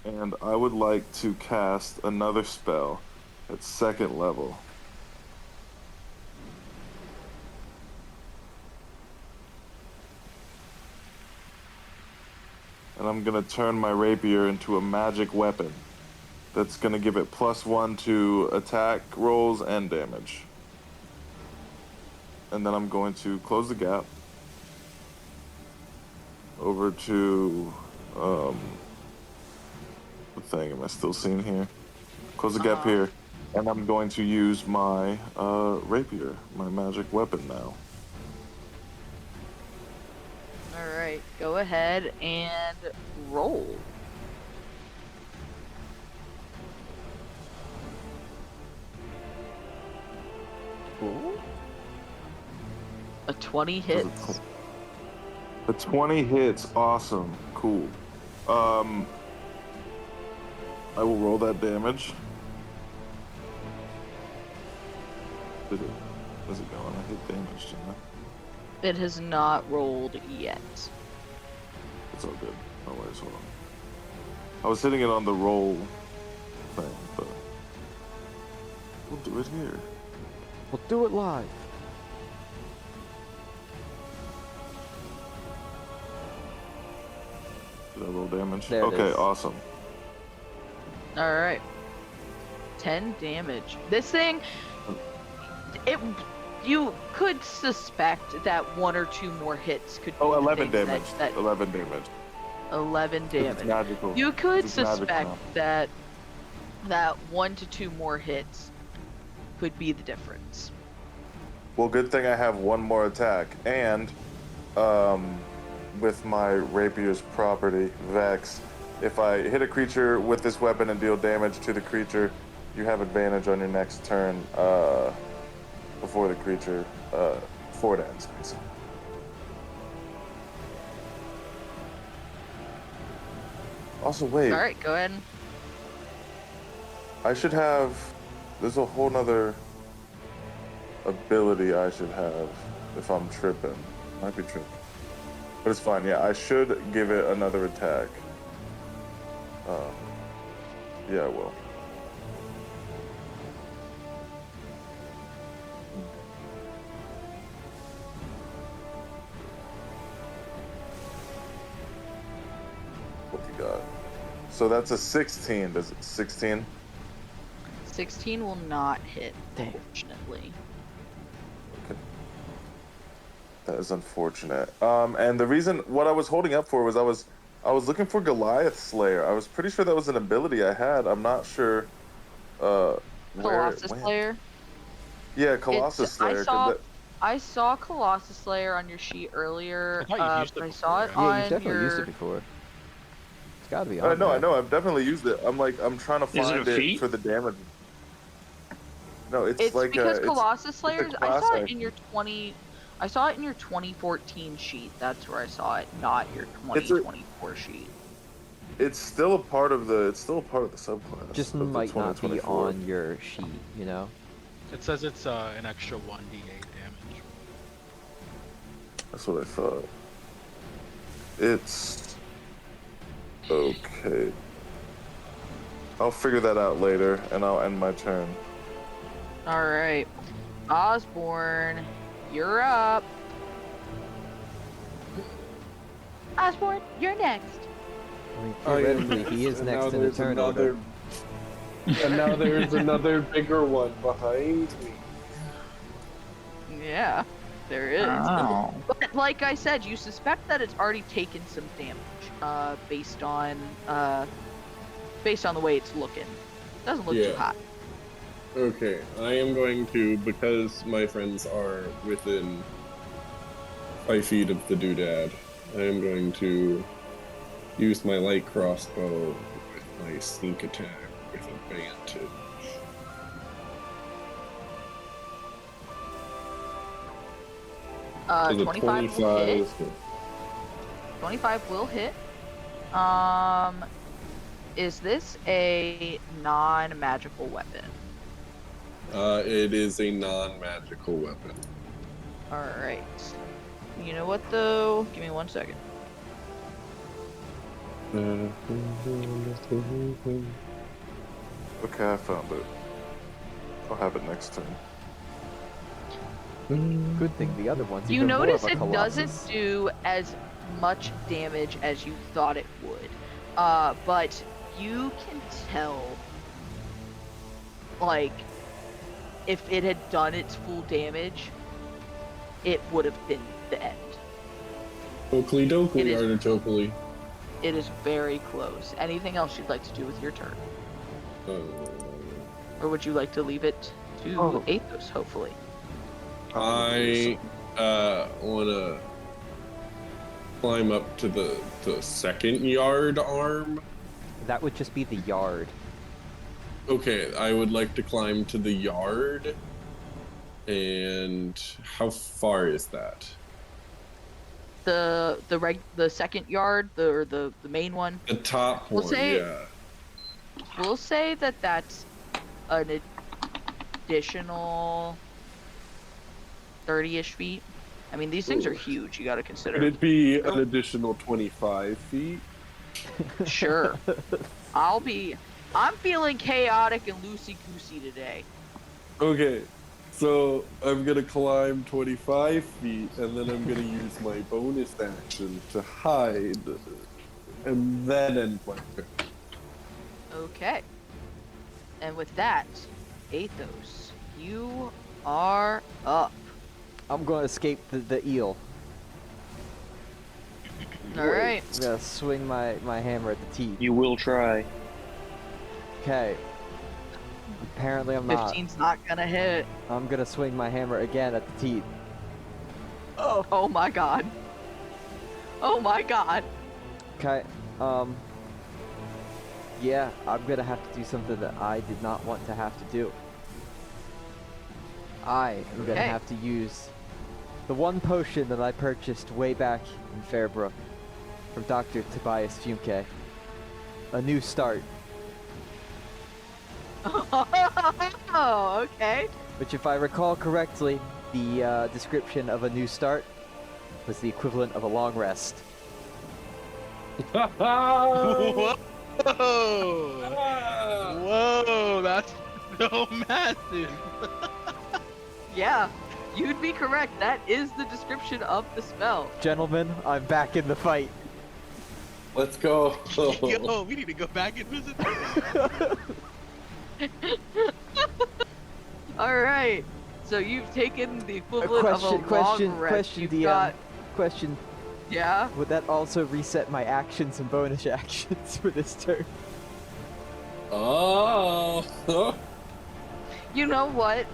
And I would like to cast another spell at 2nd level. And I'm gonna turn my rapier into a magic weapon that's gonna give it +1 to attack rolls and damage. And then I'm going to close the gap over to what thing am I still seeing here? Close the gap here, and I'm going to use my rapier, my magic weapon now. All right, go ahead and roll. Ooh. A 20 hits. The 20 hits, awesome, cool. I will roll that damage. Where's it going? I hit damage, didn't I? It has not rolled yet. It's all good. No worries, hold on. I was hitting it on the roll thing, but we'll do it here. We'll do it live. Did I roll damage? There it Okay, is. awesome. All right. 10 damage. This thing, you could suspect that 1 or 2 more hits could be Oh, the 11 thing damage. that 11 damage. 11 It's damage. magical. You could It's magic suspect now. that 1 to 2 more hits could be the difference. Well, good thing I have 1 more attack, and with my rapier's property, Vex, if I hit a creature with this weapon and deal damage to the creature, you have advantage on your next turn before the creature, before it ends, basically. Also, wait, All right, go ahead. I should have, there's a whole nother ability I should have if I'm tripping. Might be tripping. But it's fine, yeah, I should give it another attack. Yeah, I will. What you got? So that's a 16. Does it 16? 16 will not hit, Damn. unfortunately. Okay. That is unfortunate. And the reason what I was holding up for was I was looking for Goliath Slayer. I was pretty sure that was an ability I had. I'm not sure where it Colossus went. Slayer. Yeah, Colossus It's- Slayer. I saw Colossus Slayer on your sheet earlier. I thought you've used it but I before, saw it right? Yeah, on you've definitely your. used it before. It's got to be I on know, there. I know. I've definitely used it. I'm trying to Is it find a it feat? for the damage. No, it's It's like because it's Colossus Slayers. I class saw it item. in your 20. I saw it in your 2014 sheet. That's where I saw it, not your 2024 sheet. It's still a part of the subclass. Just of the might not be 2024. on your sheet, you know? It says it's an extra 1d8 damage. That's what I thought. It's okay. I'll figure that out later, and I'll end my turn. All right, Osborne, you're up. Osborne, you're next. I mean, theoretically, he is next in the turn order. And now there's another bigger one behind me. Yeah, there is. Oh. But like I said, you suspect that it's already taken some damage, based on the way it's looking. Doesn't look too hot. Okay, I am going to, because my friends are within 5 feet of the doodad, I am going to use my light crossbow with my sneak attack with advantage. So 25 will hit. 25 will hit. Is this a non-magical weapon? It is a non-magical weapon. Alright. You know what though? Give me 1 second. Okay, I found it. I'll have it next turn. Good thing the other one's You even more notice of a it colossus. doesn't do as much damage as you thought it would. But you can tell, like, if it had done its full damage, it would have been the end. Oakley dokley, It is- artichokely. It is very close. Anything else you'd like to do with your turn? Or would you like to leave it to Athos, hopefully? I wanna climb up to the second yard arm. That would just be the yard. Okay, I would like to climb to the yard. And how far is that? The second yard, the main one. The top We'll one, say- yeah. We'll say that that's an additional 30-ish feet. I mean, these things are huge. You got to Could consider. it be an additional 25 feet? Sure. I'm feeling chaotic and loosey-goosey today. Okay, so I'm gonna climb 25 feet, and then I'm gonna use my bonus action to hide, and then end my turn. Okay. And with that, Athos, you are up. I'm going to escape the eel. All right. I'm going to swing my hammer at the teeth. You will try. Okay. Apparently I'm not. 15's not gonna hit. I'm going to swing my hammer again at the teeth. Oh my god. Oh my god. Okay. Yeah, I'm going to have to do something that I did not want to have to do. I am going to Okay. have to use the one potion that I purchased way back in Fairbrook from Dr. Tobias Funke. A new start. Oh, okay. Which, if I recall correctly, the description of a new start was the equivalent of a long rest. Whoa! Whoa! That's so massive. Yeah, you'd be correct. That is the description of the spell. Gentlemen, I'm back in the fight. Let's go. Yo, we need to go back and visit. All right. So you've taken the equivalent of a long rest. Question, You've DM. got, Question, yeah. would that also reset my actions and bonus actions for this turn? Oh. You know what?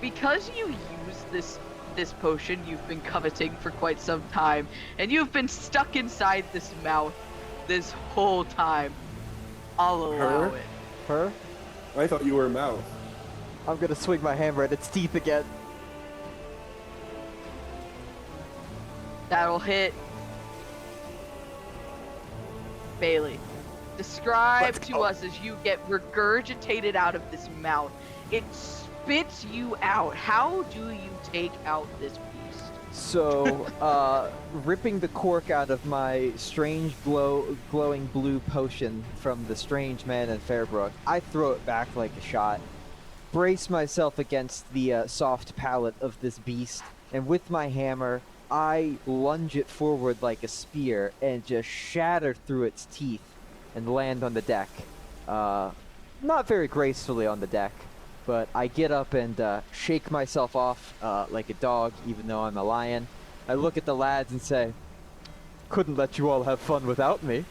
Because you use this potion you've been coveting for quite some time, and you've been stuck inside this mouth this whole time, I'll allow Her? it. Her? I thought you were a mouse. I'm gonna swing my hammer at its teeth again. That'll hit. Bailey, describe to us as you get regurgitated out of this mouth. It spits you out. How do you take out this beast? So, ripping the cork out of my strange glowing blue potion from the strange man in Fairbrook, I throw it back like a shot, brace myself against the soft palate of this beast, and with my hammer, I lunge it forward like a spear and just shatter through its teeth and land on the deck. Not very gracefully on the deck, but I get up and shake myself off like a dog, even though I'm a lion. I look at the lads and say, couldn't let you all have fun without me.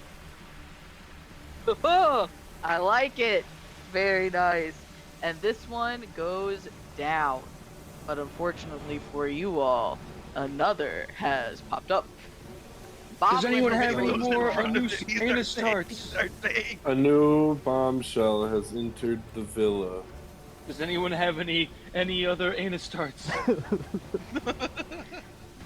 I like it. Very nice. And this one goes down. But unfortunately for you all, another has popped up. Does anyone have any Those in more front of anus me, anus these are tarts? things. A new bombshell has entered the villa. Does anyone have any other anus tarts?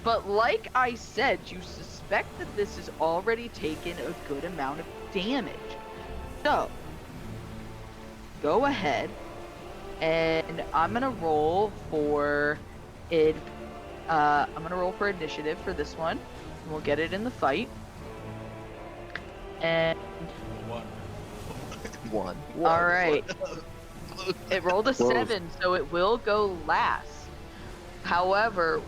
But like I said, you suspect that this has already taken a good amount of damage. So, go ahead, and I'm gonna roll for it. I'm gonna roll for initiative for this one. And we'll get it in the fight. And One. all right, it rolled a 7, so it will go last. However,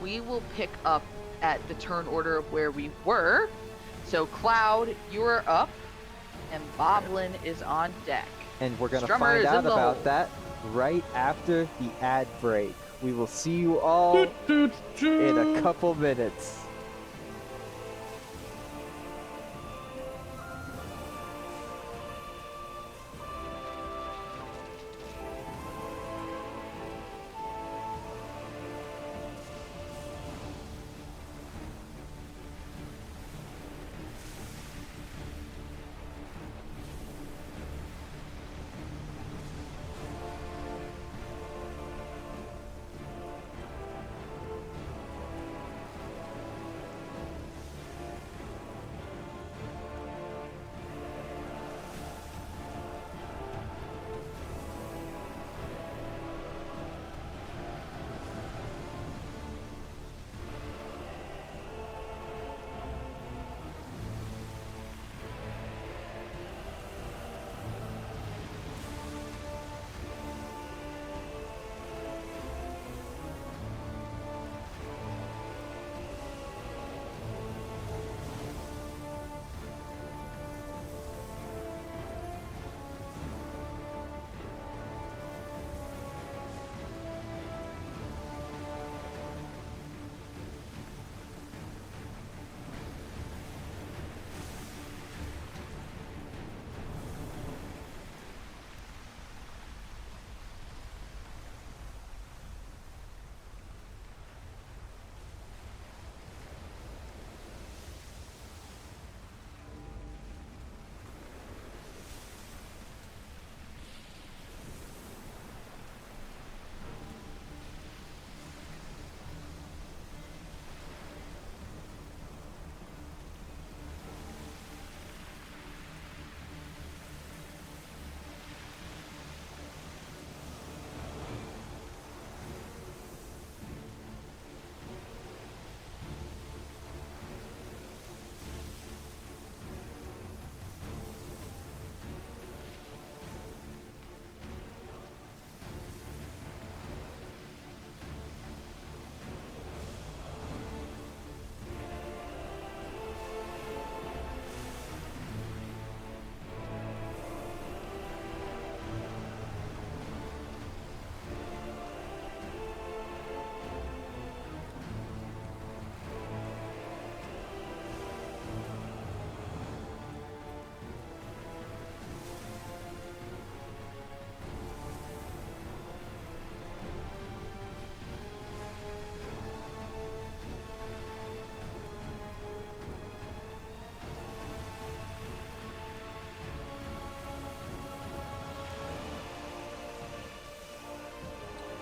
we will pick up at the turn order of where we were. So Cloud, you are up, and Boblin is on deck. And we're going to Strummer find is out in the about hole. that right after the ad break. We will see you all in a couple minutes.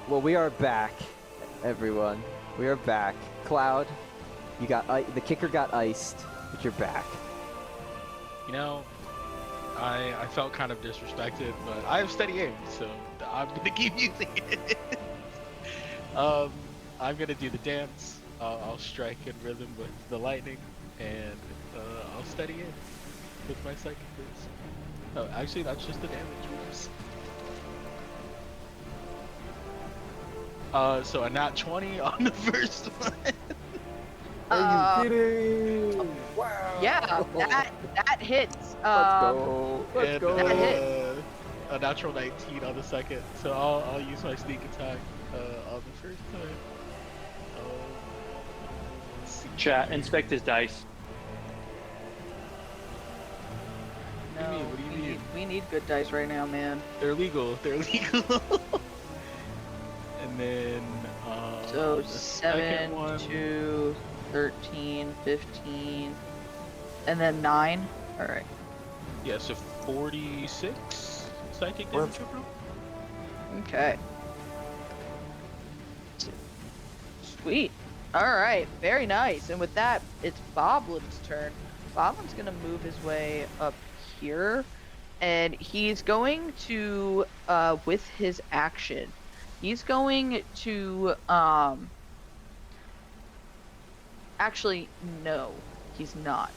Well, we are back, everyone. We are back. Cloud, You got the kicker got iced, but you're back. You know, I felt kind of disrespected, but I have steady aim, so I'm gonna keep using it. I'm gonna do the dance. I'll strike in rhythm with the lightning, and I'll steady aim with my psychic boost. Oh, actually, that's just the damage moves. So a nat 20 on the first one. Are you kidding? Wow. Yeah, that hits. Let's go. Let's go. That hit. A natural 19 on the second. So I'll use my sneak attack on the first time. Let's see. Chat, inspect his dice. What do you mean? What do you mean? We need good dice right now, man. They're legal. They're legal. And then So the 7, second one, 2, 13, 15, and then 9. All right. yeah, so 46 psychic damage overall. Okay. Sweet. All right. Very nice. And with that, it's Boblin's turn. Boblin's gonna move his way up here, and he's going to, with his action, he's going to, actually, no, he's not.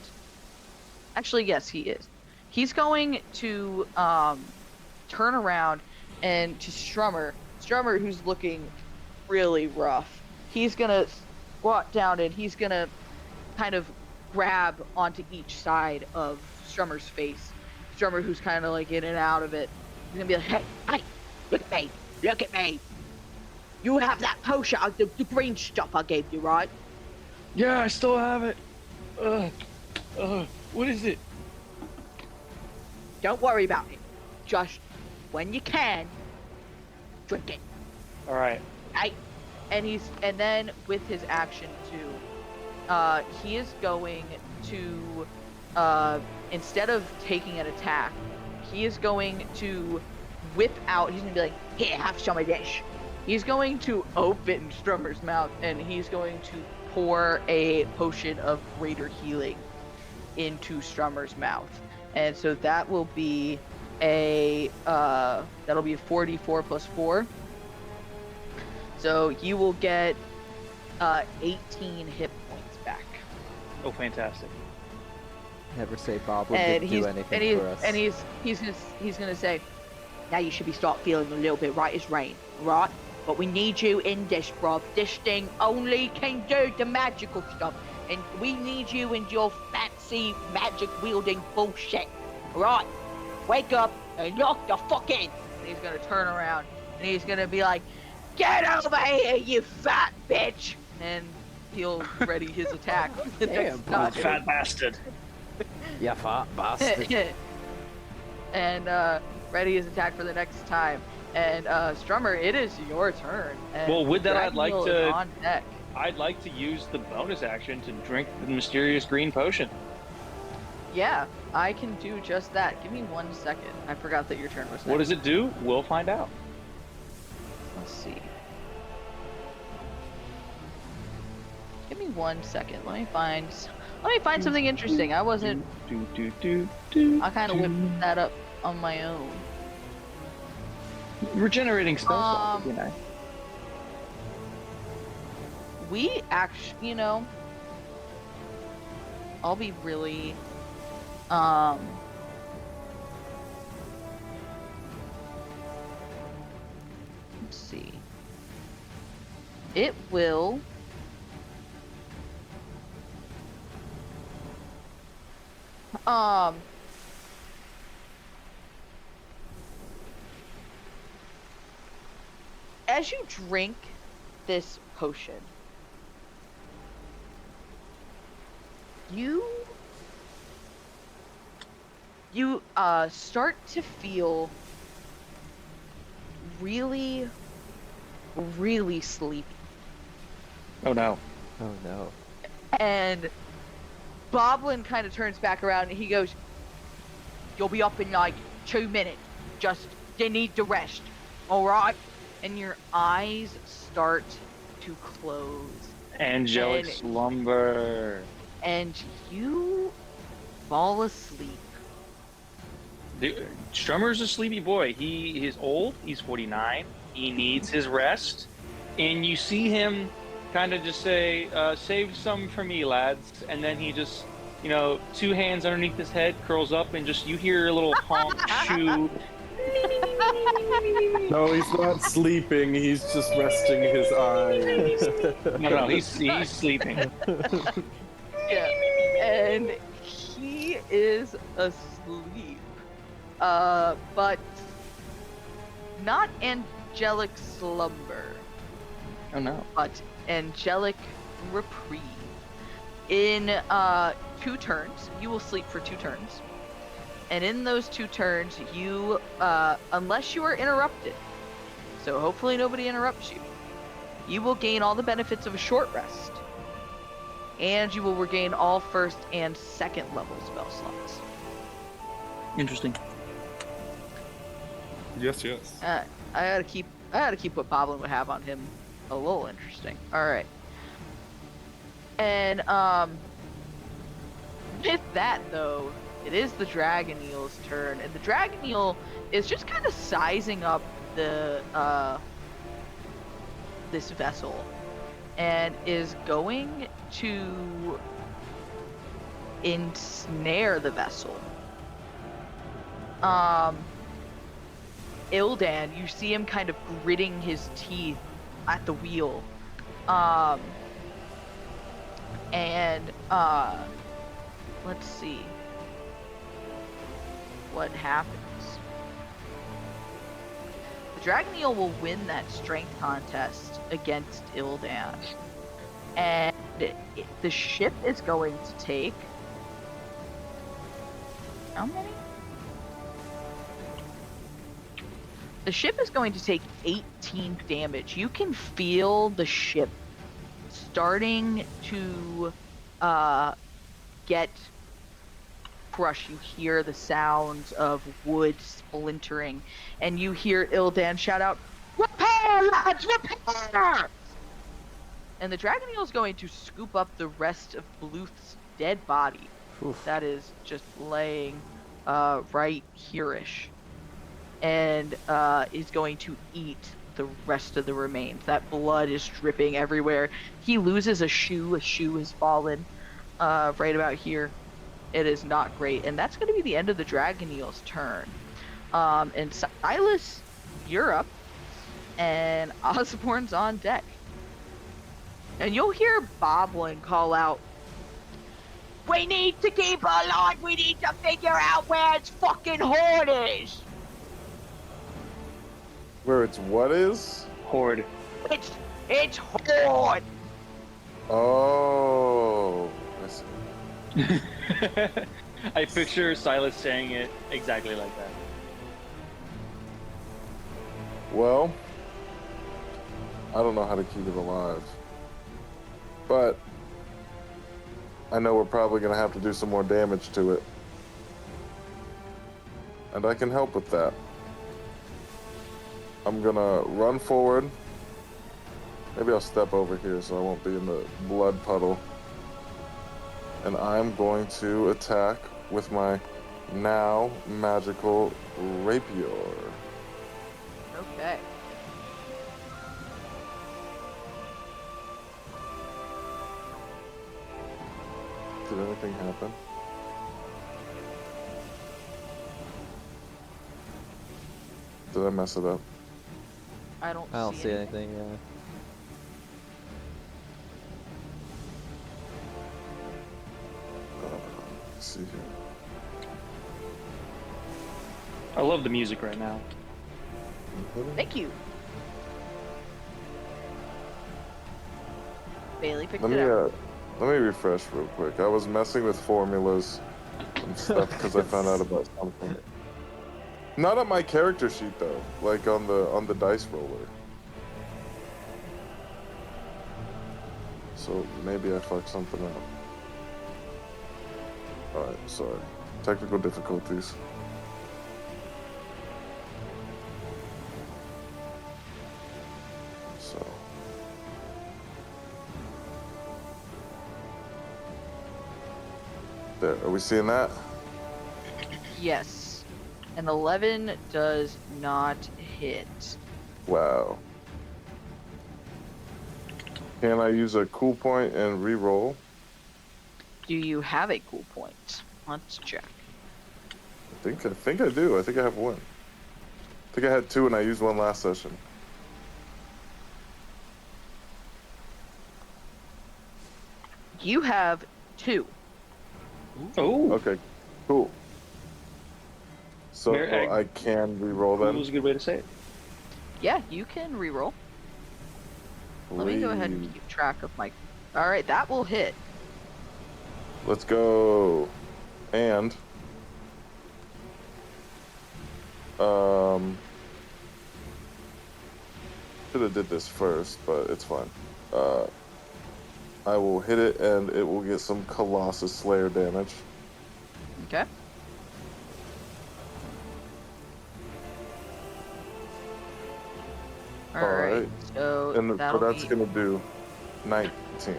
Actually, yes, he is. He's going to, turn around and to Strummer, who's looking really rough. He's gonna squat down and he's gonna kind of grab onto each side of Strummer's face. Strummer, who's kind of like in and out of it, he's gonna be like, hey, look at me. You have that potion, the green stuff I gave you, right? Yeah, I still have it. What is it? Don't worry about it. Just when you can, drink it. All right. Right? And then with his action too, he is going to, instead of taking an attack, he is going to whip out. He's gonna be like, here, have some of this. He's going to open Strummer's mouth and he's going to pour a potion of greater healing into Strummer's mouth. And so that will be a 4d4 plus 4. So you will get 18 hit points back. Oh, fantastic. Never say Bob didn't do anything for us. And he's gonna say, now you should start feeling a little bit right as rain, right? But we need you in this, bruv. This thing only can do the magical stuff. And we need you in your fancy magic wielding bullshit. Right? Wake up and lock the fuck in. And he's gonna turn around and he's gonna be like, get over here, you fat bitch! And he'll ready his attack. The next time. Fat bastard. Yeah, fat bastard. And ready his attack for the next time. And Strummer, it is your turn. And Well, with that, Dragon Wheel is on deck. I'd like to use the bonus action to drink the mysterious green potion. Yeah, I can do just that. Give me 1 second. I forgot that your turn was next. What does it do? We'll find out. Let's see. Give me 1 second. Let me find something interesting. I wasn't. I kind of whipped that up on my own. Regenerating spell slots, We actually, I'll be really, let's see. It will. As you drink this potion, you start to feel really, really sleepy. Oh no. Oh no. And Boblin kind of turns back around and he goes, you'll be up in like 2 minutes. Just, you need to rest. Alright? And your eyes start to close Angelic And- slumber. and you fall asleep. Strummer's a sleepy boy. He is old. He's 49. He needs his rest. And you see him kind of just say, save some for me, lads. And then he just, 2 hands underneath his head, curls up, and just you hear a little honk shoe. No, he's not sleeping. He's just resting his eyes. No, he's sleeping. Yeah, and he is asleep. But not angelic slumber, Oh no. but angelic reprieve. In 2 turns, you will sleep for 2 turns. And in those 2 turns, you, unless you are interrupted, so hopefully nobody interrupts you, you will gain all the benefits of a short rest. And you will regain all 1st and 2nd level spell slots. Interesting. Yes. I gotta keep what Boblin would have on him a little interesting. All right. And with that though, it is the Dragon Eel's turn, and the Dragon Eel is just kind of sizing up the this vessel, and is going to ensnare the vessel. Ildan, you see him kind of gritting his teeth at the wheel. Let's see what happens. The Dragon Eel will win that strength contest against Ildan. And the ship is going to take... how many? The ship is going to take 18 damage. You can feel the ship starting to get crushed. You hear the sounds of wood splintering, and you hear Ildan shout out, "Repair, lads, repair!" And the Dragon Eel is going to scoop up the rest of Bluth's dead body. Oof. That is just laying right here-ish. And is going to eat the rest of the remains. That blood is dripping everywhere. He loses a shoe. A shoe has fallen right about here. It is not great. And that's going to be the end of the Dragon Eel's turn. And Silas, you're up. And Osborne's on deck. And you'll hear Boblin call out, "We need to keep her alive. We need to figure out where its fucking horn is." Where it's what is? Horde. It's horn. Oh, I see. I picture Silas saying it exactly like that. Well, I don't know how to keep it alive, but I know we're probably going to have to do some more damage to it, and I can help with that. I'm gonna run forward. Maybe I'll step over here so I won't be in the blood puddle. And I'm going to attack with my now magical rapier. Okay. Did anything happen? Did I mess it up? I don't see anything. Yeah. Let's see here. I love the music right now. Thank you. Bailey picked Let it up. me refresh real quick. I was messing with formulas and stuff because I found out about something. Not on my character sheet though, like on the dice roller. So maybe I fucked something up. Alright, sorry. Technical difficulties. So There, are we seeing that? Yes. An 11 does not hit. Wow. Can I use a cool point and re-roll? Do you have a cool point? Let's check. I think I do. I think I have one. I think I had 2 and I used 1 last session. You have 2. Oh, Okay, cool. So Mer- I can re-roll that then. was a good way to say it. Yeah, you can reroll. Let me go ahead and Sweet. keep track of my. All right, that will hit. Let's go. And should have did this first, but it's fine. I will hit it and it will get some Colossus Slayer damage. Okay. All right. So And that'll but that's be gonna do 19.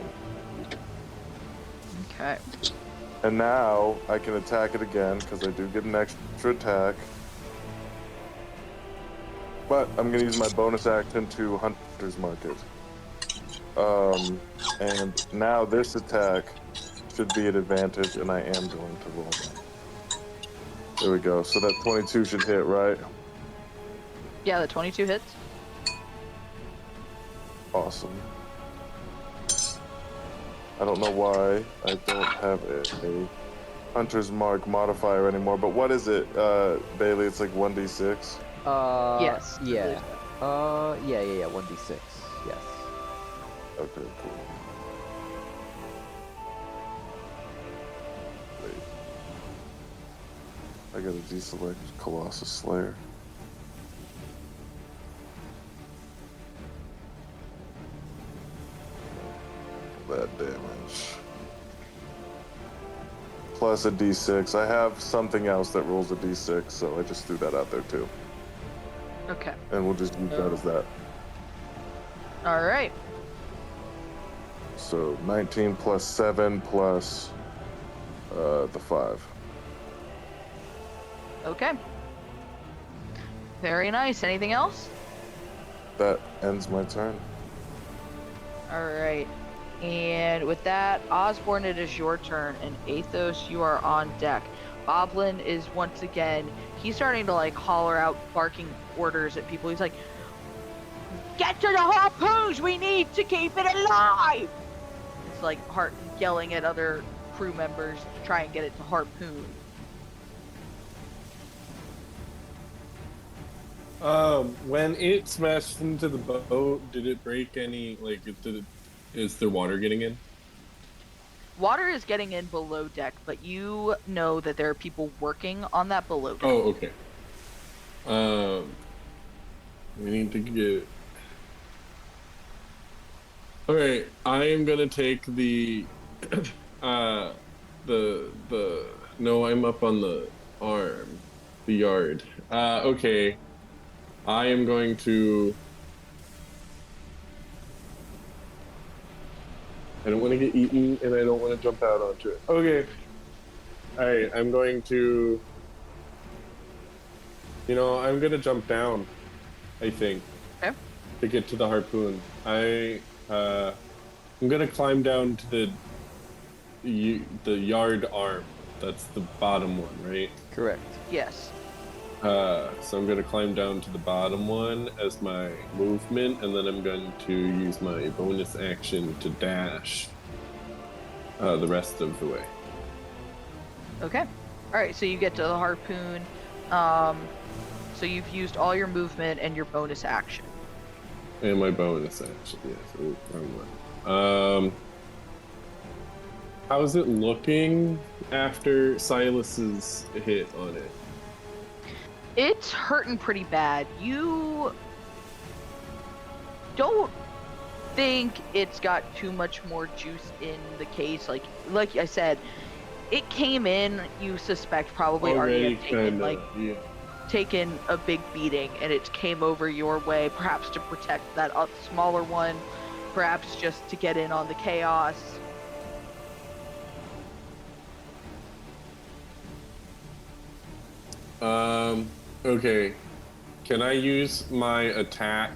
okay. And now I can attack it again because I do get an extra attack. But I'm gonna use my bonus action to Hunter's Mark it. And now this attack should be an advantage, and I am going to roll that. There we go. So that 22 should hit, right? Yeah, the 22 hits. Awesome. I don't know why I don't have a Hunter's Mark modifier anymore, but what is it, Bailey? It's like 1d6? Yes. I Yeah. believe so. Yeah. 1d6. Yes. Okay, cool. Wait. I gotta deselect Colossus Slayer. That damage. Plus a d6. I have something else that rolls a d6, so I just threw that out there too. Okay. And we'll just use that as that. All right. So 19 plus 7 plus the 5. Okay. Very nice. Anything else? That ends my turn. All right. And with that, Osborne, it is your turn, and Athos, you are on deck. Boblin is once again, he's starting to like holler out, barking orders at people. He's like, "Get to the harpoons! We need to keep it alive!" It's like Hart yelling at other crew members to try and get it to harpoon. When it smashed into the boat, did it break any? Like, is there water getting in? Water is getting in below deck, but you know that there are people working on that below deck. Oh, okay. We need to get. All right, I am gonna take the, No, I'm up on the arm, the yard. Okay, I am going to. I don't want to get eaten, and I don't want to jump out onto it. Okay. All right, I'm going to. I'm gonna jump down. I think. Okay. To get to the harpoon, I'm gonna climb down to the yard arm. That's the bottom one, right? Correct. Yes. So I'm gonna climb down to the bottom one as my movement, and then I'm going to use my bonus action to dash the rest of the way. Okay. All right. So you get to the harpoon. So you've used all your movement and your bonus action. And my bonus action, yes. Ooh, wrong one. How's it looking after Silas's hit on it? It's hurting pretty bad. You don't think it's got too much more juice in the case. Like I said, it came in, you suspect probably already had taken a big beating, and it came over your way, perhaps to protect that smaller one, perhaps just to get in on the chaos. Okay. Can I use my attack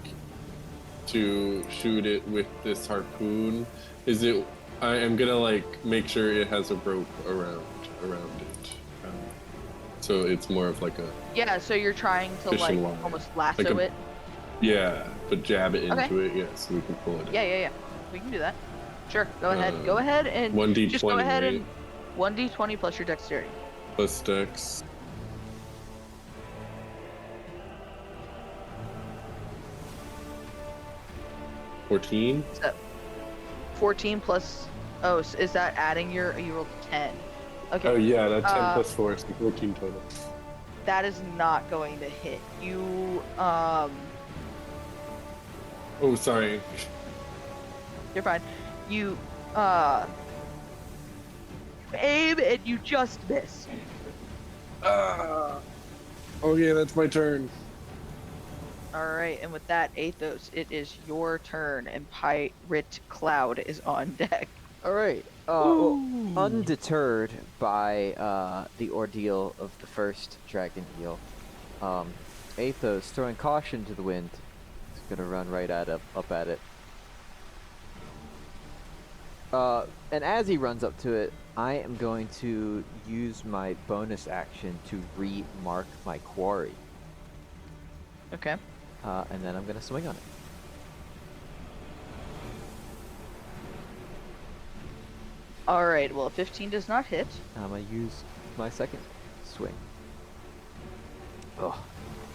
to shoot it with this harpoon? Is it? I am gonna like make sure it has a rope around it, so it's more of like a Yeah, so you're trying to like fishing line. almost lasso it. Yeah, but jab it into Okay. it. Yeah, so we can pull it. Yeah. We can do that. Sure. Go ahead. Go ahead and 1d20. just go ahead right? and 1d20 plus your dexterity. Plus dex. $14. So 14 plus. Oh, so is that adding your? You rolled 10. Okay. Oh yeah, that's 10 plus 4, so 14 total. That is not going to hit you. Oh, sorry. You're fine. You aim and you just miss. Okay, that's my turn. All right, and with that, Athos, it is your turn, and Pirate Cloud is on deck. All right. Well, undeterred by the ordeal of the first dragon eel, Athos, throwing caution to the wind, is gonna run right up at it. And as he runs up to it, I am going to use my bonus action to re-mark my quarry. Okay. And then I'm gonna swing on it. All right. Well, 15 does not hit. I'm gonna use my second swing. Oh,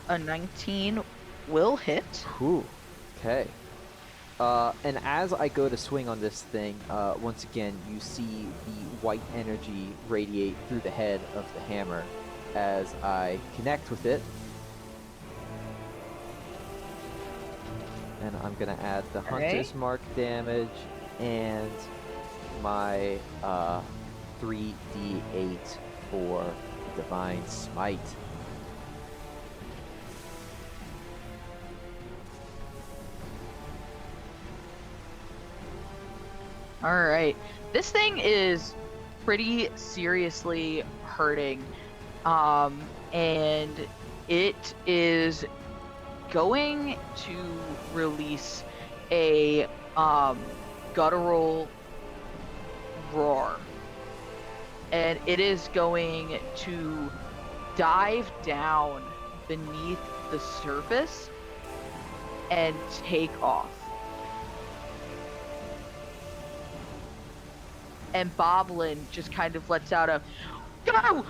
A 19 will hit. cool. Okay. And as I go to swing on this thing, once again, you see the white energy radiate through the head of the hammer as I connect with it. And I'm gonna add the Hunter's Mark damage and my 3d8 for Divine Smite. All right. This thing is pretty seriously hurting. And it is going to release a guttural roar. And it is going to dive down beneath the surface and take off. And Boblin just kind of lets out a, "Go!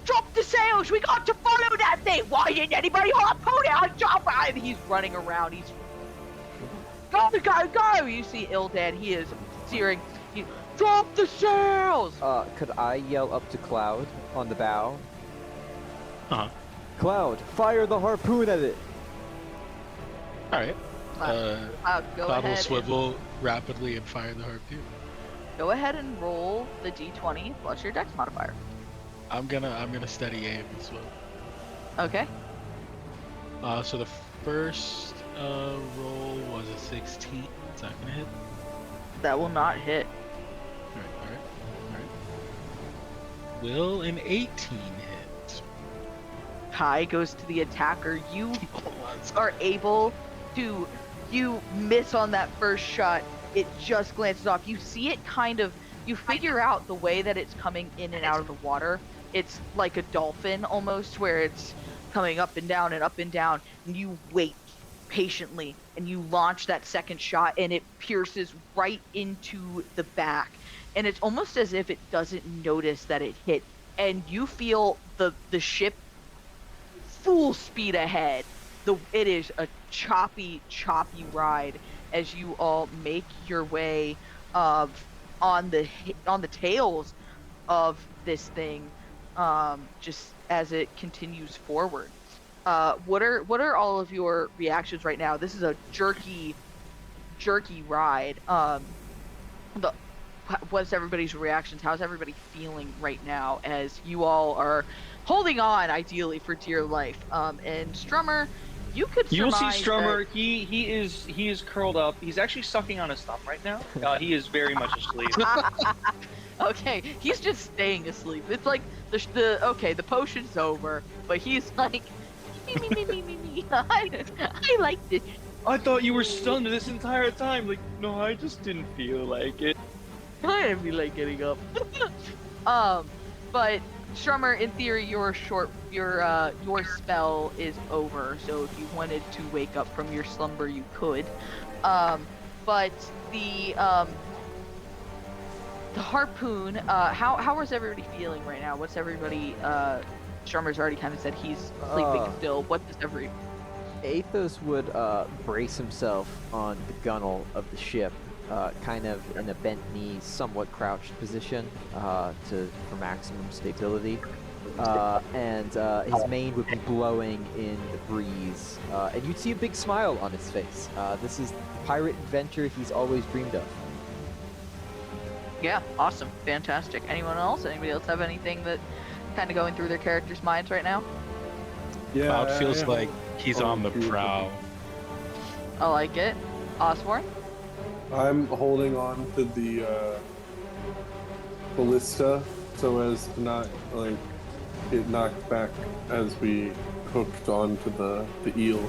Drop the sails! We got to follow that thing! Why didn't anybody harpoon it? I jump!" And he's running around. He's go! You see Ildan. He is searing. Drop the sails! Could I yell up to Cloud on the bow? Uh-huh. Cloud, fire the harpoon at it! Alright. Cloud, go Cloud will ahead. swivel rapidly and fire the harpoon. Go ahead and roll the d20 plus your dex modifier. I'm gonna steady aim as well. Okay. So the first roll was a 16. Is that gonna hit? That will not hit. Alright. Will an 18 hit? Kai goes to the attacker. You are able to, you miss on that first shot. It just glances off. You see it kind of, you figure out the way that it's coming in and out of the water. It's like a dolphin almost, where it's coming up and down and up and down, and you wait patiently and you launch that second shot, and it pierces right into the back, and it's almost as if it doesn't notice that it hit, and you feel the ship full speed ahead. It is a choppy ride as you all make your way on the tails of this thing, just as it continues forward. What are all of your reactions right now? This is a jerky ride. What's everybody's reactions? How's everybody feeling right now as you all are holding on, ideally, for dear life? And Strummer, you could You'll see surmise Strummer. that- He is curled up. He's actually sucking on his thumb right now. He is very much asleep. Okay, he's just staying asleep. It's like the potion's over, but he's like me. I like this. I thought you were stunned this entire time. Like, no, I just didn't feel like it. I didn't feel like getting up. But Strummer, in theory, your spell is over. So if you wanted to wake up from your slumber, you could. But the harpoon. How is everybody feeling right now? What's everybody? Strummer's already kind of said he's sleeping still. What does every? Athos would brace himself on the gunnel of the ship, kind of in a bent knee, somewhat crouched position for maximum stability. And his mane would be blowing in the breeze, and you'd see a big smile on his face. This is the pirate adventure he's always dreamed of. Yeah, awesome, fantastic. Anyone else? Anybody else have anything that kind of going through their characters' minds right now? Yeah, Cloud feels like he's on the prow. I like it. Osborne? I'm holding on to the ballista so as to not like get knocked back as we hooked onto the eel.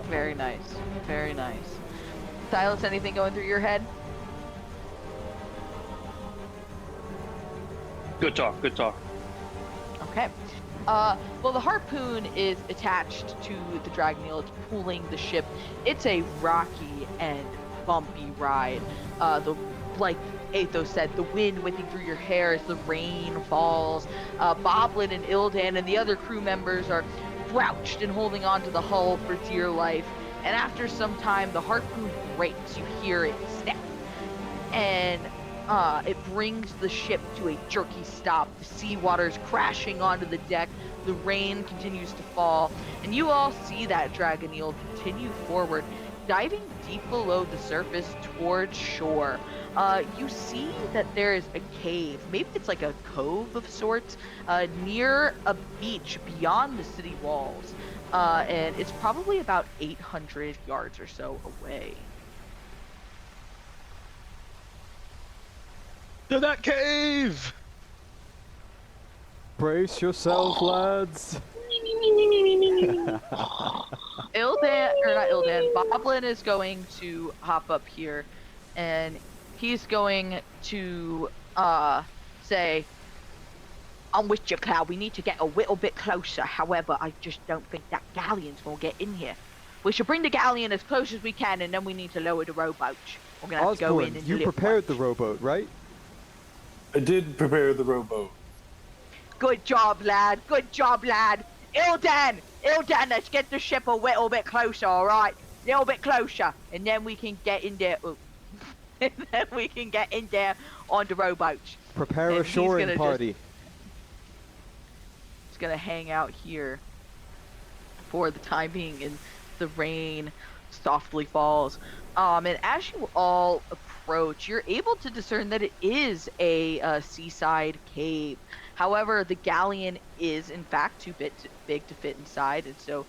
Very nice. Very nice. Silas, anything going through your head? Good talk. Good talk. Okay. Well, the harpoon is attached to the dragon eel. It's pulling the ship. It's a rocky and bumpy ride. Like Athos said, the wind whipping through your hair as the rain falls. Boblin and Ildan and the other crew members are crouched and holding on to the hull for dear life. And after some time, the harpoon breaks. You hear it snap. And it brings the ship to a jerky stop. The sea water's crashing onto the deck. The rain continues to fall. And you all see that dragon eel continue forward, diving deep below the surface towards shore. You see that there is a cave. Maybe it's like a cove of sorts near a beach beyond the city walls. And it's probably about 800 yards or so away. To that cave! Brace yourself, lads. Boblin is going to hop up here, and he's going to say, I'm with you, Cloud. We need to get a little bit closer. However, I just don't think that galleon's gonna get in here. We should bring the galleon as close as we can, and then we need to lower the rowboat. We're gonna have to go in and you prepared the rowboat, right? I did prepare the rowboat. Good job, lad. Good job, lad. Ildan, let's get the ship a little bit closer, all right? A little bit closer, and then we can get in there. And then we can get in there on the rowboat. Prepare a shoring party. It's gonna hang out here for the time being, and the rain softly falls. And as you all approach, you're able to discern that it is a seaside cave. However, the galleon is in fact too big to fit inside, and so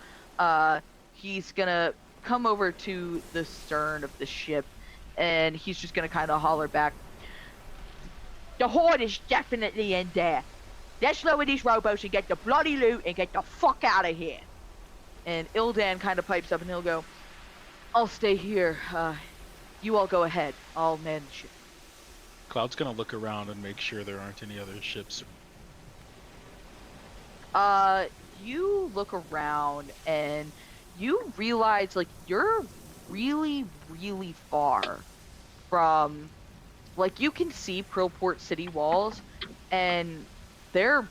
he's gonna come over to the stern of the ship, and he's just gonna kind of holler back, "The hoard is definitely in there. Let's lower these rowboats and get the bloody loot and get the fuck out of here." And Ildan kind of pipes up, and he'll go, "I'll stay here. You all go ahead. I'll man the ship." Cloud's gonna look around and make sure there aren't any other ships. You look around and you realize, like, you're really, really far from, like, you can see Pearlport city walls, and they're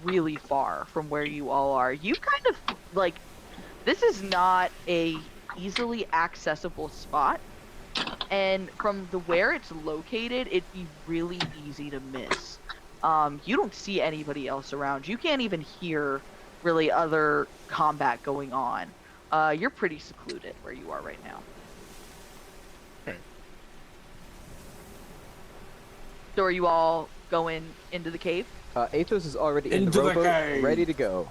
really far from where you all are. You kind of, like, this is not a easily accessible spot, and from where it's located, it'd be really easy to miss. You don't see anybody else around. You can't even hear really other combat going on. You're pretty secluded where you are right now. Okay. So are you all going into the cave? Athos is already in the Into the rowboat, cave. ready to go.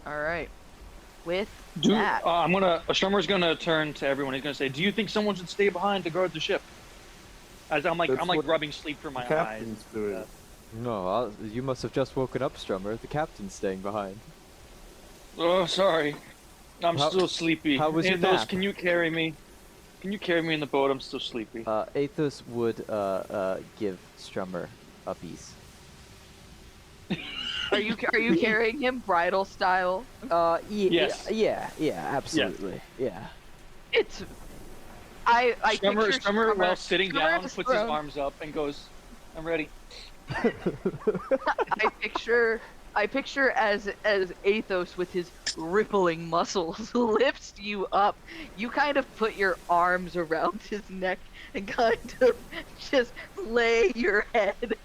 All right. With Do that, Strummer's gonna turn to everyone. He's gonna say, "Do you think someone should stay behind to guard the ship?" As I'm like That's what rubbing sleep from my eyes. Captain's doing. No, you must have just woken up, Strummer. The captain's staying behind. Oh, sorry. I'm still sleepy. how was your Athos, nap? can you carry me? Can you carry me in the boat? I'm still sleepy. Athos would give Strummer a piece. Are you carrying him bridal style? Yes. Yeah, absolutely. Yeah. It's I picture Strummer, while sitting Strummer down, has puts his thrown- arms up and goes, "I'm ready." I picture as Athos with his rippling muscles lifts you up. You kind of put your arms around his neck and kind of just lay your head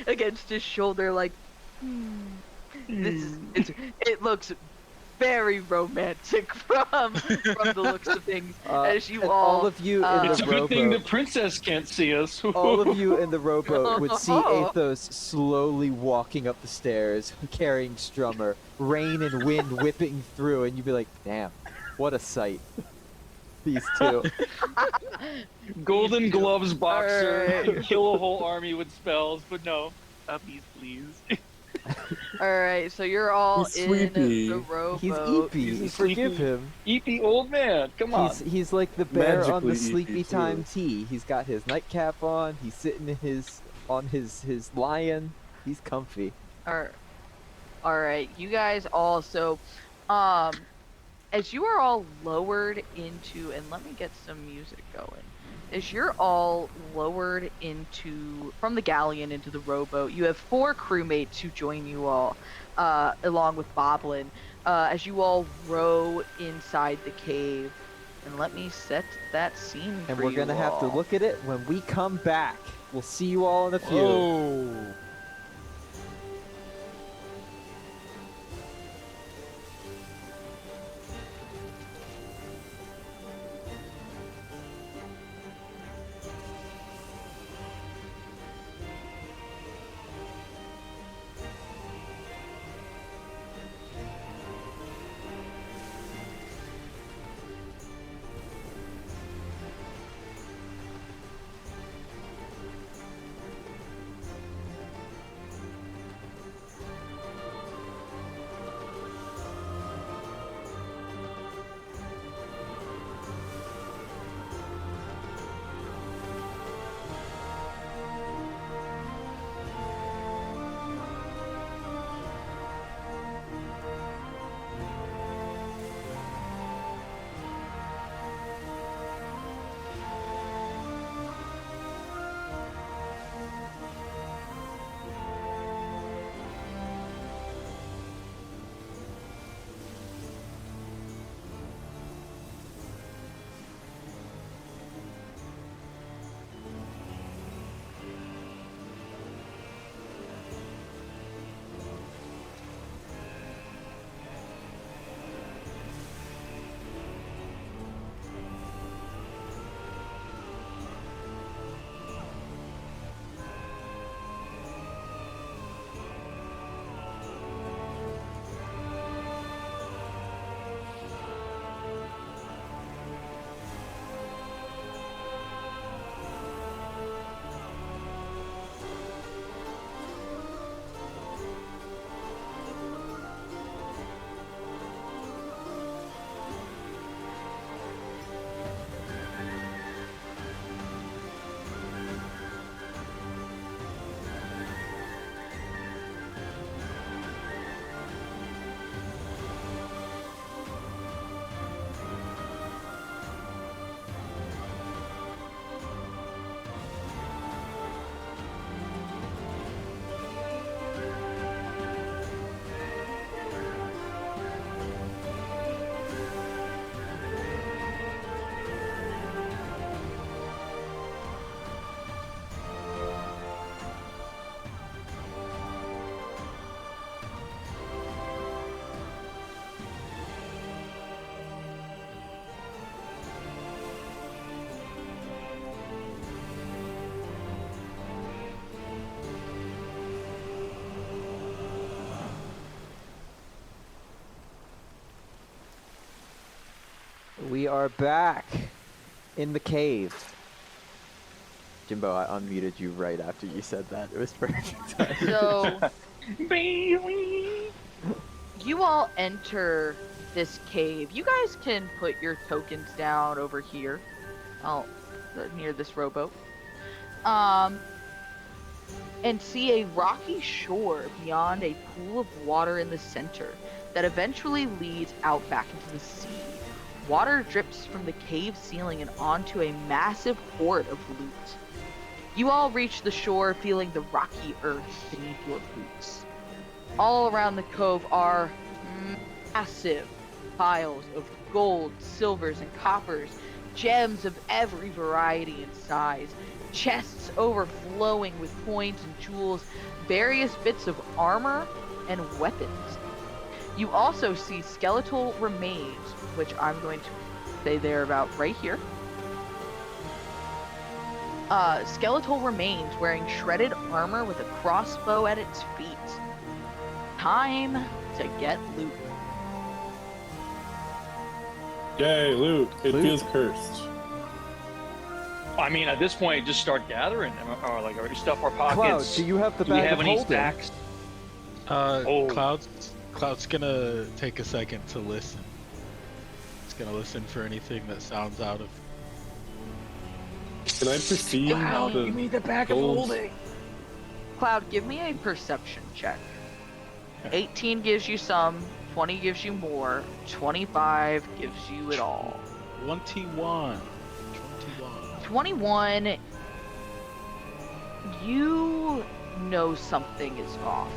against his shoulder, like, it looks very romantic from the looks of things. As you all of you in It's the a good thing the rowboat, princess can't see us. all of you in the rowboat would see Athos slowly walking up the stairs, carrying Strummer, rain and wind whipping through, and you'd be like, "Damn, what a sight!" These two. Golden Gloves boxer Alright. can kill a whole army with spells, but no, puppies, please. Alright, so you're all He's in sleepy. the rowboat. He's Eepy. He's a Forgive sleepy- him. Eat the old man. Come on. He's like the bear on the Magically Sleepy Eepy, too. Time tea. He's got his nightcap on. He's sitting in on his lion. He's comfy. Alright, you guys also, as you are all lowered into, and let me get some music going. As you're all lowered from the galleon into the rowboat, you have 4 crewmates who join you all, along with Boblin, as you all row inside the cave. And let me set that scene And for we're gonna have to all. look at it when we come back. We'll see you all in a few. Oh. We are back in the cave. Jimbo, I unmuted you right after you said that. It was perfect time. So, you all enter this cave. You guys can put your tokens down over here, near this rowboat. And see a rocky shore beyond a pool of water in the center that eventually leads out back into the sea. Water drips from the cave ceiling and onto a massive hoard of loot. You all reach the shore feeling the rocky earth beneath your boots. All around the cove are massive piles of gold, silvers, and coppers, gems of every variety and size, chests overflowing with coins and jewels, various bits of armor and weapons. You also see skeletal remains, which I'm going to say they're about right here. Skeletal remains wearing shredded armor with a crossbow at its feet. Time to get loot. Yay, loot. It Loot. feels cursed. I mean, at this point, just start gathering them, or like already stuff our pockets. Cloud, do you have the Do we bag have of any holding? stacks? Cloud's gonna take a second to listen. He's gonna listen for anything that sounds out of. Can I perceive the bag gold? Cloud, give me a perception check. Okay. 18 gives you some, 20 gives you more, 25 gives you it all. 21. 21, you know something is off.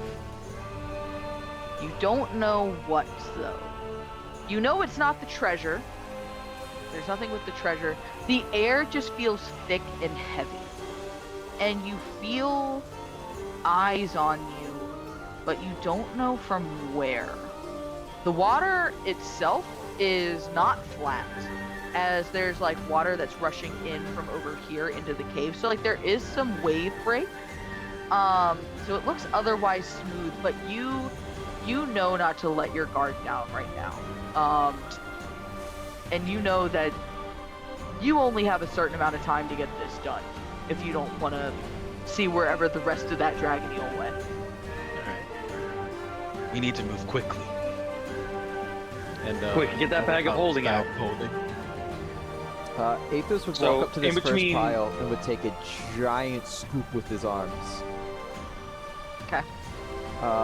You don't know what, though. You know it's not the treasure. There's nothing with the treasure. The air just feels thick and heavy. And you feel eyes on you, but you don't know from where. The water itself is not flat, as there's like water that's rushing in from over here into the cave. So like there is some wave break. So it looks otherwise smooth, but you know not to let your guard down right now. And you know that you only have a certain amount of time to get this done if you don't want to see wherever the rest of that dragon eel went. Alright. We need to move quickly. And Quick, get that bag of holding out. Athos would So, walk up to this in between- first pile and would take a giant scoop with his arms. Okay.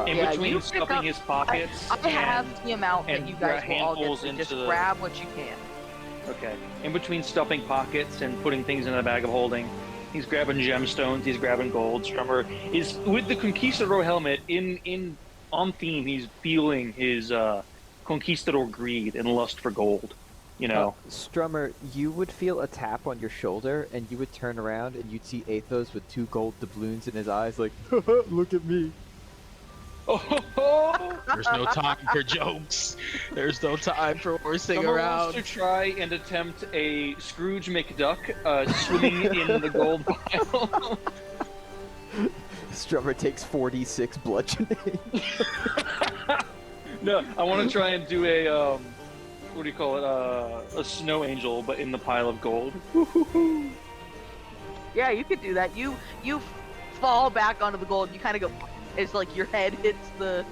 In Yeah, you between pick stuffing up- his pockets I have the amount that and you guys will all get handfuls to into just the- grab what you can. Okay. In between stuffing pockets and putting things in the bag of holding, he's grabbing gemstones, he's grabbing gold. Strummer is with the Conquistador helmet on theme. He's feeling his Conquistador greed and lust for gold. You know. Strummer, you would feel a tap on your shoulder, and you would turn around, and you'd see Athos with 2 gold doubloons in his eyes, like, look at me. Oh, There's no time for jokes. There's no time for horsing Strummer around. wants to try and attempt a Scrooge McDuck swimming in the gold pile. Strummer takes 46 bludgeoning. No, I want to try and do a what do you call it? A snow angel, but in the pile of gold. Yeah, you could do that. You fall back onto the gold. And you kind of go. It's like your head hits the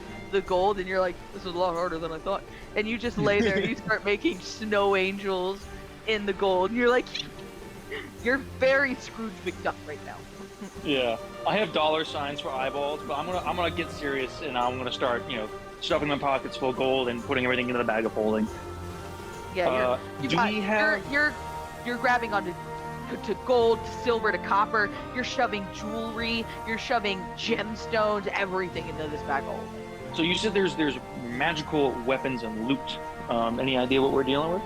gold, and you're like, "This is a lot harder than I thought." And you just lay there. And you start making snow angels in the gold. And you're like, you're very Scrooge McDuck right now. Yeah, I have dollar signs for eyeballs, but I'm gonna get serious, and I'm gonna start, stuffing my pockets full of gold and putting everything into the bag of holding. Yeah, you're grabbing onto to gold, to silver, to copper. You're shoving jewelry. You're shoving gemstones, everything into this bag of holding. So you said there's magical weapons and loot. Any idea what we're dealing with?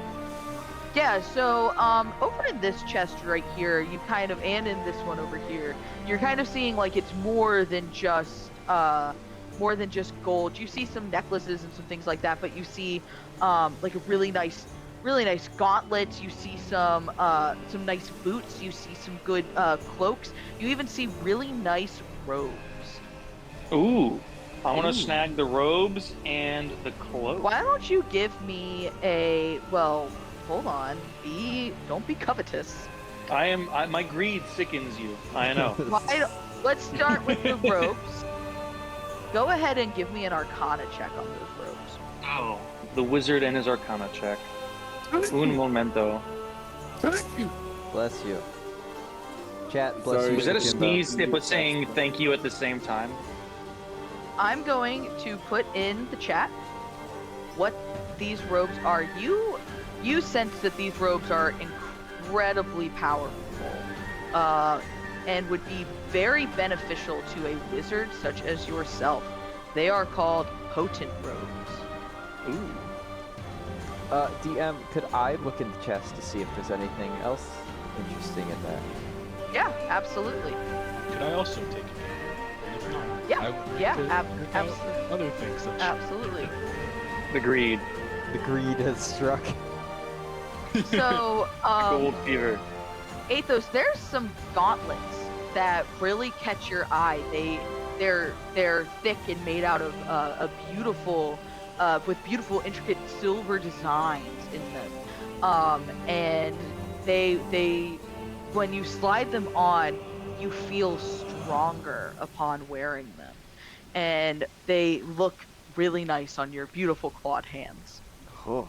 Yeah, so over in this chest right here, you kind of, and in this one over here, you're kind of seeing like it's more than just gold. You see some necklaces and some things like that, but you see like a really nice gauntlets. You see some nice boots. You see some good cloaks. You even see really nice robes. Ooh, I want to snag the robes and the cloak. Why don't you give me hold on. Don't be covetous. My greed sickens you. I know. Let's start with the ropes. Go ahead and give me an Arcana check on those ropes. Oh, the wizard and his Arcana check. Un momento. Bless you. Chat, bless Sorry. you. Was that a Jimbo. sneeze? It was saying thank you at the same time. I'm going to put in the chat what these robes are. You sense that these robes are incredibly powerful, and would be very beneficial to a wizard such as yourself. They are called potent robes. Ooh. DM, could I look in the chest to see if there's anything else interesting in there? Yeah, absolutely. Could I also take it? And if not, Yeah, I would like yeah, to check out absolutely. other things that Absolutely. The greed. The greed has struck. So, Gold fever. Athos, there's some gauntlets that really catch your eye. They're thick and made out of a beautiful, with beautiful intricate silver designs in them. And they when you slide them on, you feel stronger upon wearing them, and they look really nice on your beautiful clawed hands. Oh.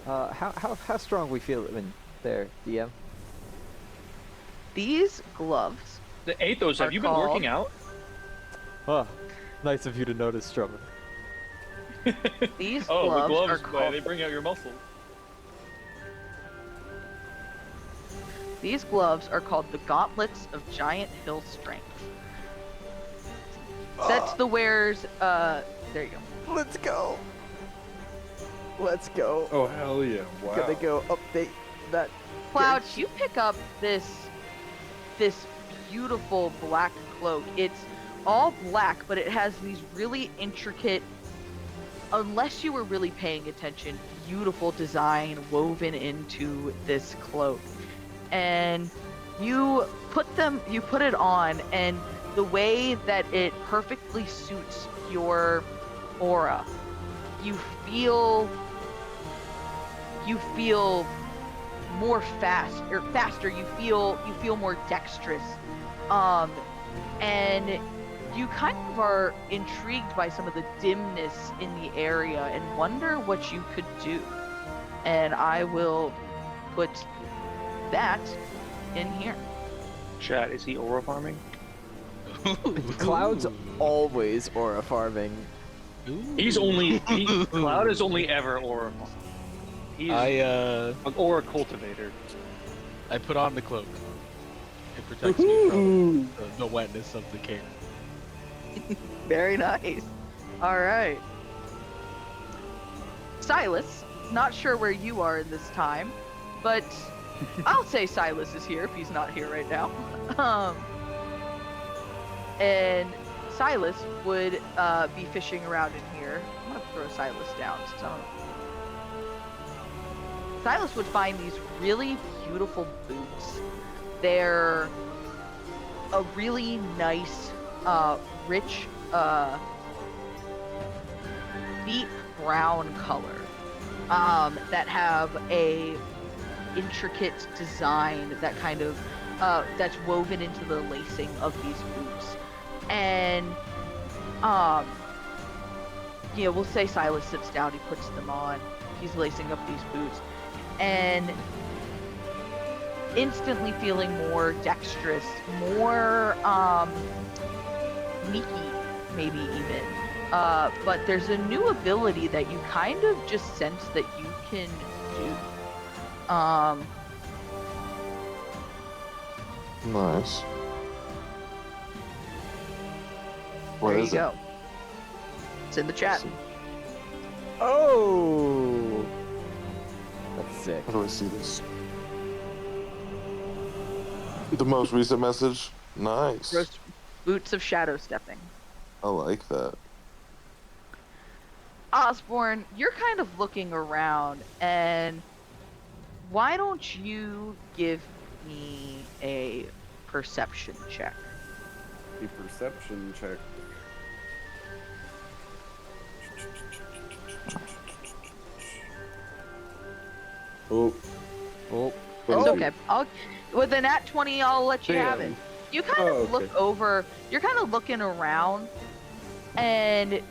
How strong we feel in there, DM? These gloves. The Athos, have you been working out? Oh, nice of you to notice, Strummer. These Oh, the gloves are gloves, called. they bring out your muscles. These gloves are called the Gauntlets of Giant Hill Strength. Sets the wearer's. There you go. Let's go. Let's go. Oh hell yeah! Wow. Gonna go update that. Cloud, you pick up this beautiful black cloak. It's all black, but it has these really intricate, unless you were really paying attention, beautiful design woven into this cloak. And you put it on, and the way that it perfectly suits your aura, you feel more faster. You feel more dexterous, and you kind of are intrigued by some of the dimness in the area and wonder what you could do. And I will put that in here. Chat, is he aura farming? Cloud's always aura farming. Cloud is only ever aura farming. He's an aura cultivator. I put on the cloak. It protects me from the wetness of the cape. Very nice. All right. Silas, not sure where you are in this time, but I'll say Silas is here if he's not here right now. And Silas would be fishing around in here. I'm gonna throw Silas down. So Silas would find these really beautiful boots. They're a really nice, rich, deep brown color that have a intricate design that kind of that's woven into the lacing of these boots. And we'll say Silas sits down, he puts them on, he's lacing up these boots, and instantly feeling more dexterous, more sneaky, maybe even. But there's a new ability that you kind of just sense that you can do. Nice. What There is you it? go. It's in the chat. Oh, that's sick. How do I see this? The most recent message? Nice. Roast boots of shadow stepping. I like that. Osborne, you're kind of looking around, and why don't you give me a perception check? A perception check. Oh, Oh, It's okay. With an at 20, I'll let you have it. You kind of look over. You're kind of looking around, and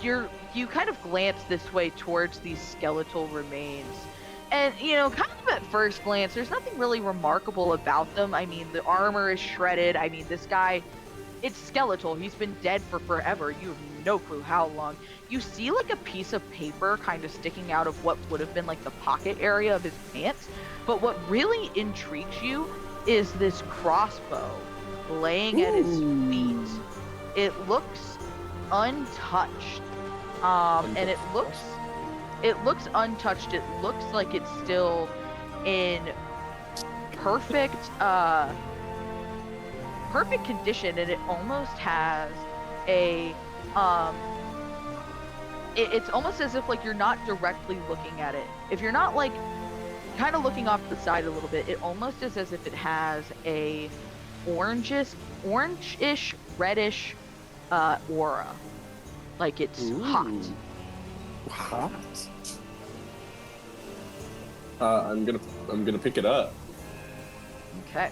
you kind of glance this way towards these skeletal remains. And, kind of at first glance, there's nothing really remarkable about them. I mean, the armor is shredded. I mean, this guy, it's skeletal. He's been dead for forever. You have no clue how long. You see, like, a piece of paper kind of sticking out of what would have been, like, the pocket area of his pants. But what really intrigues you is this crossbow laying at his feet. It looks untouched. And it looks untouched. It looks like it's still in perfect condition, and it almost has a it's almost as if like you're not directly looking at it. If you're not like kind of looking off to the side a little bit, it almost is as if it has a orangish, reddish aura. Like it's hot. Hot. I'm gonna pick it up. Okay.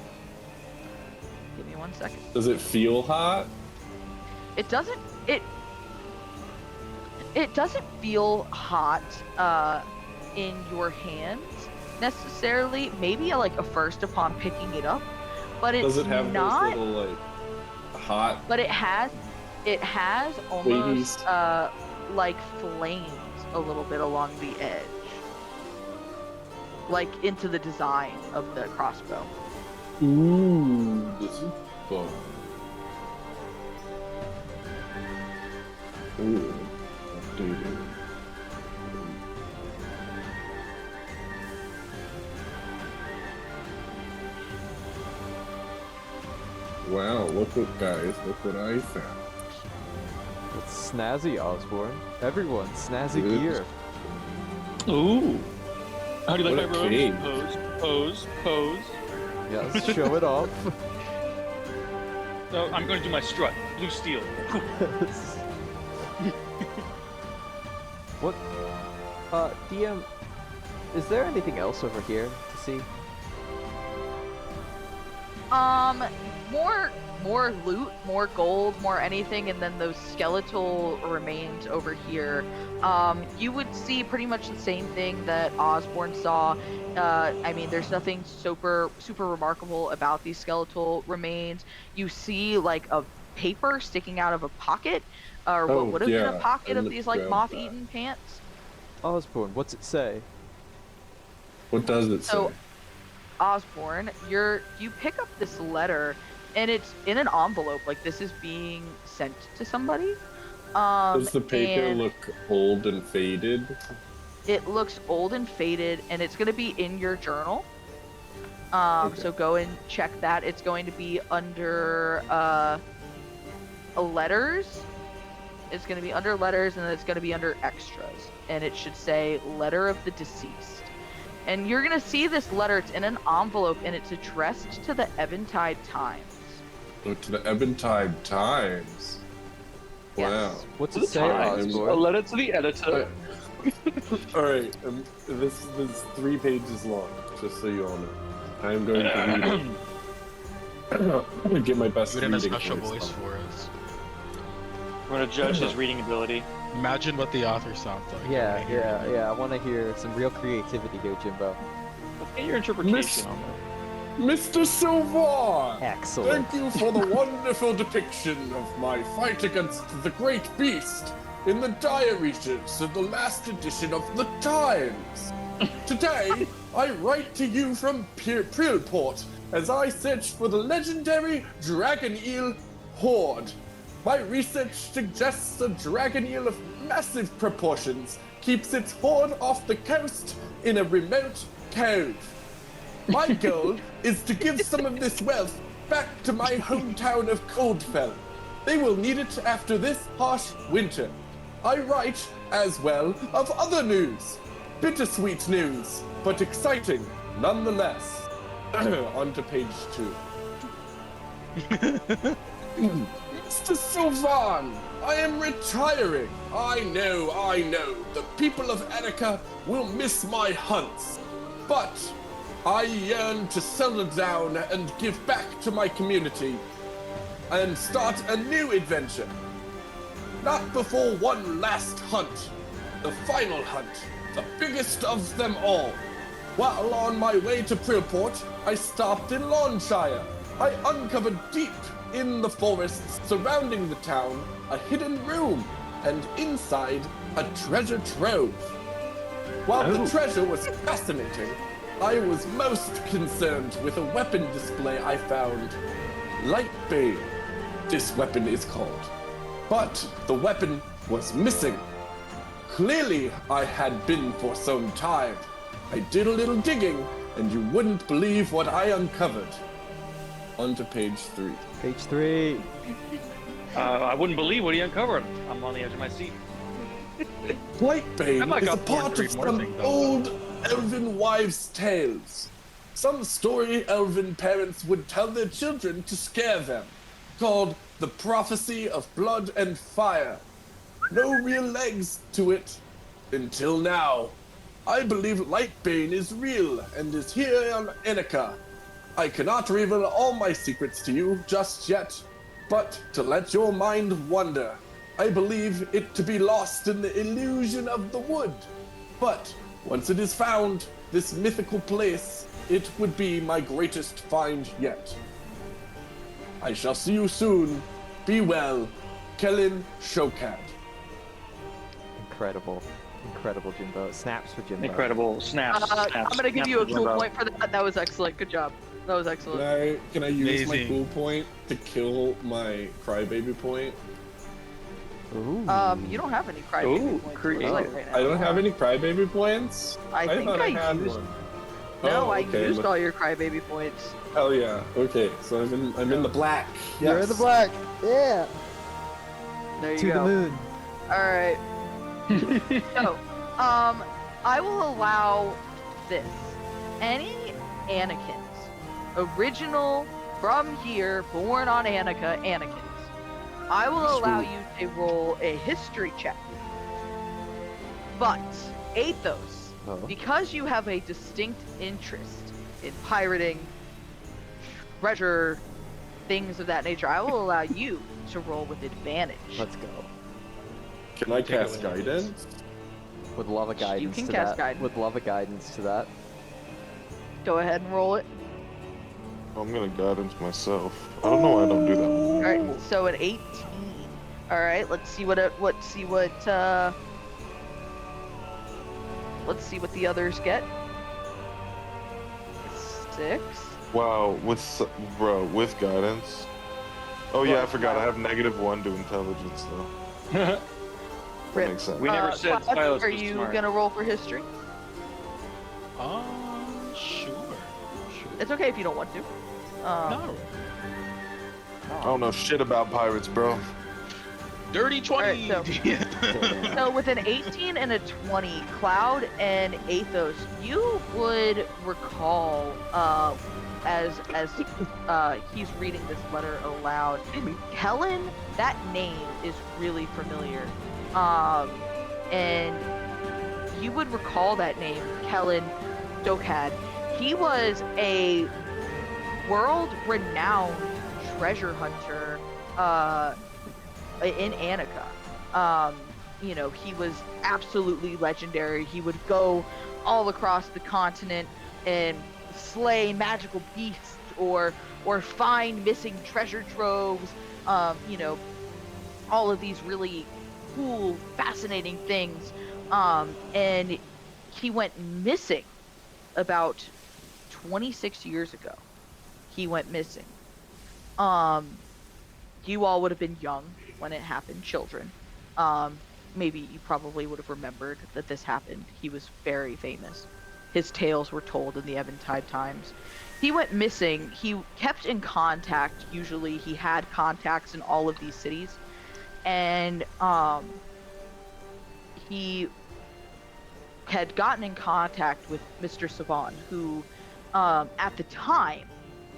Give me 1 second. Does it feel hot? It doesn't. It doesn't feel hot in your hands necessarily. Maybe like a first upon picking it up, but it's Does it have not. those little like hot? But it has almost like flames a little bit along the edge, like into the design of the crossbow. Ooh, this is fun. Ooh, updated. Wow, look what I found. It's snazzy, Osborne. Everyone, snazzy Good. gear. Ooh. How do you like What my a king. robes? Pose. Yeah, let's show it off. No, I'm going to do my strut. Blue steel. What? DM, is there anything else over here to see? More loot, more gold, more anything, and then those skeletal remains over here. You would see pretty much the same thing that Osborne saw. I mean, there's nothing super remarkable about these skeletal remains. You see like a paper sticking out of a pocket, or what would have been a pocket of these like moth-eaten pants. Osborne, what's it say? What does it say? Osborne, you pick up this letter, and it's in an envelope. Like this is being sent to somebody. Does the paper look old and faded? It looks old and faded, and it's going to be in your journal. Okay. So go and check that. It's going to be under letters. It's going to be under letters, and then it's going to be under extras. And it should say letter of the deceased. And you're going to see this letter. It's in an envelope, and it's addressed to the Eventide Times. Oh, to the Eventide Times. Yes. Wow. What's it say, A Osborne? letter to the editor. All right, this is 3 pages long, just so you all know. I am going to read it. I'm going to get my best Put in a reading special voice voice on. for us. We're going to judge his reading ability. Imagine what the author sounds like. Yeah. I want to hear some real creativity here, Jimbo. Let's get your interpretation on that. Mr. Sylvan! Excellent. Thank you for the wonderful depiction of my fight against the great beast in the diaries of the last edition of the Times. Today, I write to you from Prillport as I search for the legendary dragon eel Horde. My research suggests a dragon eel of massive proportions keeps its horn off the coast in a remote cove. My goal is to give some of this wealth back to my hometown of Coldfell. They will need it after this harsh winter. I write, as well, of other news. Bittersweet news, but exciting nonetheless. On to page 2. Mr. Sylvan, I am retiring. I know. The people of Anica will miss my hunts. But I yearn to settle down and give back to my community and start a new adventure. Not before one last hunt, the final hunt, the biggest of them all. While on my way to Prillport, I stopped in Lawnshire. I uncovered deep in the forests surrounding the town a hidden room, and inside a treasure trove. While the treasure was fascinating, I was most concerned with a weapon display I found. Lightbane, this weapon is called. But the weapon was missing. Clearly, I had been for some time. I did a little digging, and you wouldn't believe what I uncovered. On to page 3. Page 3. I wouldn't believe what he uncovered. I'm on the edge of my seat. Lightbane might is a got more part three of more some things on old elven wives' tales. Some story elven parents would tell their children to scare them, called the prophecy of blood and fire. No real legs to it until now. I believe Lightbane is real and is here on Anica. I cannot reveal all my secrets to you just yet, but to let your mind wander. I believe it to be lost in the illusion of the wood. But once it is found, this mythical place, it would be my greatest find yet. I shall see you soon. Be well. Kellen Shokad. Incredible. Incredible, Jimbo. Snaps for Jimbo. Incredible. Snaps. I'm snaps, gonna give snaps you a for cool Jimbo. point for that. That was excellent. Good job. That was excellent. Can I use my Amazing. cool point to kill my crybaby point? Ooh. You don't have any Ooh, crybaby points. creative. it looks like right now. I don't have any crybaby points? I think thought I had used. one. No, Oh, I okay, used but- all your crybaby points. Hell yeah. Okay, so I'm in the black. You're in the black. Yeah. There you To go. the moon. All right. So, I will allow this. Any Anakins, original from here, born on Anica, Anakins, I will allow you to roll a history check. But Athos, Oh. because you have a distinct interest in pirating, treasure, things of that nature, I will allow you to roll with advantage. Let's go. Can I cast Take away guidance? Would love a guidance can to cast that. guidance. Would love a guidance to that. Go ahead and roll it. I'm gonna guidance myself. I don't know why I don't do that. All right, so an 18. All right, let's see what the others get. 6. Wow, with guidance. Oh yeah, I forgot. I have -1 to intelligence though. That Rip. makes sense. We never said Cloud, Silas are was you smart. gonna roll for history? Sure. It's okay if you don't want to. No. I don't know shit about pirates, bro. Dirty 20. Alright, So with an 18 and a 20, Cloud and Athos, you would recall as he's reading this letter aloud. Helen, that name is really familiar, and you would recall that name, Kellen Stokad. He was a world-renowned treasure hunter in Anica. He was absolutely legendary. He would go all across the continent and slay magical beasts or find missing treasure troves. All of these really cool, fascinating things. And he went missing about 26 years ago. He went missing. You all would have been young when it happened, children. Maybe you probably would have remembered that this happened. He was very famous. His tales were told in the Eventide Times. He went missing. He kept in contact. Usually he had contacts in all of these cities. And he had gotten in contact with Mr. Savan, who at the time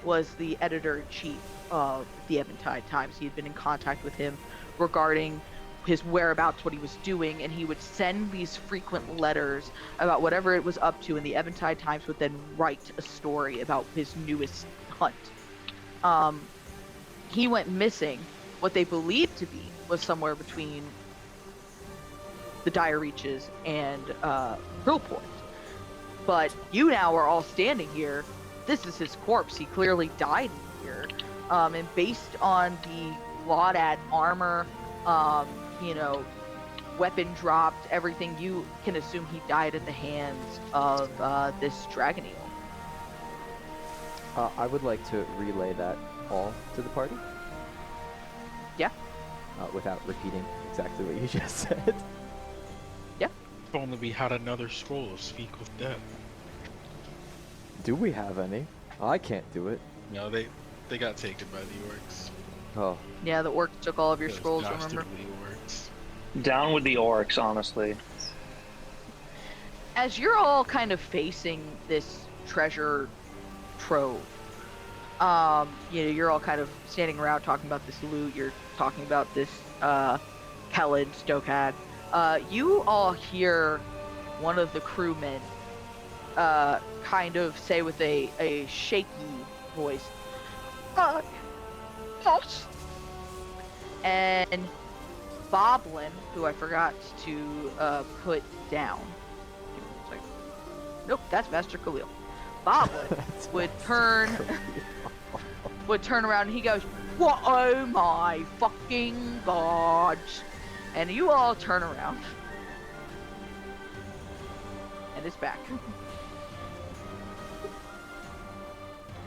was the editor-in-chief of the Eventide Times. He had been in contact with him regarding his whereabouts, what he was doing, and he would send these frequent letters about whatever it was up to, and the Eventide Times would then write a story about his newest hunt. He went missing. What they believed to be was somewhere between the Dire Reaches and Grillport. But you now are all standing here. This is his corpse. He clearly died here. And based on the Laudad armor, weapon dropped, everything, you can assume he died at the hands of this dragon eel. I would like to relay that all to the party. Yeah. Without repeating exactly what you just said. Yeah. If only we had another scroll of Speak with Death. Do we have any? I can't do it. No, they got taken by the orcs. Oh. Yeah, the orcs took all of your Those scrolls, remember? dastardly orcs. Down with the orcs, honestly. As you're all kind of facing this treasure trove, you're all kind of standing around talking about this loot, you're talking about this Kellen, Stokad. You all hear one of the crewmen kind of say with a shaky voice, boss. And Boblin, who I forgot to put down. Nope, that's Master Khalil. Boblin would turn around and he goes, "What? Oh my fucking god!" And you all turn around, and it's back.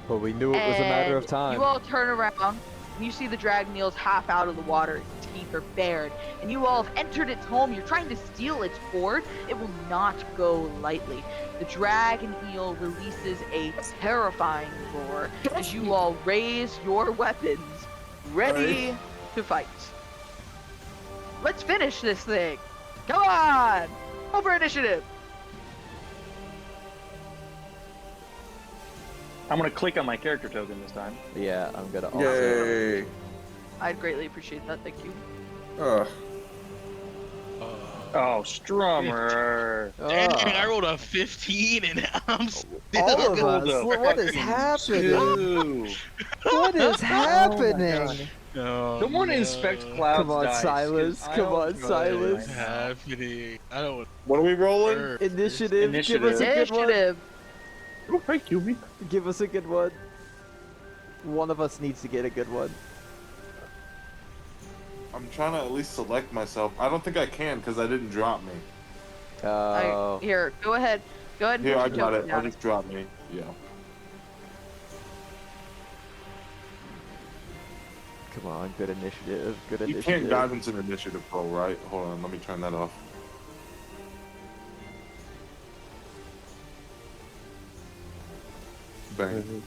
Well, we knew it was a matter of time. You all turn around, and you see the dragon eel's half out of the water, its teeth are bared, and you all have entered its home. You're trying to steal its hoard. It will not go lightly. The dragon eel releases a terrifying roar as you all raise your weapons, ready to fight. Let's finish this thing. Come on! Over initiative. I'm gonna click on my character token this time. Yeah, I'm gonna also. Yay! I'd greatly appreciate that. Thank you. Oh, Strummer. Dang, I rolled a 15 and I'm still All of rolled us. a What is fucking happening? What is happening? No, Don't want to inspect Cloud's Come on, dice, 'cause Silas. I Come don't on, know Silas. What's happening? I don't want What are we rolling? to. Initiative. Initiative. Give us a good one. Initiative. Oh, thank you. Give us a good one. One of us needs to get a good one. I'm trying to at least select myself. I don't think I can because I didn't drop me. Oh. Here, go ahead. Go ahead and Here, put I your got token it. I'll down. just drop me. Yeah. Come on, good initiative. Good You initiative. can't dive into an initiative roll, right? Hold on, let me turn that off. Bang.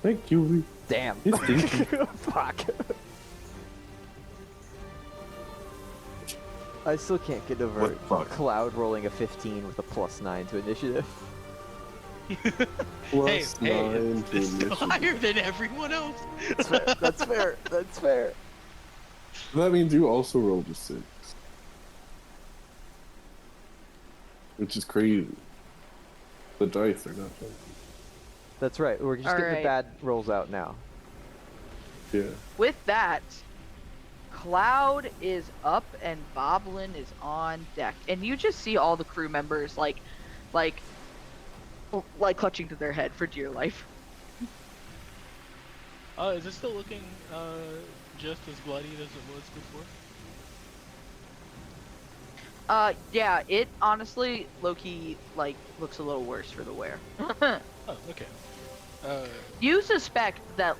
Thank you. Damn. Yes, thank you. Fuck. I still can't get over What the fuck? Cloud rolling a 15 with a +9 to initiative. Plus Hey, 9 to it's still initiative. higher than everyone else. That's fair. That's fair. That's fair. That means you also rolled a 6. Which is crazy. The dice are not funky. That's right. We're just getting the Alright. bad rolls out now. Yeah. With that, Cloud is up and Boblin is on deck, and you just see all the crew members like clutching to their head for dear life. Is it still looking just as bloody as it was before? Yeah, it honestly, low-key, looks a little worse for the wear. Oh, okay. You suspect that,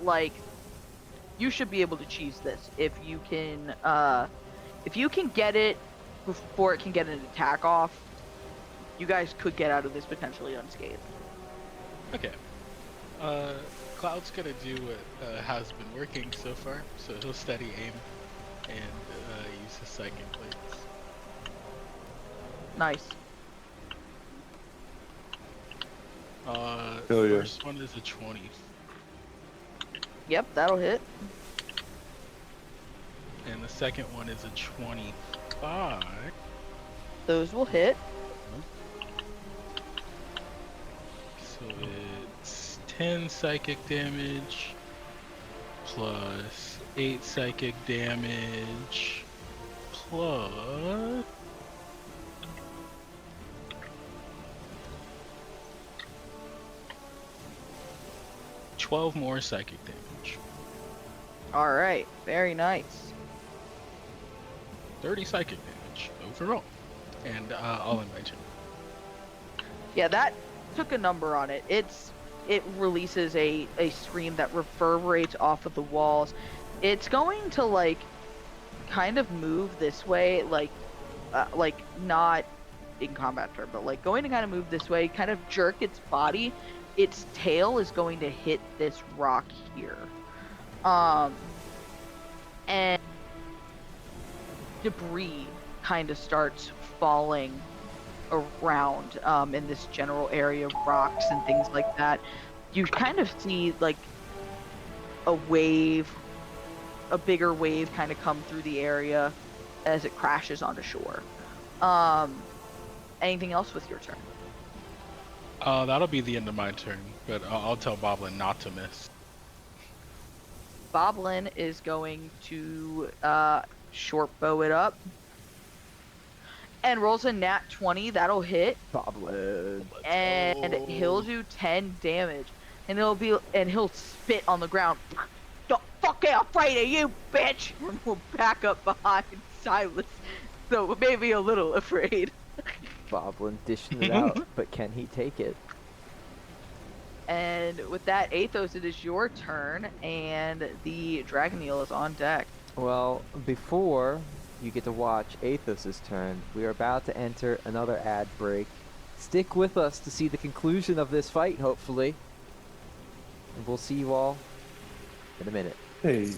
you should be able to cheese this if you can get it before it can get an attack off. You guys could get out of this potentially unscathed. Okay. Cloud's gonna do what has been working so far, so he'll steady aim and use his psychic plates. Nice. Hell yeah. First one is a 20, Yep, that'll hit. and the second one is a 25. Those will hit. So it's 10 psychic damage plus 8 psychic damage plus 12 more psychic damage. All right, very nice. 30 psychic damage overall. And all in my turn. Yeah, that took a number on it. It releases a scream that reverberates off of the walls. It's going to like kind of move this way, like not in combat term, but like going to kind of move this way, kind of jerk its body. Its tail is going to hit this rock here. And debris kind of starts falling around in this general area, rocks and things like that. You kind of see like a wave, a bigger wave kind of come through the area as it crashes onto shore. Anything else with your turn? That'll be the end of my turn, but I'll tell Boblin not to miss. Boblin is going to short bow it up and rolls a nat 20. That'll hit. Boblin. And he'll do 10 damage. And he'll spit on the ground. The fuck afraid of you, bitch! And we'll back up behind Silas. So maybe a little afraid. Boblin dishing it out, but can he take it? And with that, Athos, it is your turn, and the Dragon Eel is on deck. Well, before you get to watch Athos' turn, we are about to enter another ad break. Stick with us to see the conclusion of this fight, hopefully. And we'll see you all in a minute. Hey.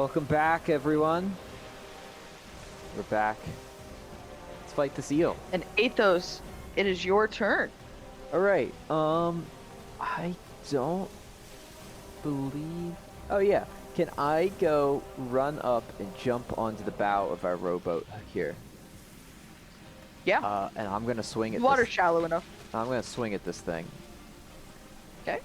Welcome back, everyone. We're back. Let's fight this eel. And Athos, it is your turn. All right. I don't believe. Oh yeah. Can I go run up and jump onto the bow of our rowboat here? Yeah. And I'm gonna swing at Water's this. shallow enough. I'm gonna swing at this thing. Okay.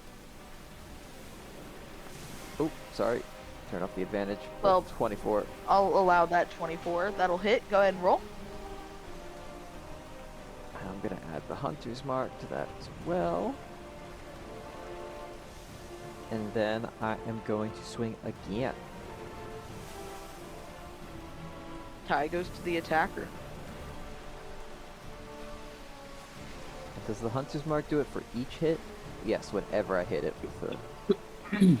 Oh, sorry. Turn off the advantage. Well, 24. I'll allow that 24. That'll hit. Go ahead and roll. I'm gonna add the hunter's mark to that as well. And then I am going to swing again. Tie goes to the attacker. Does the hunter's mark do it for each hit? Yes, whenever I hit it with the...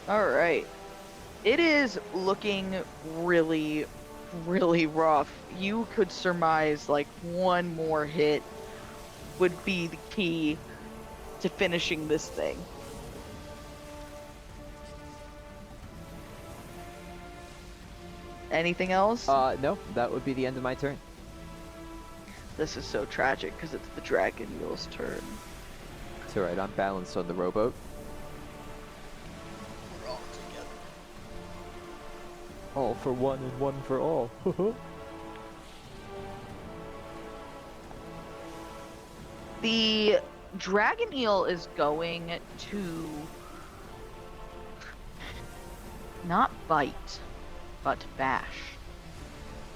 Alright. It is looking really, really rough. You could surmise like one more hit would be the key to finishing this thing. Anything else? No, that would be the end of my turn. This is so tragic because it's the dragon mule's turn. It's alright, I'm balanced on the rowboat. We're all together. All for one and one for all. The dragon eel is going to not bite, but bash.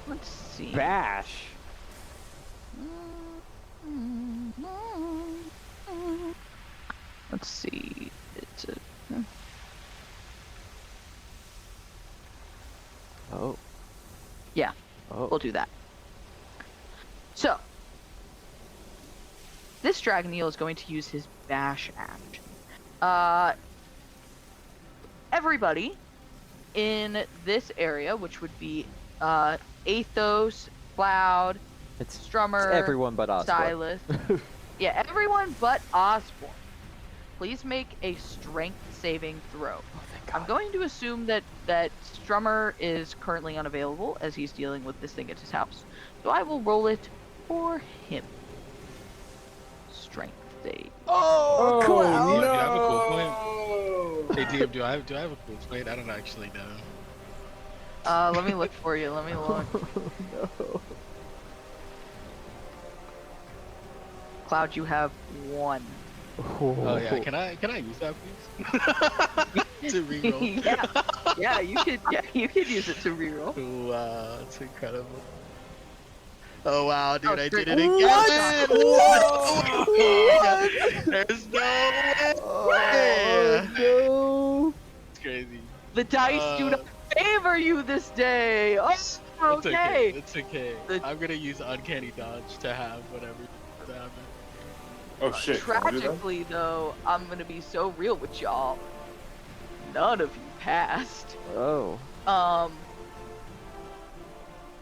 Let's see. Bash! Let's see. It's a. Oh. Yeah, Oh. we'll do that. So, this dragon eel is going to use his bash action. Everybody in this area, which would be Athos, Cloud, It's Strummer, everyone but Osborne. Silas. Yeah, everyone but Osborne. Please make a strength saving throw. Oh, thank God. I'm going to assume that Strummer is currently unavailable as he's dealing with this thing at his house. So I will roll it for him. Strength save. Oh, DM, Cloud! do I have a cool point? Hey DM, do I have a cool point? I don't actually know. Let me look for you. Let me look. No. Cloud, you have 1. Oh yeah, can I use that please? To reroll. yeah, you could use it to reroll. Wow, that's incredible. Oh wow, dude, Oh, I great. did it again! What? There's no way! Oh, no! It's crazy. The dice do not favor you this day. Oh, okay. It's okay. I'm gonna use uncanny dodge to have whatever happens. Oh shit. can I do that? Tragically, though, I'm gonna be so real with y'all. None of you passed. Oh.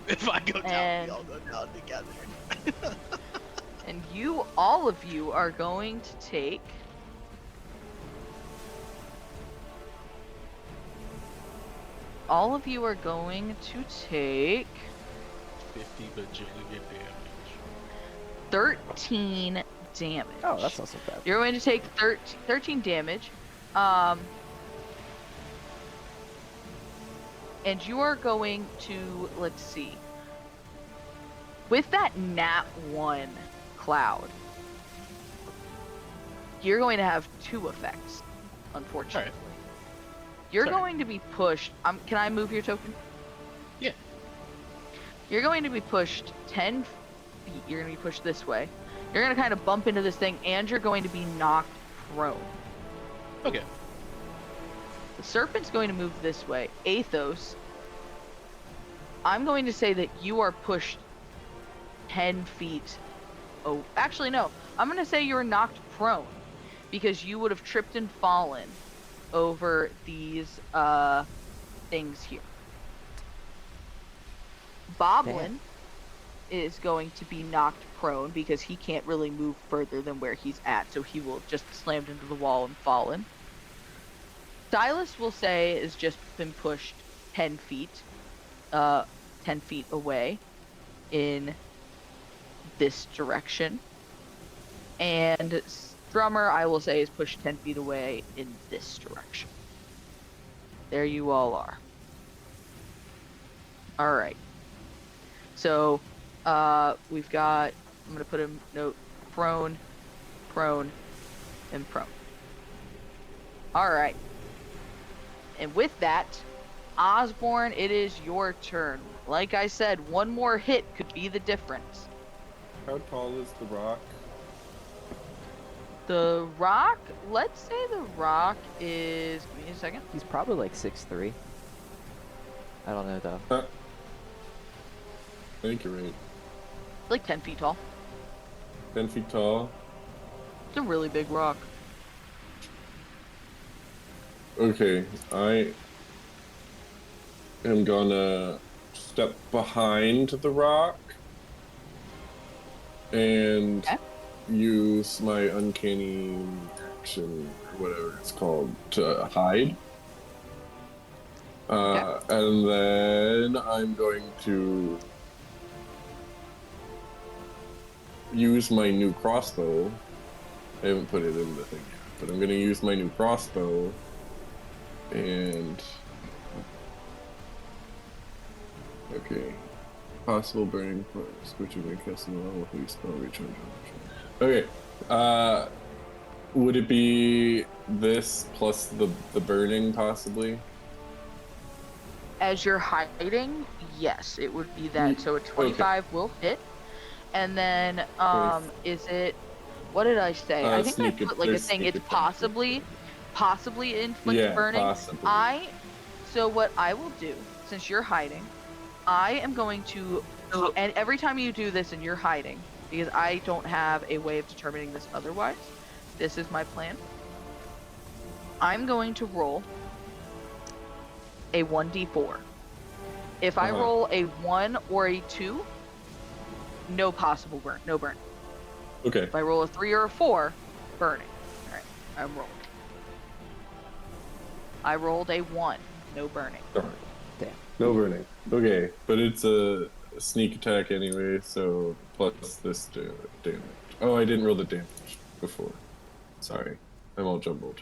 If I go down, And- we all go down together. And all of you are going to take all of you are going to take 50 bajillion damage. 13 damage. Oh, that's not so bad. You're going to take 13 damage. And you are going to, let's see. With that nat 1 Cloud, you're going to have 2 effects, unfortunately. Alright. You're Sorry. going to be pushed. Can I move your token? Yeah. You're going to be pushed 10 feet. You're going to be pushed this way. You're going to kind of bump into this thing, and you're going to be knocked prone. Okay. The serpent's going to move this way. Athos, I'm going to say that you are pushed 10 feet. Oh, actually, no. I'm going to say you're knocked prone because you would have tripped and fallen over these things here. Boblin is going to be knocked prone because he can't really move further than where he's at, so he will just slammed into the wall and fallen. Silas will say is just been pushed 10 feet, 10 feet away in this direction. And Drummer, I will say, is pushed 10 feet away in this direction. There you all are. All right. So, we've got, I'm going to put a note, prone, prone, and prone. All right. And with that, Osborne, it is your turn. Like I said, one more hit could be the difference. How tall is the rock? The rock, let's say the rock is, give me a second. He's probably like 6'3". I don't know though. I think you're right. Like 10 feet tall. 10 feet tall. It's a really big rock. Okay, I am gonna step behind the rock and use my uncanny action, or whatever it's called, to hide. And then I'm going to use my new crossbow. I haven't put it in the thing yet, but I'm going to use my new crossbow and... Okay. Possible burning force, which you may cast in the level if you spell recharge. Okay. Would it be this plus the burning, possibly? As you're hiding, yes, it would be that. So a 25 will hit. And then, is it, what did I say? I think I put like a thing, it's possibly inflict burning. Possibly. So what I will do, since you're hiding, I am going to, and every time you do this and you're hiding, because I don't have a way of determining this otherwise, this is my plan. I'm going to roll a 1d4. If I roll a 1 or a 2, no possible burn, no burn. Okay. If I roll a 3 or a 4, burning. Alright, I'm rolling. I rolled a 1, no burning. Darn. Damn. No burning. Okay, but it's a sneak attack anyway, so plus this damage. Oh, I didn't roll the damage before. Sorry, I'm all jumbled.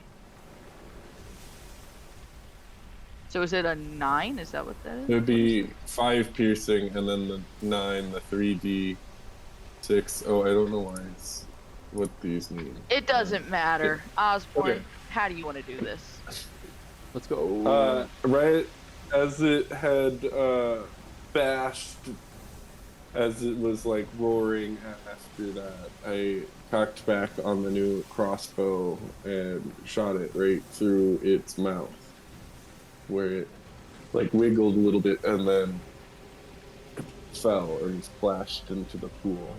So is it a 9? Is that what that is? It would be 5 piercing, and then the 9, the 3d6. Oh, I don't know why it's what these mean. It doesn't matter. Osborne, how do you want to do this? Let's go. Right as it had bashed, as it was like roaring after that, I cocked back on the new crossbow and shot it right through its mouth, where it like wiggled a little bit and then fell or splashed into the pool.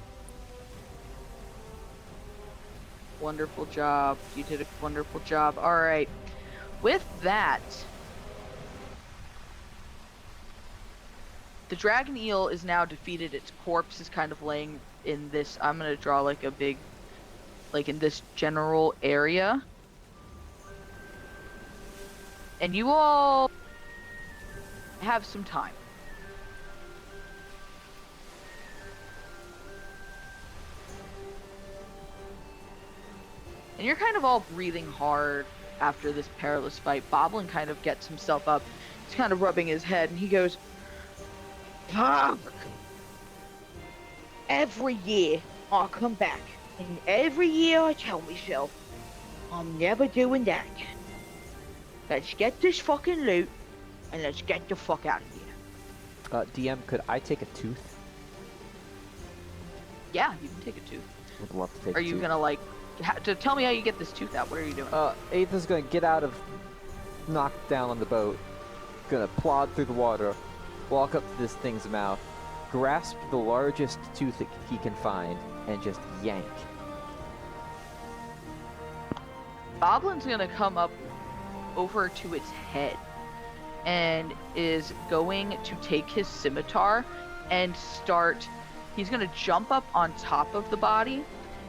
Wonderful job. You did a wonderful job. All right. With that, the dragon eel is now defeated. Its corpse is kind of laying in this, I'm going to draw like a big, like in this general area. And you all have some time. And you're kind of all breathing hard after this perilous fight. Boblin kind of gets himself up. He's kind of rubbing his head, and he goes, "Fuck! Every year I come back, and every year I tell myself, I'm never doing that. Let's get this fucking loot, and let's get the fuck out of here." DM, could I take a tooth? Yeah, you can take a tooth. Would love to take Are a you tooth. gonna like, to tell me how you get this tooth out? What are you doing? Ethan's gonna get out of, knock down on the boat, gonna plod through the water, walk up to this thing's mouth, grasp the largest tooth that he can find, and just yank. Boblin's gonna come up over to its head and is going to take his scimitar and start He's going to jump up on top of the body,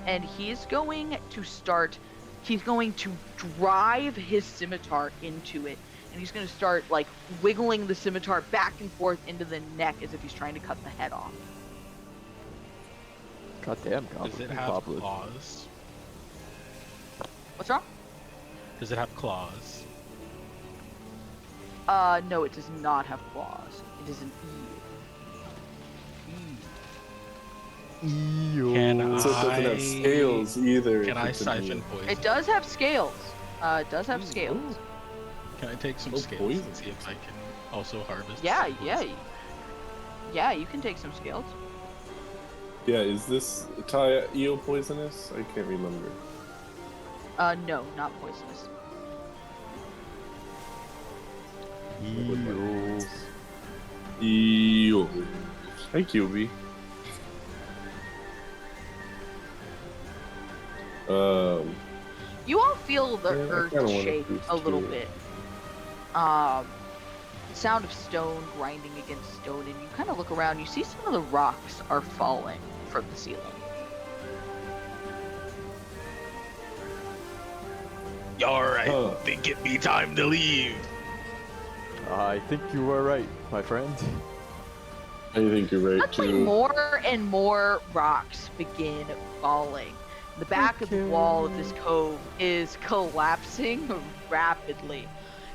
and he's going to drive his scimitar into it, and he's going to start like wiggling the scimitar back and forth into the neck as if he's trying to cut the head off. Goddamn, Does it have claws? What's wrong? Does it have claws? No, it does not have claws. It is an eel. Can So it doesn't have scales either. Can I if it's an siphon eel. poison? It does have scales. It does have scales. Can I take some Oh, scales poison. and see if I can also harvest? Yeah, some yeah. poison? Yeah, you can take some scales. Yeah, is this eel poisonous? I can't remember. No, not poisonous. Eels. Eel. Hi, QB. You all feel the Yeah, I earth kinda wanna shake boost a little to it. bit. Sound of stone grinding against stone, and you kind of look around. You see some of the rocks are falling from the ceiling. Alright, Huh. think it be time to leave. I think you are right, my friend. I think you're right Suddenly, too. more and more rocks begin falling. The back of the wall of this cove is collapsing rapidly,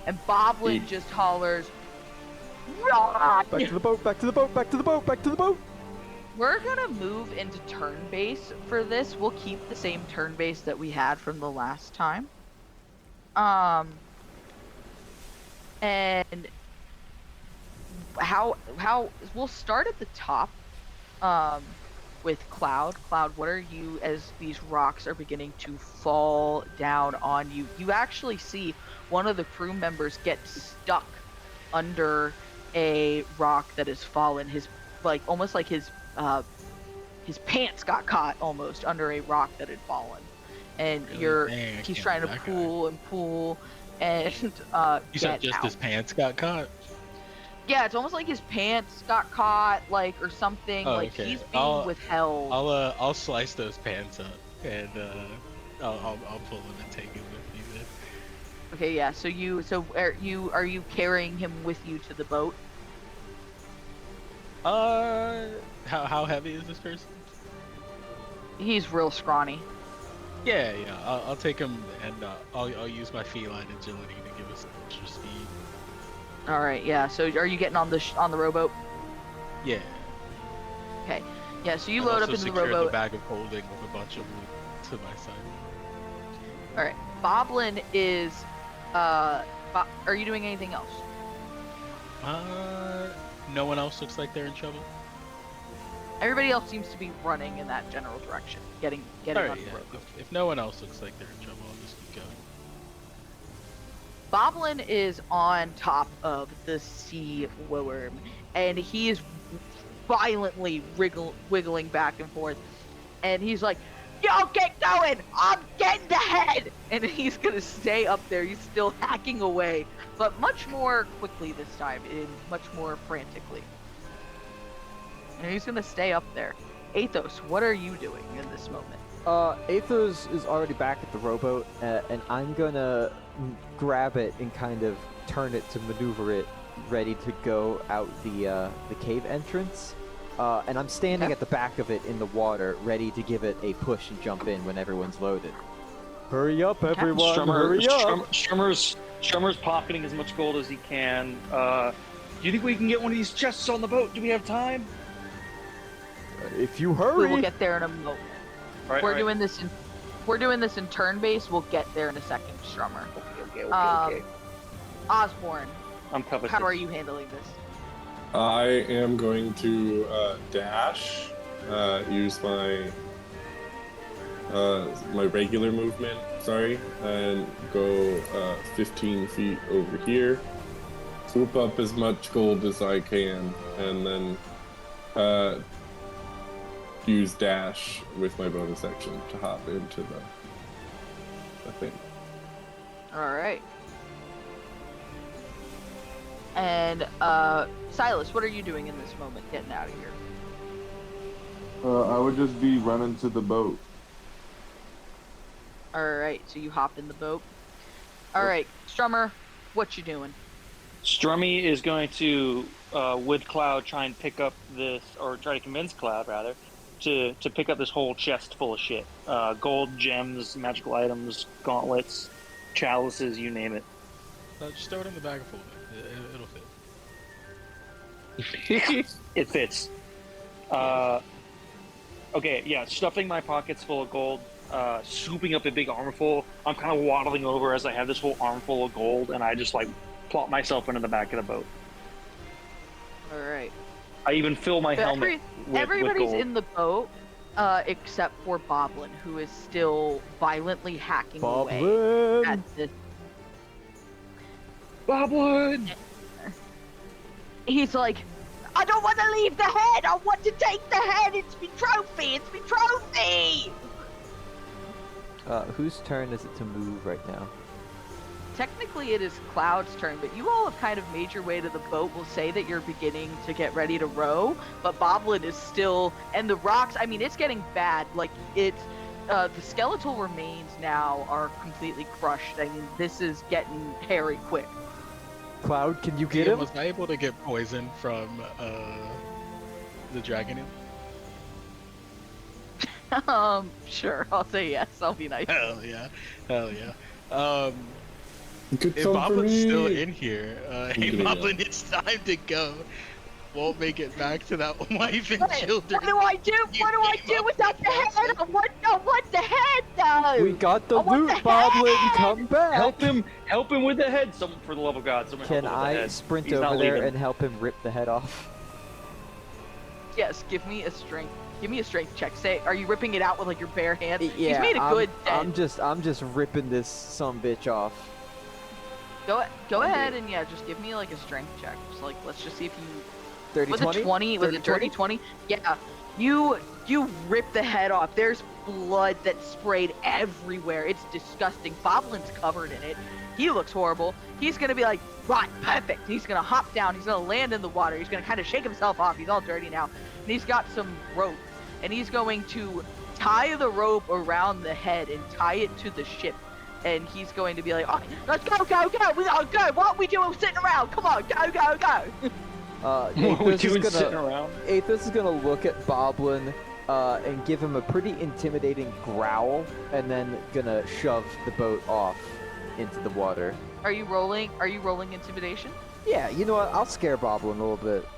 and Boblin just hollers, "Run!" Back to the boat, back to the boat, back to the boat, back to the boat! We're gonna move into turn base for this. We'll keep the same turn base that we had from the last time. And how we'll start at the top with Cloud. Cloud, what are you, as these rocks are beginning to fall down on you? You actually see one of the crew members get stuck under a rock that has fallen. Almost like his pants got caught almost under a rock that had fallen. And Really? Dang, I he's can't trying be to that guy. pull and You get said just out. his pants got caught? Yeah, it's almost like his pants got caught, or something. Oh, like okay. he's being withheld. I'll slice those pants up and I'll pull them and take it with me then. Okay, yeah. So are you carrying him with you to the boat? How heavy is this person? He's real scrawny. Yeah, I'll take him and I'll use my feline agility to give us extra speed. All right, yeah. So are you getting on the rowboat? Yeah. Okay. Yeah. So you I've load up also into the secured rowboat. the bag of holding with a bunch of loot to my side. All right. Boblin is. Are you doing anything else? No one else looks like they're in trouble. Everybody else seems to be running in that general direction, getting on Alright, the yeah. rowboat. If no one else looks like they're in trouble, I'll just keep going. Boblin is on top of the sea worm, and he is violently wiggling back and forth. And he's like, "Yo, get going! I'm getting the head!" And he's gonna stay up there. He's still hacking away, but much more quickly this time, and much more frantically. And he's gonna stay up there. Athos, what are you doing in this moment? Athos is already back at the rowboat, and I'm gonna grab it and kind of turn it to maneuver it, ready to go out the cave entrance. And I'm standing Okay. at the back of it in the water, ready to give it a push and jump in when everyone's loaded. Hurry up, everyone! Hurry up! Strummer's pocketing as much gold as he can. Do you think we can get one of these chests on the boat? Do we have time? If you We hurry. will get there in a moment. All right, We're all right. doing this in turn base. We'll get there in a second, Strummer. Okay. Osborne, I'm covered. how are you handling this? I am going to dash, use my my regular movement, and go 15 feet over here, swoop up as much gold as I can, and then use dash with my bonus action to hop into the thing. All right. And Silas, what are you doing in this moment, getting out of here? I would just be running to the boat. All right, so you hop in the boat. All right, Strummer, what you doing? Strummy is going to, with Cloud, try and pick up this, or try to convince Cloud rather, to pick up this whole chest full of shit. Gold, gems, magical items, gauntlets, chalices, you name it. Just throw it in the bag of holding. It'll fit. It fits. Okay, yeah, stuffing my pockets full of gold, scooping up a big armful. I'm kind of waddling over as I have this whole armful of gold, and I just like plop myself into the back of the boat. All right. I even fill my helmet with everybody's gold. in the boat, except for Boblin, who is still violently hacking away at this. Boblin! He's like, I don't want to leave the head. I want to take the head. It's my trophy. It's my trophy. Whose turn is it to move right now? Technically, it is Cloud's turn, but you all have kind of made your way to the boat. We'll say that you're beginning to get ready to row, but Boblin is still, and the rocks, I mean, it's getting bad. Like, it's, the skeletal remains now are completely crushed. I mean, this is getting hairy quick. Cloud, can you get Ian, him? was I able to get poison from the dragon? Sure, I'll say yes. I'll be nice. Hell yeah. Good If song for Boblin's me. still in here, hey Yeah. Boblin, it's time to go. Won't make it back to that wife and What children. do I do? You What do I came do up without with the head? that. I want the head, though. We got the I want loot, the Boblin. head! Come back. Help him with the head. Someone, for the love of God, someone Can help him with the I head. sprint He's over not there leaving. and help him rip the head off? Yes, give me a strength. Give me a strength check. Say, are you ripping it out with like your bare hand? Yeah, He's made a good dent. I'm just ripping this some bitch off. Go ahead and yeah, just give me like a strength check. Just like let's just see if you 30, with 20? a 20 with a 30, 20. Yeah, you rip the head off. There's blood that's sprayed everywhere. It's disgusting. Boblin's covered in it. He looks horrible. He's gonna be like, right, perfect. He's gonna hop down. He's gonna land in the water. He's gonna kind of shake himself off. He's all dirty now, and he's got some rope, and he's going to tie the rope around the head and tie it to the ship. And he's going to be like, oh, let's go. We gotta go. What are we doing sitting around? Come on, go. What are we Athos doing is sitting gonna around? Athos is gonna look at Boblin and give him a pretty intimidating growl, and then gonna shove the boat off into the water. Are you rolling intimidation? Yeah, you know what? I'll scare Boblin a little bit.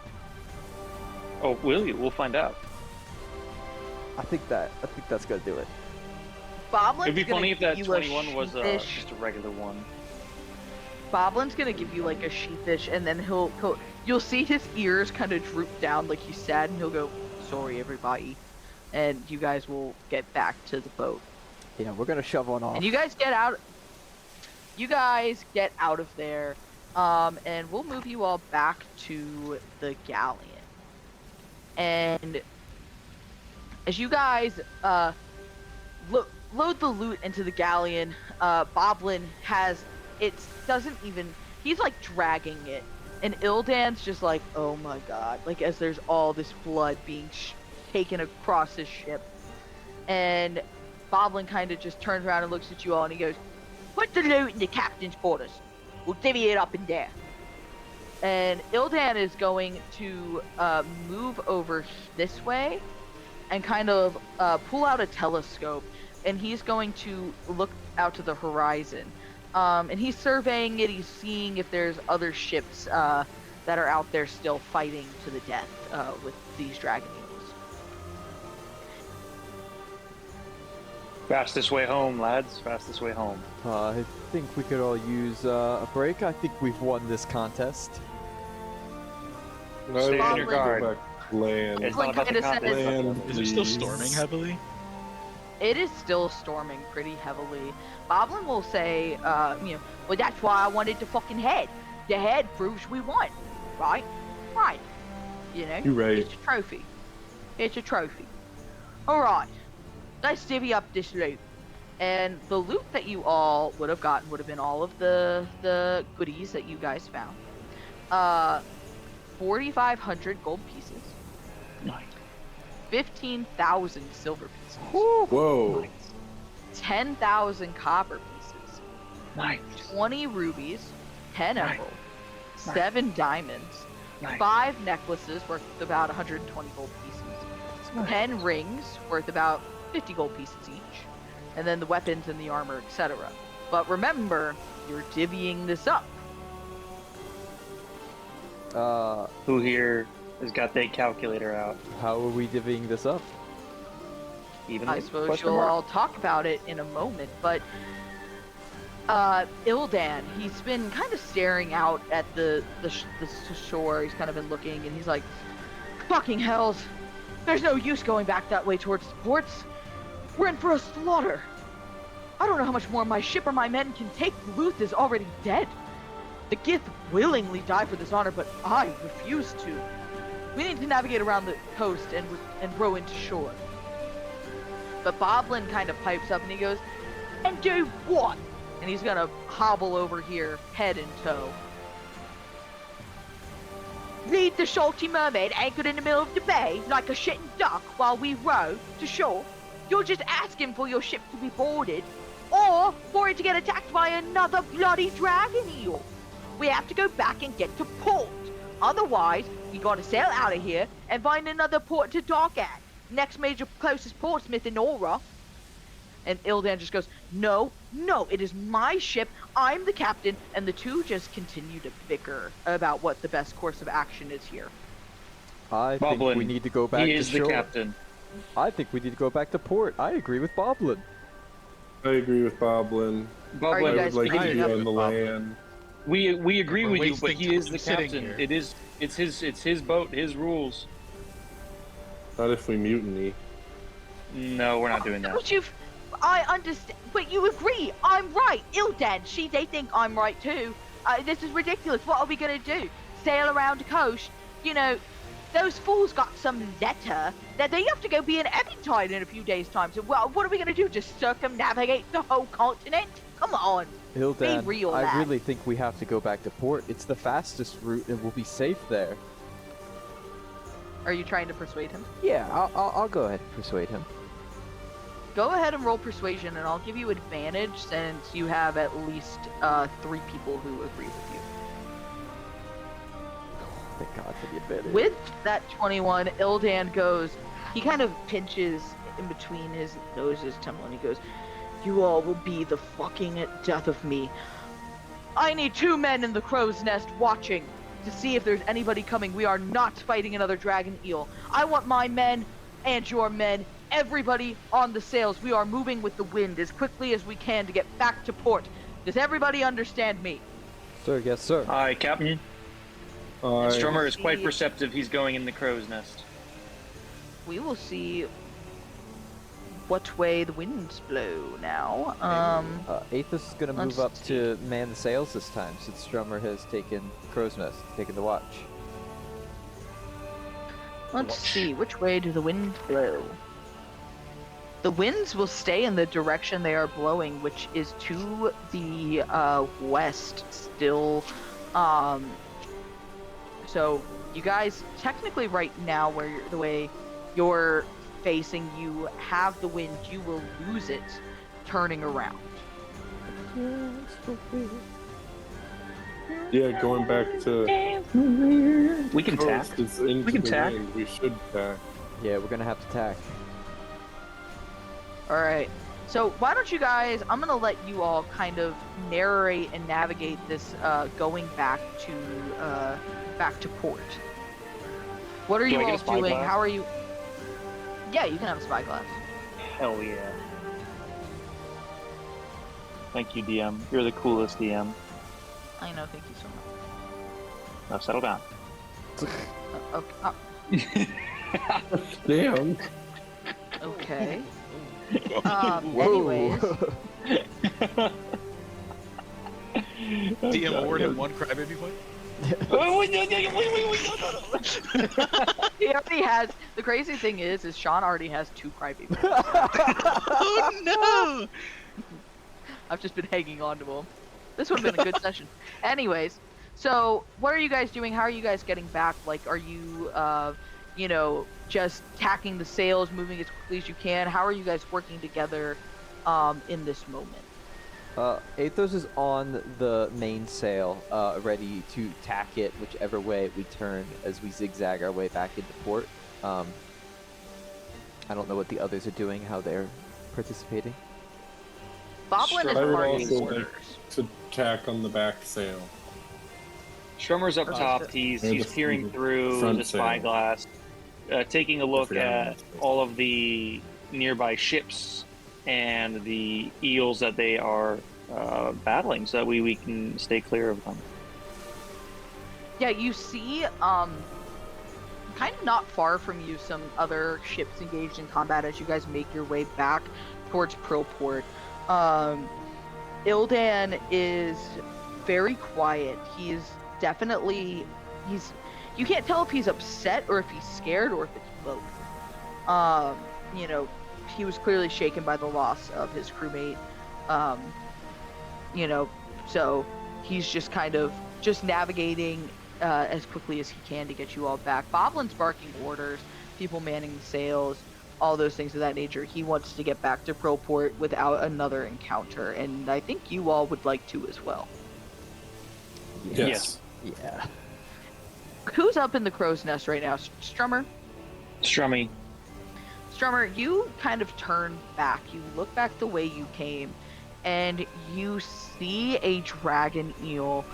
Oh, will you? We'll find out. I think that's gonna do it. Boblin's It'd be gonna funny if that give you a 21 was sheepish- just a regular one. Boblin's gonna give you like a sheepish, and then you'll see his ears kind of droop down like he's sad, and he'll go, "Sorry, everybody," and you guys will get back to the boat. Yeah, we're gonna shove one off. And you guys get out. You guys get out of there, and we'll move you all back to the galleon. And as you guys load the loot into the galleon, Boblin he's like dragging it, and Ildan's just like, oh my god, like as there's all this blood being taken across his ship, and Boblin kind of just turns around and looks at you all, and he goes, put the loot in the captain's quarters, we'll divvy it up in there. And Ildan is going to move over this way and kind of pull out a telescope, and he's going to look out to the horizon. And he's surveying it, he's seeing if there's other ships that are out there still fighting to the death with these dragon eagles. Fastest way home, lads. Fastest way home. I think we could all use a break. I think we've won this contest. No, Stay we on have your to go guard. back to land. It's not about the Kinda says- contest. Land, Is it still please. storming heavily? It is still storming pretty heavily. Boblin will say, well, that's why I wanted the fucking head. The head proves we won, right? Right. You know? You're right. It's a trophy. It's a trophy. Alright. Let's divvy up this loot. And the loot that you all would have gotten would have been all of the goodies that you guys found. 4,500 gold pieces. Nice. 15,000 silver pieces. Whoa. 10,000 copper pieces. Nice. 20 rubies. 10 Nice. emeralds. Nice. 7 diamonds. Nice. 5 necklaces worth about 120 gold pieces. Nice. 10 rings worth about 50 gold pieces each. And then the weapons and the armor, etc. But remember, you're divvying this up. Who here has got their calculator out? How are we divvying this up? Evenly? I suppose Question you'll mark? all talk about it in a moment, but Ildan, he's been kind of staring out at the shore. He's kind of been looking, and he's like, fucking hells, there's no use going back that way towards the ports. We're in for a slaughter. I don't know how much more my ship or my men can take. Luth is already dead. The Gith willingly die for this honor, but I refuse to. We need to navigate around the coast and row into shore. But Boblin kind of pipes up and he goes, and do what? And he's gonna hobble over here, head in tow. Leave the salty mermaid anchored in the middle of the bay like a shitting duck while we row to shore? You're just asking for your ship to be boarded, or for it to get attacked by another bloody dragon eel. We have to go back and get to port. Otherwise, we gotta sail out of here and find another port to dock at. Next major closest portsmouth in Aura. And Ildan just goes, no, it is my ship, I'm the captain, and the two just continue to bicker about what the best course of action is here. I think we need to go back to shore. He is the captain. I think we need to go back to port. I agree with Boblin. I agree with Boblin. Are you I guys would like to picking be up? on the land. We agree We're with you, but wasting he is time the sitting captain. here. It's his boat, his rules. Not if we mutiny. No, we're not doing that. I understand, but you agree, I'm right. Ildan, they think I'm right too. This is ridiculous. What are we gonna do? Sail around the coast? You know, those fools got some letter that they have to go be in Eventide in a few days' time. So, well, what are we gonna do? Just circumnavigate the whole continent? Come on. Hildan, Be real, I lad. really think we have to go back to port. It's the fastest route and we'll be safe there. Are you trying to persuade him? Yeah, I'll go ahead and persuade him. Go ahead and roll persuasion, and I'll give you advantage since you have at least 3 people who agree with you. Thank God for the advantage. With that 21, Ildan goes, he kind of pinches in between his noses, Temple, and he goes, you all will be the fucking death of me. I need 2 men in the crow's nest watching to see if there's anybody coming. We are not fighting another dragon eel. I want my men and your men, everybody on the sails. We are moving with the wind as quickly as we can to get back to port. Does everybody understand me? Sir, yes, sir. Aye, Captain. Strummer is quite perceptive. He's going in the crow's nest. We will see what way the winds blow now. Aethys is going to move up to man the sails this time, since Strummer has taken Crow's Nest, taken the watch. Let's see, which way do the winds blow? The winds will stay in the direction they are blowing, which is to the west still. So you guys, technically right now, the way you're facing, you have the wind, you will lose it turning around. Yeah, going back to We can tack. coast is into We can the tack. wind. We should tack. Yeah, we're going to have to tack. Alright, so why don't you guys, I'm gonna let you all kind of narrate and navigate this going back to port. What are Do you I get all a spy doing? glass? How are you? Yeah, you can have a spyglass. Hell yeah. Thank you, DM. You're the coolest DM. I know, thank you so much. Now settle down. Damn. Okay. Whoa. Anyways, DM award him 1 crybaby point. he already has. The crazy thing is Sean already has 2 crybabies. Oh no! I've just been hanging on to him. This would have been a good session. Anyways, so what are you guys doing? How are you guys getting back? Like, are you, just tacking the sails, moving as quickly as you can? How are you guys working together in this moment? Athos is on the mainsail, ready to tack it whichever way we turn as we zigzag our way back into port. I don't know what the others are doing, how they're participating. Boblin is I would barking also orders. like to tack on the back sail. Strummer's up Or top. the- He's or the peering front through the sail. spyglass, taking a look forgot at about this. all of the nearby ships and the eels that they are battling, so that we can stay clear of them. Yeah, you see, kind of not far from you, some other ships engaged in combat as you guys make your way back towards Pearlport. Ildan is very quiet. He's definitely, you can't tell if he's upset or if he's scared or if it's both. He was clearly shaken by the loss of his crewmate. So he's just kind of just navigating as quickly as he can to get you all back. Boblin's barking orders, people manning the sails, all those things of that nature. He wants to get back to Pearlport without another encounter, and I think you all would like to as well. Yes. Yeah. Who's up in the crow's nest right now? Strummer? Strummy. Strummer, you kind of turn back. You look back the way you came, and you see a dragon eel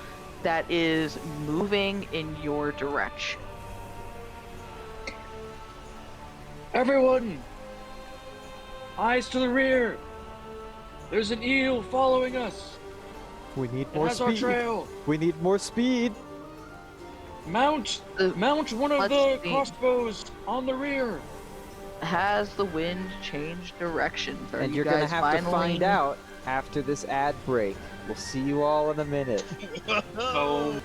that is moving in your direction. Everyone! Eyes to the rear! There's an eel following us! We need It more has our speed. trail! We need more speed. Mount one of Let's the see. crossbows on the rear! Has the wind changed directions? Are And you you're guys gonna have to finally... find out after this ad break. We'll see you all in a minute. Boom.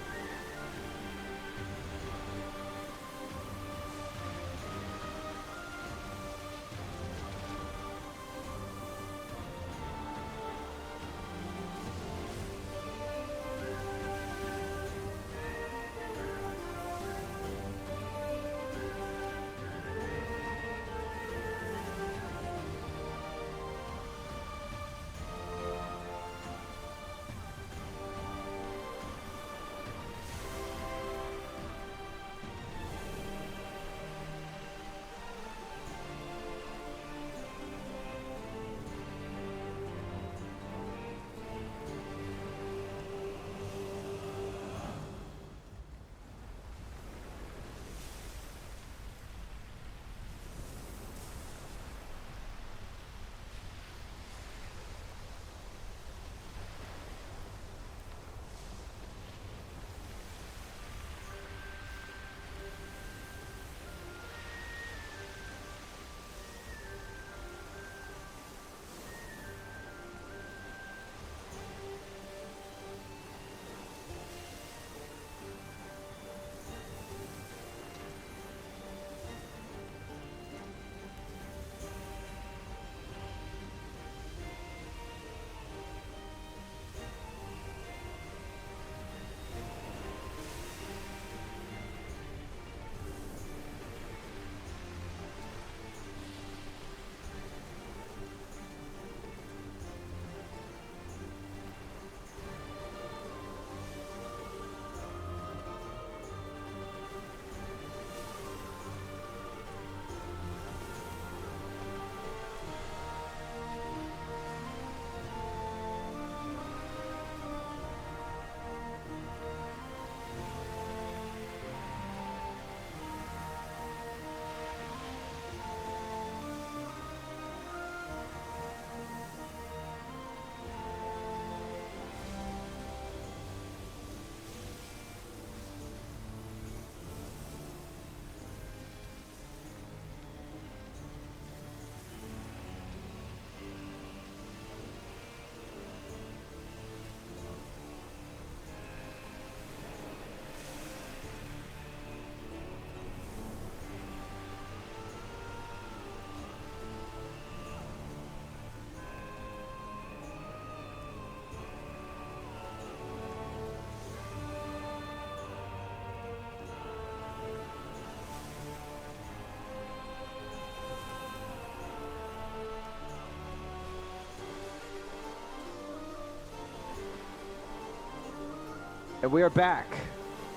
And we are back.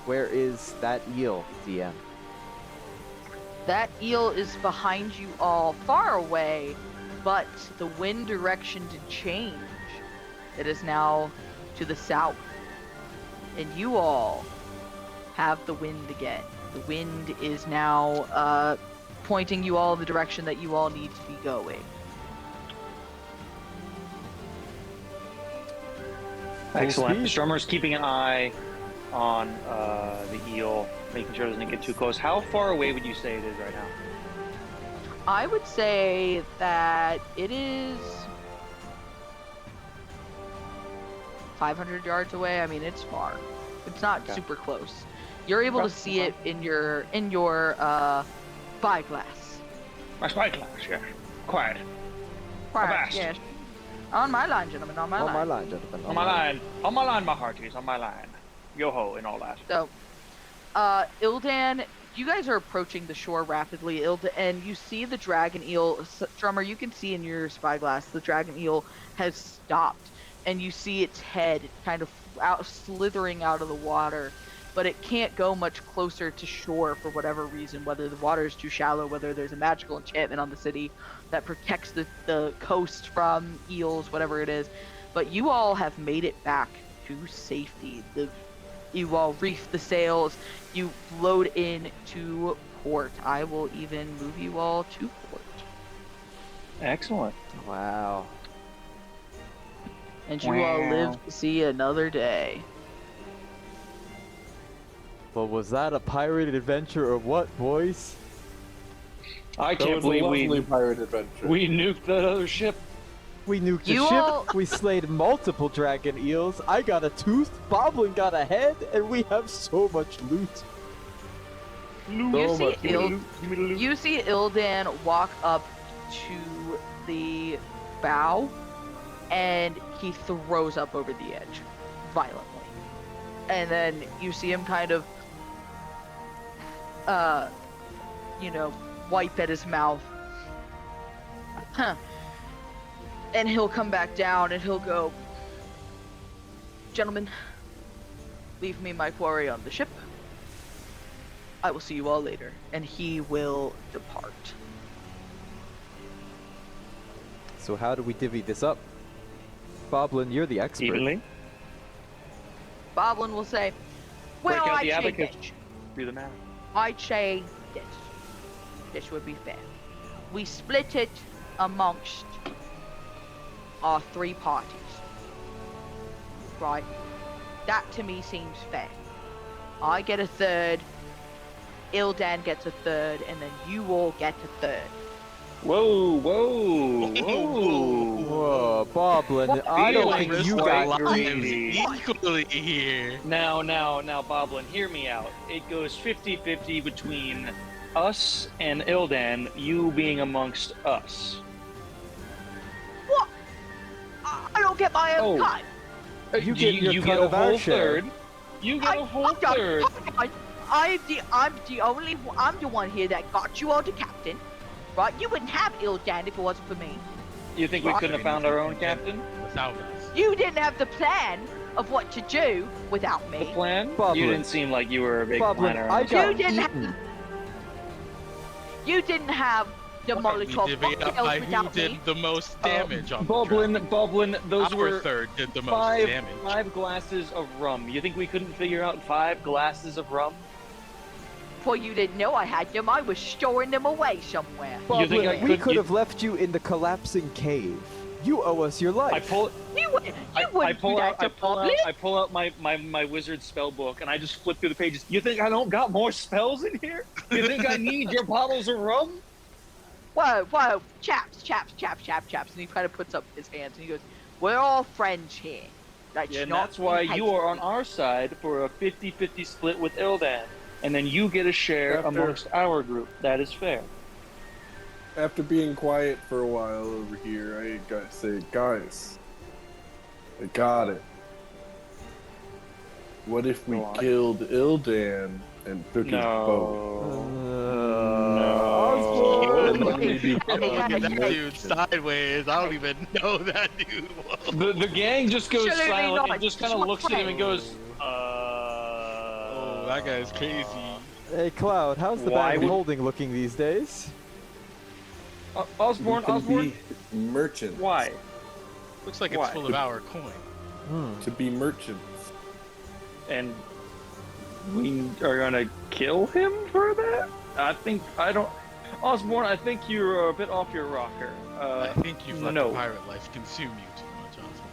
Where is that eel, DM? That eel is behind you all, far away, but the wind direction did change. It is now to the south. And you all have the wind again. The wind is now pointing you all the direction that you all need to be going. Excellent. speed. Strummer's keeping an eye on the eel, making sure it doesn't get too close. How far away would you say it is right now? I would say that it is 500 yards away. I mean, it's far. It's not Okay. super close. You're able to see it in your spyglass. My spyglass, yes. Quiet. Right, Avast. yes. On my line, gentlemen, on my On line. my line, gentlemen. On my line. On my line, my hearties. On my line. Yo-ho and all that. So, Ildan, you guys are approaching the shore rapidly, and you see the dragon eel. Drummer, you can see in your spyglass the dragon eel has stopped, and you see its head kind of slithering out of the water, but it can't go much closer to shore for whatever reason, whether the water is too shallow, whether there's a magical enchantment on the city that protects the coast from eels, whatever it is. But you all have made it back to safety. You all reef the sails, you load in to port. I will even move you all to port. Excellent. Wow. And you all live to see another day. Well, was that a pirate adventure or what, boys? I That can't was a believe lovely pirate adventure. we nuked that other ship. We nuked the You ship, all- we slayed multiple dragon eels, I got a tooth, Boblin got a head, and we have so much loot. You see Ildan walk up to the bow, and he throws up over the edge violently. And then you see him kind of, wipe at his mouth. And he'll come back down and he'll go, "Gentlemen, leave me my quarry on the ship. I will see you all later." And he will depart. So how do we divvy this up? Boblin, you're the expert. Evenly. Boblin will say, "Well, Break out I'd the say abacus. this. Do the math. I'd say this. This would be fair. We split it amongst our three parties. Right? That to me seems fair. I get a third, Ildan gets a third, and then you all get a third." Whoa, whoa, whoa. Whoa, Boblin, I don't Feeling think you quite got greedy. equally here. Now, Boblin, hear me out. It goes 50-50 between us and Ildan, you being amongst us. What? I don't get my own Oh. cut. You get your cut a of our whole share. third. You get a whole hold on, third. hold on. I'm the one here that got you all to captain. Right? You wouldn't have Ildan if it wasn't for me. You think we couldn't have found our own captain? Without us. You didn't have the plan of what to do without The me. plan? Boblin. You didn't seem like you were a big Boblin, planner. I got You didn't eaten. You didn't have the We Molotov divvy up by cocktails who without did me. the most damage on the Boblin, those Our were third did the most five, damage. 5 glasses of rum. You think we couldn't figure out 5 glasses of rum? Well, you didn't know I had them. I was storing them away somewhere. You think I Boblin, we could- could you- have left you in the collapsing cave. You owe us your life. I pull You wouldn't I do that to Boblin. I pull out my wizard spell book and I just flip through the pages. You think I don't got more spells in here? You think I need your bottles of rum? Whoa, chaps. And he kind of puts up his hands and he goes, "We're all friends here." Yeah, and not that's why in you hate. are on our side for a 50-50 split with Ildan. And then you get a share After- amongst our group. That is fair. After being quiet for a while over here, I gotta say, guys, I got it. What if we Go on. killed Ildan and took his boat? No. Maybe I'm looking at that Yeah. dude sideways. I don't even know that dude well. The gang just goes Absolutely silent not. and just kind of looks at him and goes, Whoa, that guy's crazy. Hey, Cloud, how's the Why bag of would- holding looking these days? Osborne, We can Osborne, be merchants. why? Looks like it's Why? full of our coin. To be merchants. And we are gonna kill him for that? Osborne, I think you're a bit off your rocker. I think you've let no. the pirate life consume you too much, Osborne.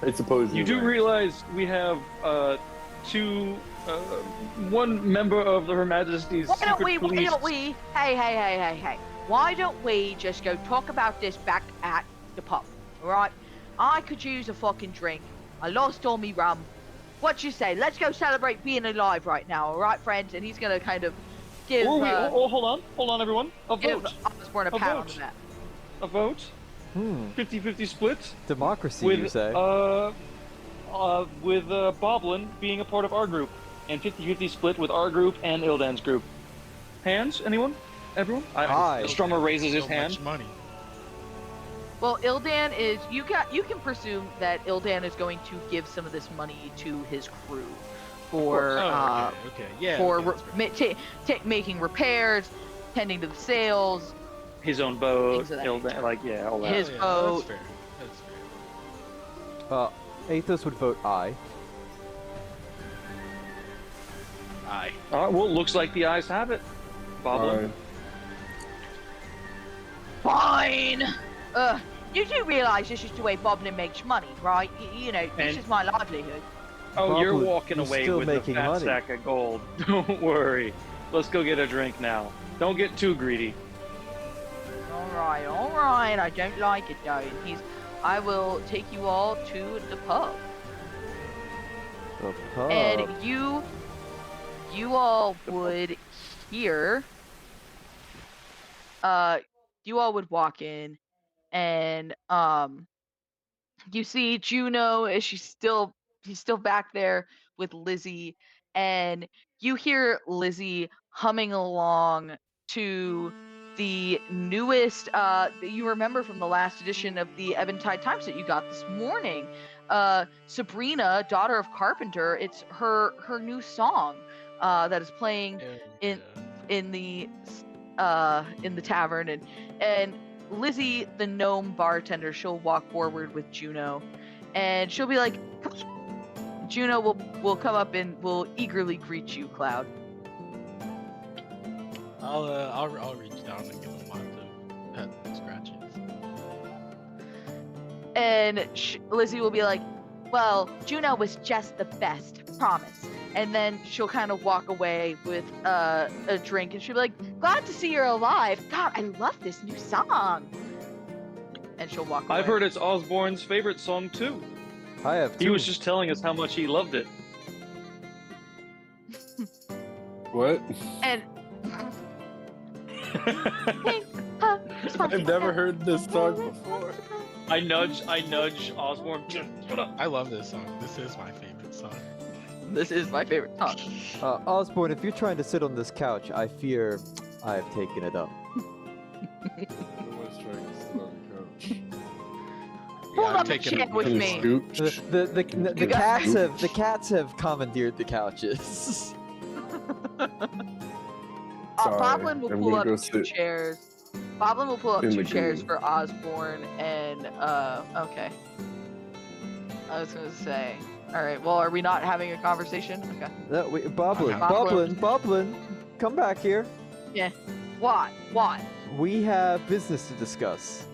I suppose You you're do right. realize we have one member of Her Majesty's Why don't secret we? police. Why don't we? Hey! Why don't we just go talk about this back at the pub? All right? I could use a fucking drink. I lost all me rum. What you say? Let's go celebrate being alive right now, all right, friends? And he's gonna kind of give. Hold on, everyone. A give vote. Osborne a A pat on vote. the back. A vote. 50-50 split. Democracy, With you say? Boblin being a part of our group, and 50-50 split with our group and Ildan's group. Hands? Anyone? Everyone? Aye. Strummer raises his So hand. much money. Well, Ildan is. You can presume that Ildan is going to give some of this money to his crew for Oh, okay. Yeah. for okay, that's fair. making repairs, tending to the sales. His own boat. Things of that Ildan, nature. like yeah, all that. His yeah, boat. That's fair. That's fair. Athos would vote aye. Aye. All right. Well, looks like the eyes have it. Boblin. Fine. You do realize this is the way Boblin makes money, right? You know, this And- is my livelihood. Oh, you're Boblin, walking you're away still with a making fat money. stack of gold. Don't worry. Let's go get a drink now. Don't get too greedy. All right. I don't like it though. And I will take you all to the pub. The pub. And you all would hear, you all would walk in, and you see Juno, as she's still back there with Lizzie, and you hear Lizzie humming along to the newest, you remember from the last edition of the Eventide Times that you got this morning. Sabrina, daughter of Carpenter, it's her new song that is playing in the tavern, and Lizzie, the gnome bartender, she'll walk forward with Juno, and she'll be like, "Come on." Juno will come up and will eagerly greet you, Cloud. I'll reach down and give him lots of pet scratches. And Lizzie will be like, "Well, Juno was just the best, promise." And then she'll kind of walk away with a drink, and she'll be like, "Glad to see you're alive. God, I love this new song." And she'll walk away. I've heard it's Osborne's favorite song too. I have He two. was just telling us how much he loved it. What? And I've never heard this song before. I nudge Osborne. Shut up. I love this song. This is my favorite song. This is my favorite song. Osborne, if you're trying to sit on this couch, I fear I have taken it up. I was trying to sit on the couch. Hold I'm up a taking chick it with Can you me. scoot? The cats have commandeered the couches. Sorry, Boblin will I'm pull gonna up go two sit chairs. Boblin will pull up in two the chairs green. for Osborne and okay. I was gonna say. Alright, well, are we not having a conversation? Okay. No, Boblin, Boblin. Boblin, come back here. What? We have business to discuss.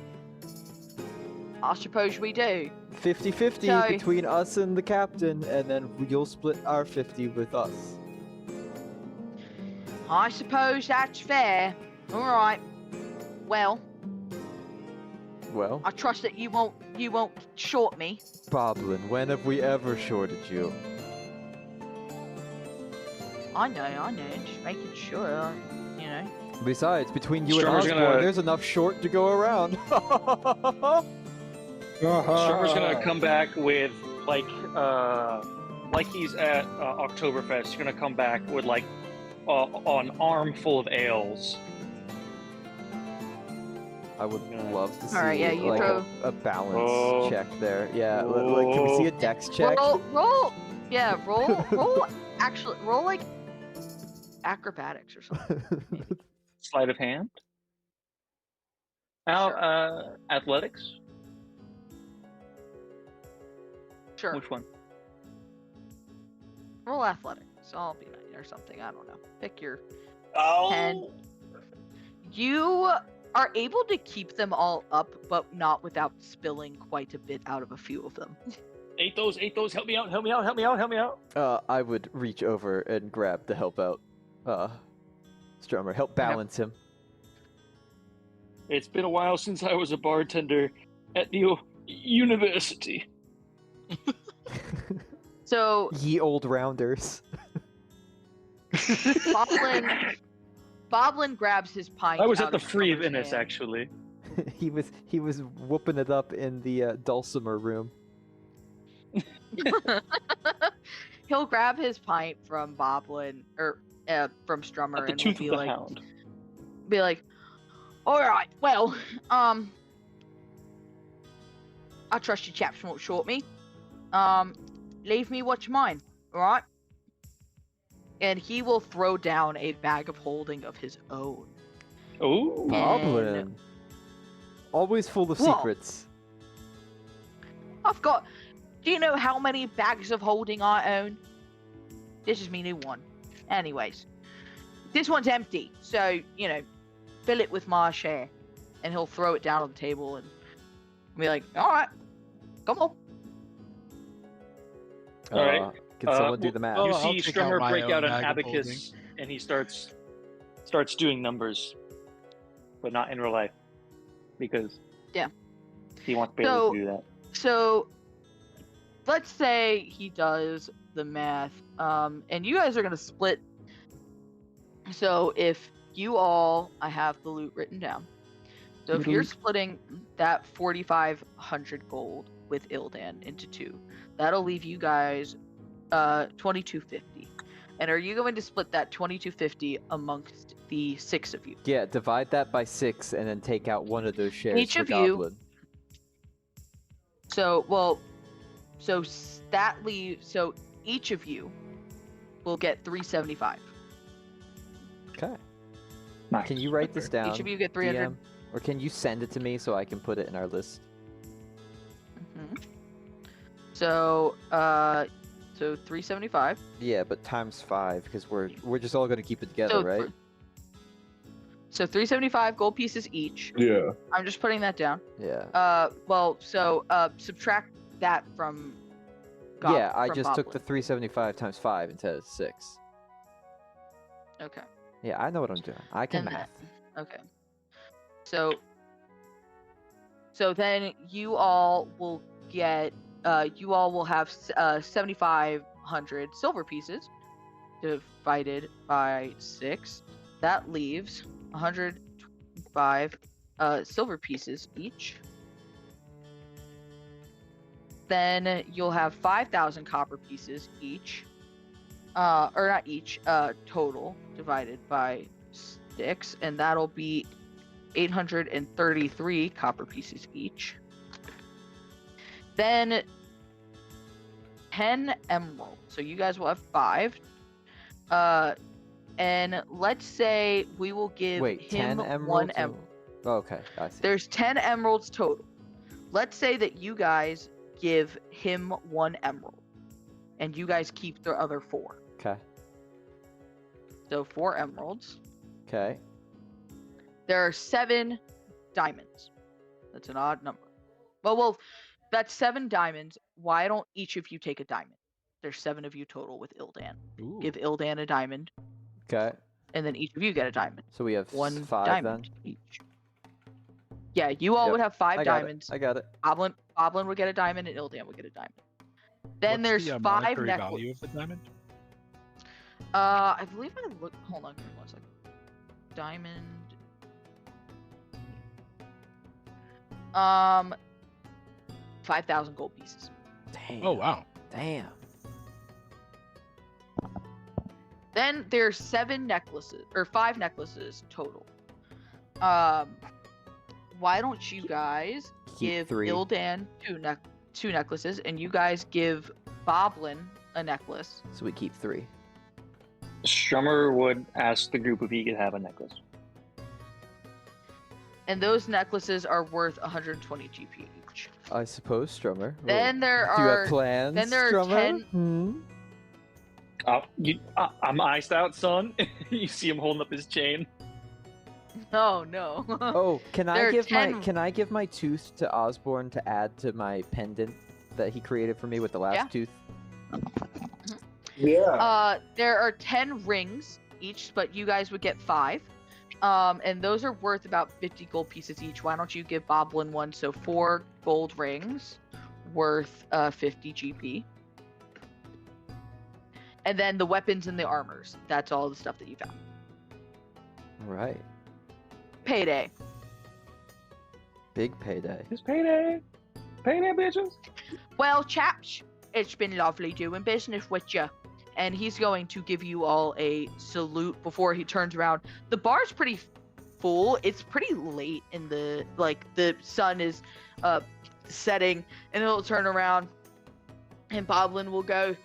I suppose we do. 50-50 So- between us and the captain, and then you'll split our 50 with us. I suppose that's fair. Alright. Well, Well, I trust that you won't short me. Boblin, when have we ever shorted you? I know, just making sure, you know. Besides, between you Strummer's and Osborne, gonna- there's enough short to go around. Strummer's gonna come back with like he's at Oktoberfest. He's gonna come back with like an arm full of ales. I would love to see Alright, yeah, you like throw- a balance Oh. check there. Yeah, like can we see a dex check? Roll Yeah, roll like acrobatics or something. Maybe. Sleight of hand. Sure. Athletics. Sure. Which one? Roll athletics. I'll be 9 or something. I don't know. Pick your. Oh. 10. You are able to keep them all up, but not without spilling quite a bit out of a few of them. Eight those. Help me out. I would reach over and grab the help out. Strummer, help balance him. It's been a while since I was a bartender at the university. So Ye old rounders. Boblin grabs his pint. I was out at the of Free Strummer's Venice, hand. actually. he was whooping it up in the dulcimer room. He'll grab his pint from Boblin or from Strummer At the and tooth will of the hound. be like, all right, well, I trust you chaps won't short me. Leave me what's mine, all right? And he will throw down a bag of holding of his own. Oh. Goblin. Always full of Whoa. secrets. Do you know how many bags of holding I own? This is me new one. Anyways, this one's empty, so, fill it with my share. And he'll throw it down on the table and be like, all right, come on. All right. Can someone do the math? well, You I'll see take Strummer out my break own out an bag of abacus, and he starts doing numbers, but not in real life, because Yeah. he wants Bailey So- to do that. So, let's say he does the math, and you guys are going to split. So, if I have the loot written down. So, if you're splitting that 4,500 gold with Ildan into 2, that'll leave you guys 2,250. And are you going to split that 2,250 amongst the 6 of you? Yeah, divide that by 6 and then take out one of those shares Each for of you- Goblin. So each of you will get 375. Okay. Nice. Can you write this down? Each of you get 300. DM? Or can you send it to me so I can put it in our list? Mm-hmm. So 375. Yeah, but times 5 because we're just all gonna keep it together, right? So 375 gold pieces each. Yeah. I'm just putting that down. Yeah. Subtract that from. Yeah, I from just took the Boblin. 375 times 5 instead of 6. Okay. Yeah, I know what I'm doing. I can And math. Okay. So then you all will get. You all will have 7,500 silver pieces divided by 6. That leaves 105 silver pieces each. Then you'll have 5,000 copper pieces each. Or not each, total divided by 6, and that'll be 833 copper pieces each. Then 10 emeralds. So you guys will have 5. And let's say we will give Wait, him 10 emeralds? 1 emerald. Oh, okay, I see. There's 10 emeralds total. Let's say that you guys give him 1 emerald, and you guys keep the other 4. Okay. So 4 emeralds. Okay. There are 7 diamonds. That's an odd number. Well, that's 7 diamonds. Why don't each of you take a diamond? There's 7 of you total with Ildan. Ooh. Give Ildan a diamond, Okay. and then each of you get a diamond. So we have 1 5 diamond then. each. Yeah, you all Yep, would have 5 I got diamonds. it. I got it. Boblin would get a diamond, and Ildan would get a diamond. Then What's there's the 5 monetary necklaces. value of the diamond? I believe I look. Hold on, give me 1 second. Diamond. 5,000 gold pieces. Damn. Oh wow. Damn. Then there's 7 necklaces, or 5 necklaces total. Why don't you guys Keep give 3. Ildan 2 necklaces, and you guys give Boblin a necklace. So we keep 3. Strummer would ask the group if he could have a necklace. And those necklaces are worth 120 GP each. I suppose, Strummer. Then there Do you are have plans, then there are Strummer? 10 I'm iced out, son. You see him holding up his chain. Oh no. Oh, can There I are give 10 my tooth to Osborne to add to my pendant that he created for me with the last Yeah. tooth? Yeah. There are 10 rings each, but you guys would get 5. And those are worth about 50 gold pieces each. Why don't you give Boblin one? So 4 gold rings worth 50 GP. And then the weapons and the armors. That's all the stuff that you found. Right. Payday. Big payday. It's payday. Payday, bitches. Well, chaps, it's been lovely doing business with you. And he's going to give you all a salute before he turns around. The bar's pretty full. It's pretty late in the sun is setting, and he'll turn around, and Boblin will go.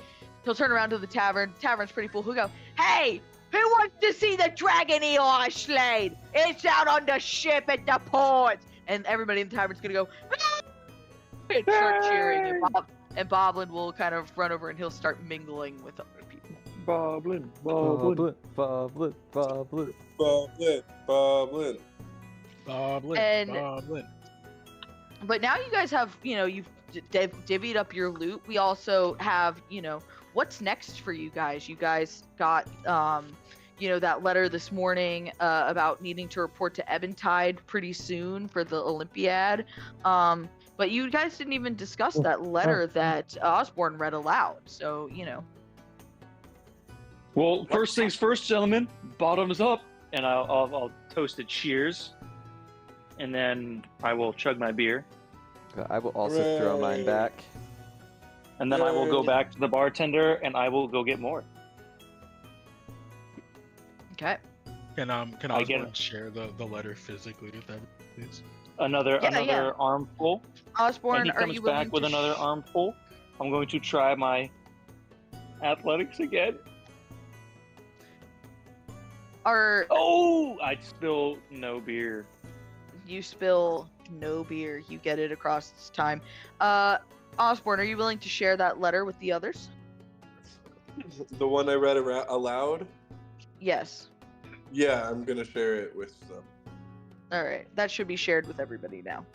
He'll turn around to the tavern. Tavern's pretty full. He'll go, "Hey, who wants to see the dragon I slayed? It's out on the ship at the port." And everybody in the tavern's gonna go, "Ah!" and start cheering. And Boblin will kind of run over and he'll start mingling with other people. Boblin. Boblin. Boblin. But now you guys have, you've divvied up your loot. We also have, what's next for you guys? You guys got, that letter this morning about needing to report to Eventide pretty soon for the Olympiad. But you guys didn't even discuss that letter that Osborne read aloud. So, Well, first things first, gentlemen. Bottoms up, and I'll toast a cheers, and then I will chug my beer, I will also throw mine back. and then I will go back to the bartender, and I will go get more. okay. Can I get Osborne it. share the letter physically with them, please? Another Yeah. armful, Osborne, and he are comes you back willing with to another armful. I'm going to try my athletics again. Oh, I spill no beer. You spill no beer. You get it across this time. Osborne, are you willing to share that letter with the others? The one I read aloud? Yes. Yeah, I'm gonna share it with them. All right. That should be shared with everybody now.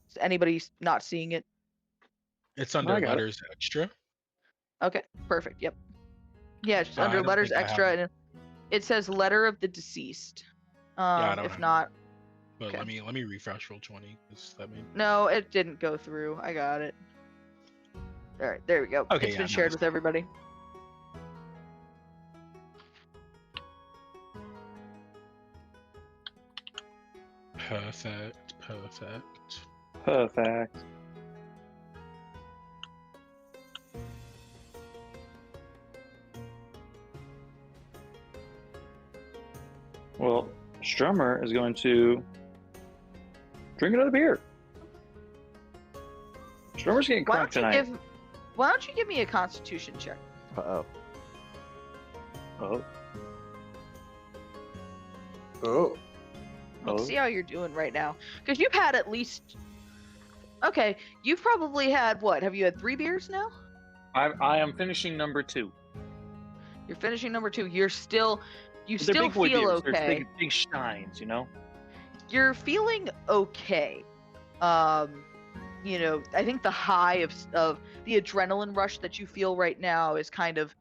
Is anybody not seeing it? It's under I got it. letters extra. Okay. Perfect. Yep. Yeah, it's I under don't letters think I extra, have and it says letter of the deceased. I don't If have not, But Okay. let me refresh roll 20. Does that mean? no, it didn't go through. I got it. All right. There we go. Okay, It's yeah, been shared nice. with everybody. Perfect. Perfect. Well, Strummer is going to drink another beer. Strummer's getting Why crunk don't you tonight. Why don't you give me a Constitution check? Uh-oh. Oh, Oh. Let's Oh. see how you're doing right now. Because you've had at least. Okay, you've probably had what? Have you had 3 beers now? I am finishing number 2. You're finishing number 2. You They're still big boy feel beers. They're okay. big steins, you know. You're feeling okay. I think the high of the adrenaline rush that you feel right now is kind of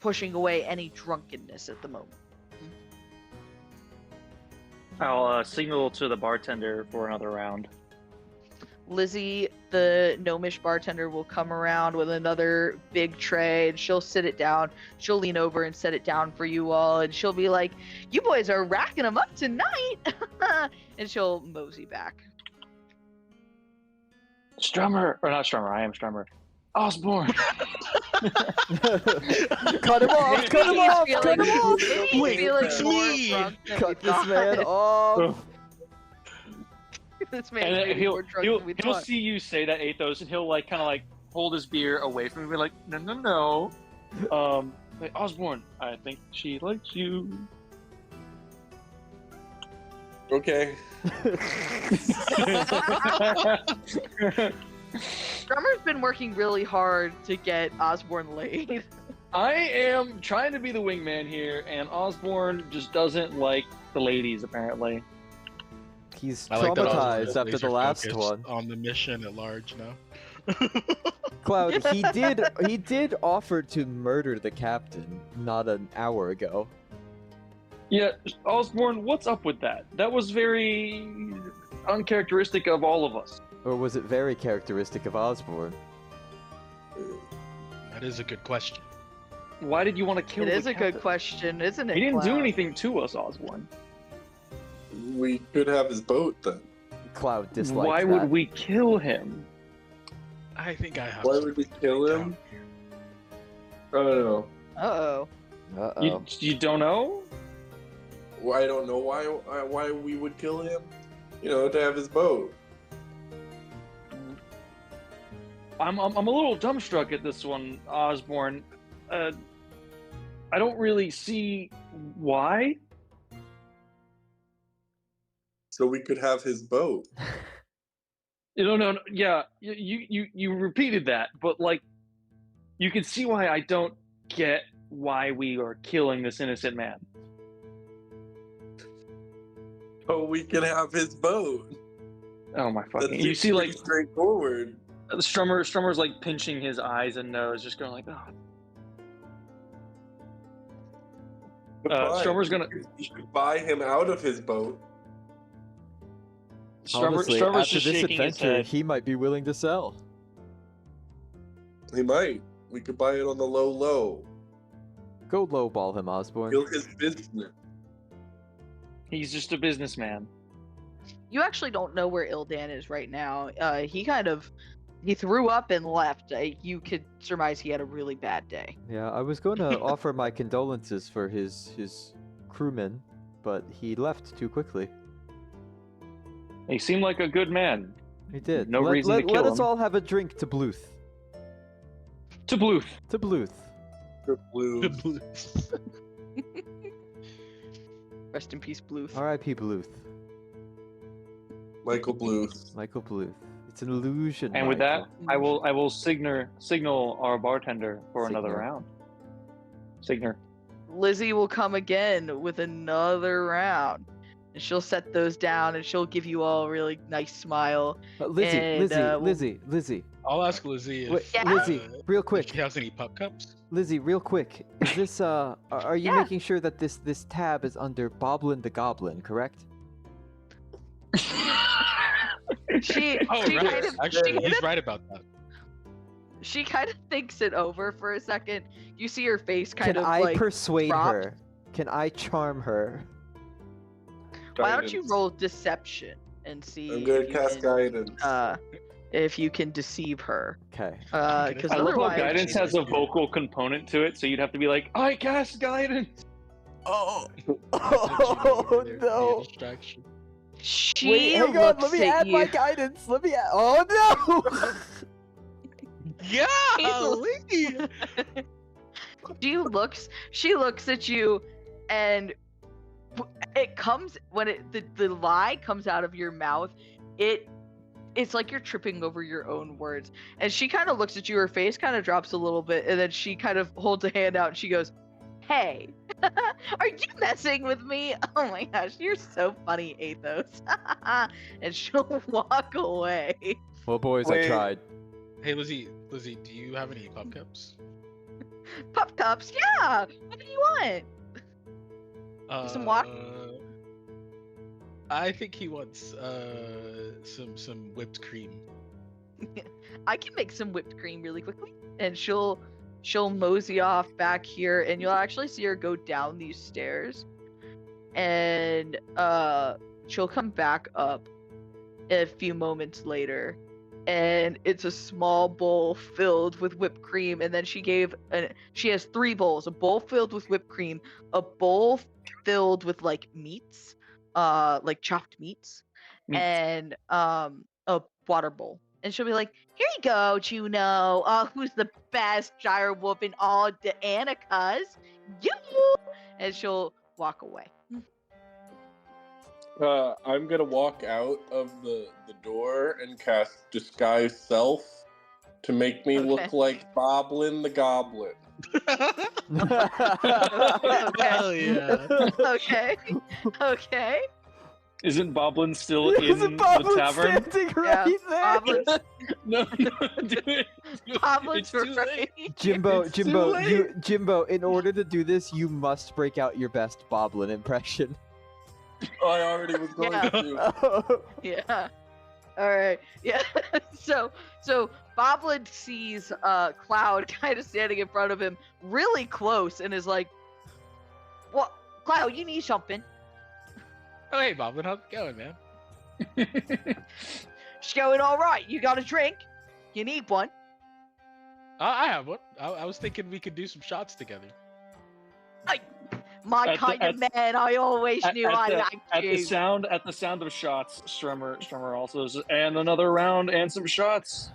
pushing away any drunkenness at the moment. I'll signal to the bartender for another round. Lizzie, the gnomish bartender, will come around with another big tray, and she'll sit it down. She'll lean over and set it down for you all, and she'll be like, "You boys are racking them up tonight," and she'll mosey back. Strummer, or not Strummer, I am Strummer. Osborne. Cut him off! Cut him off! Cut him off! Maybe he's Wait, feeling it's more me! drunk than Cut we this thought. man off! This man's And maybe more drunk than we he'll thought. see you say that, Athos, and he'll like kind of like hold his beer away from you, and be like, no. Like, Osborne, I think she likes you. Okay. Drummer's been working really hard to get Osborne laid. I am trying to be the wingman here, and Osborne just doesn't like the ladies, apparently. He's I like that Osborne traumatized is after the last laser-focused one. on the mission at large now. Cloud, he did offer to murder the captain not an hour ago. Yeah, Osborne, what's up with that? That was very uncharacteristic of all of us. Or was it very characteristic of Osborne? That is a good question. Why did you want to kill It the is a captain? good question, isn't it? He didn't do Cloud? anything to us, Osborne. We could have his boat then. Cloud disliked Why that. would we kill him? I think I have. Why something would we to kill write him? down here. I don't know. Uh-oh. Uh-oh. You don't know? Well, I don't know why we would kill him. You know, to have his boat. I'm a little dumbstruck at this one, Osborne. I don't really see why. So we could have his boat. No. Yeah, you repeated that, but like, you can see why I don't get why we are killing this innocent man. So we can have his boat. Oh my fucking! That's You see, pretty like straightforward. Strummer's like pinching his eyes and nose, just going like, oh. Fine. Strummer's gonna. You could buy him out of his boat. Honestly, Strummer's after just this shaking his adventure, head. he might be willing to sell. He might. We could buy it on the low. Go lowball him, Osborne. Kill his business. He's just a businessman. You actually don't know where Ildan is right now. He threw up and left. You could surmise he had a really bad day. Yeah, I was going to offer my condolences for his crewman, but he left too quickly. He seemed like a good man. He did. No reason to kill Let us him. all have a drink to Bluth. To Bluth. To Bluth. The blue. Rest in peace, Bluth. R.I.P. Bluth. Michael Bluth. Michael Bluth. It's an illusion. And with that, Michael. I will signal our bartender for another Signal. round. Signal. Lizzie will come again with another round. And she'll set those down and she'll give you all a really nice smile. Lizzie, and, Lizzie. I'll ask Lizzie if Wait, Yeah. Lizzie, real if quick. she has any pup cups. Lizzie, real quick. Is this are you Yeah. making sure that this tab is under Boblin the Goblin, correct? She Oh, she right. kind of Actually, he's right about that. she kind of thinks it over for a second. You see her face kind Can of I like persuade drop. her? Can I charm her? Why don't you Guidance. roll deception and see I'm gonna if you cast can, guidance. if you can deceive her. Okay. Because I love how otherwise, guidance has a vocal component to it, so you'd have to be like, I cast guidance. Oh. Oh no. Distraction. she Wait, hang on. looks Let me at add you. my guidance. Let me add. Oh no. Yeah. She looks at you, and it comes when the lie comes out of your mouth. It's like you're tripping over your own words. And she kind of looks at you. Her face kind of drops a little bit, and then she kind of holds a hand out and she goes, "Hey, are you messing with me? Oh my gosh, you're so funny, Athos." And she'll walk away. Well, boys, Wait. I tried. Hey, Lizzie, do you have any pup cups? Pup cups, yeah. What do you want? Some water? I think he wants some whipped cream. I can make some whipped cream really quickly. And she'll mosey off back here, and you'll actually see her go down these stairs. And she'll come back up a few moments later, and it's a small bowl filled with whipped cream. And then she has 3 bowls: a bowl filled with whipped cream, a bowl filled with like meats, like chopped meats, and a water bowl. And she'll be like, "Here you go, Juno. Who's the best gyro wolf in all the Anicas? You." And she'll walk away. I'm gonna walk out of the door and cast Disguise Self to make me look like Boblin the Goblin. Hell yeah. Okay. Okay. Isn't Boblin still Isn't in Boblin the tavern? standing right there? Boblin's, No, do it. Boblin's It's too right. late. Jimbo, It's too Jimbo, late. Jimbo, in order to do this, you must break out your best Boblin impression. I already was going Yeah. to. Yeah. All right. Yeah. so Boblin sees Cloud kind of standing in front of him really close and is like, "What, Cloud, you need something." Oh, hey, Boblin, how's it going, man? It's going all right. You got a drink? You need one? I have one. I was thinking we could do some shots together. My At the- kind of man. I always knew I liked at you. the sound of shots, Strummer also says, and another round and some shots.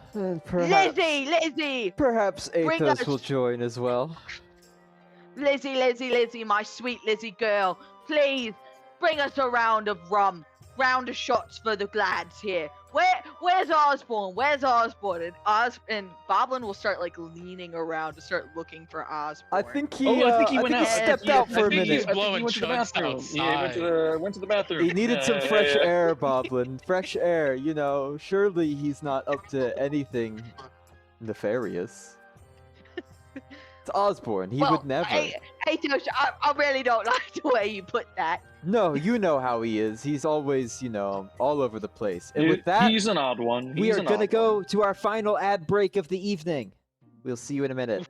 Perhaps, Lizzie, perhaps Bring Athos us- will join as well. Lizzie, my sweet Lizzie girl, please bring us a round of rum, round of shots for the glads here. Where's Osborne? Where's Osborne? And Boblin will start like leaning around to start looking for Osborne. I think he, I think he I went think he out. stepped out for a I think he's minute. blowing went to the chuds bathroom. Yeah, outside. went to the bathroom. He needed some fresh Yeah. air, Boblin. Fresh air, you know. Surely he's not up to anything nefarious. It's Osborne. He would never. Hey, Tosh, I really don't like the way you put that. No, you know how he is. He's always, you know, all over the place. And with that, He's an odd one. we He's are an going to odd go one. to our final ad break of the evening. We'll see you in a minute.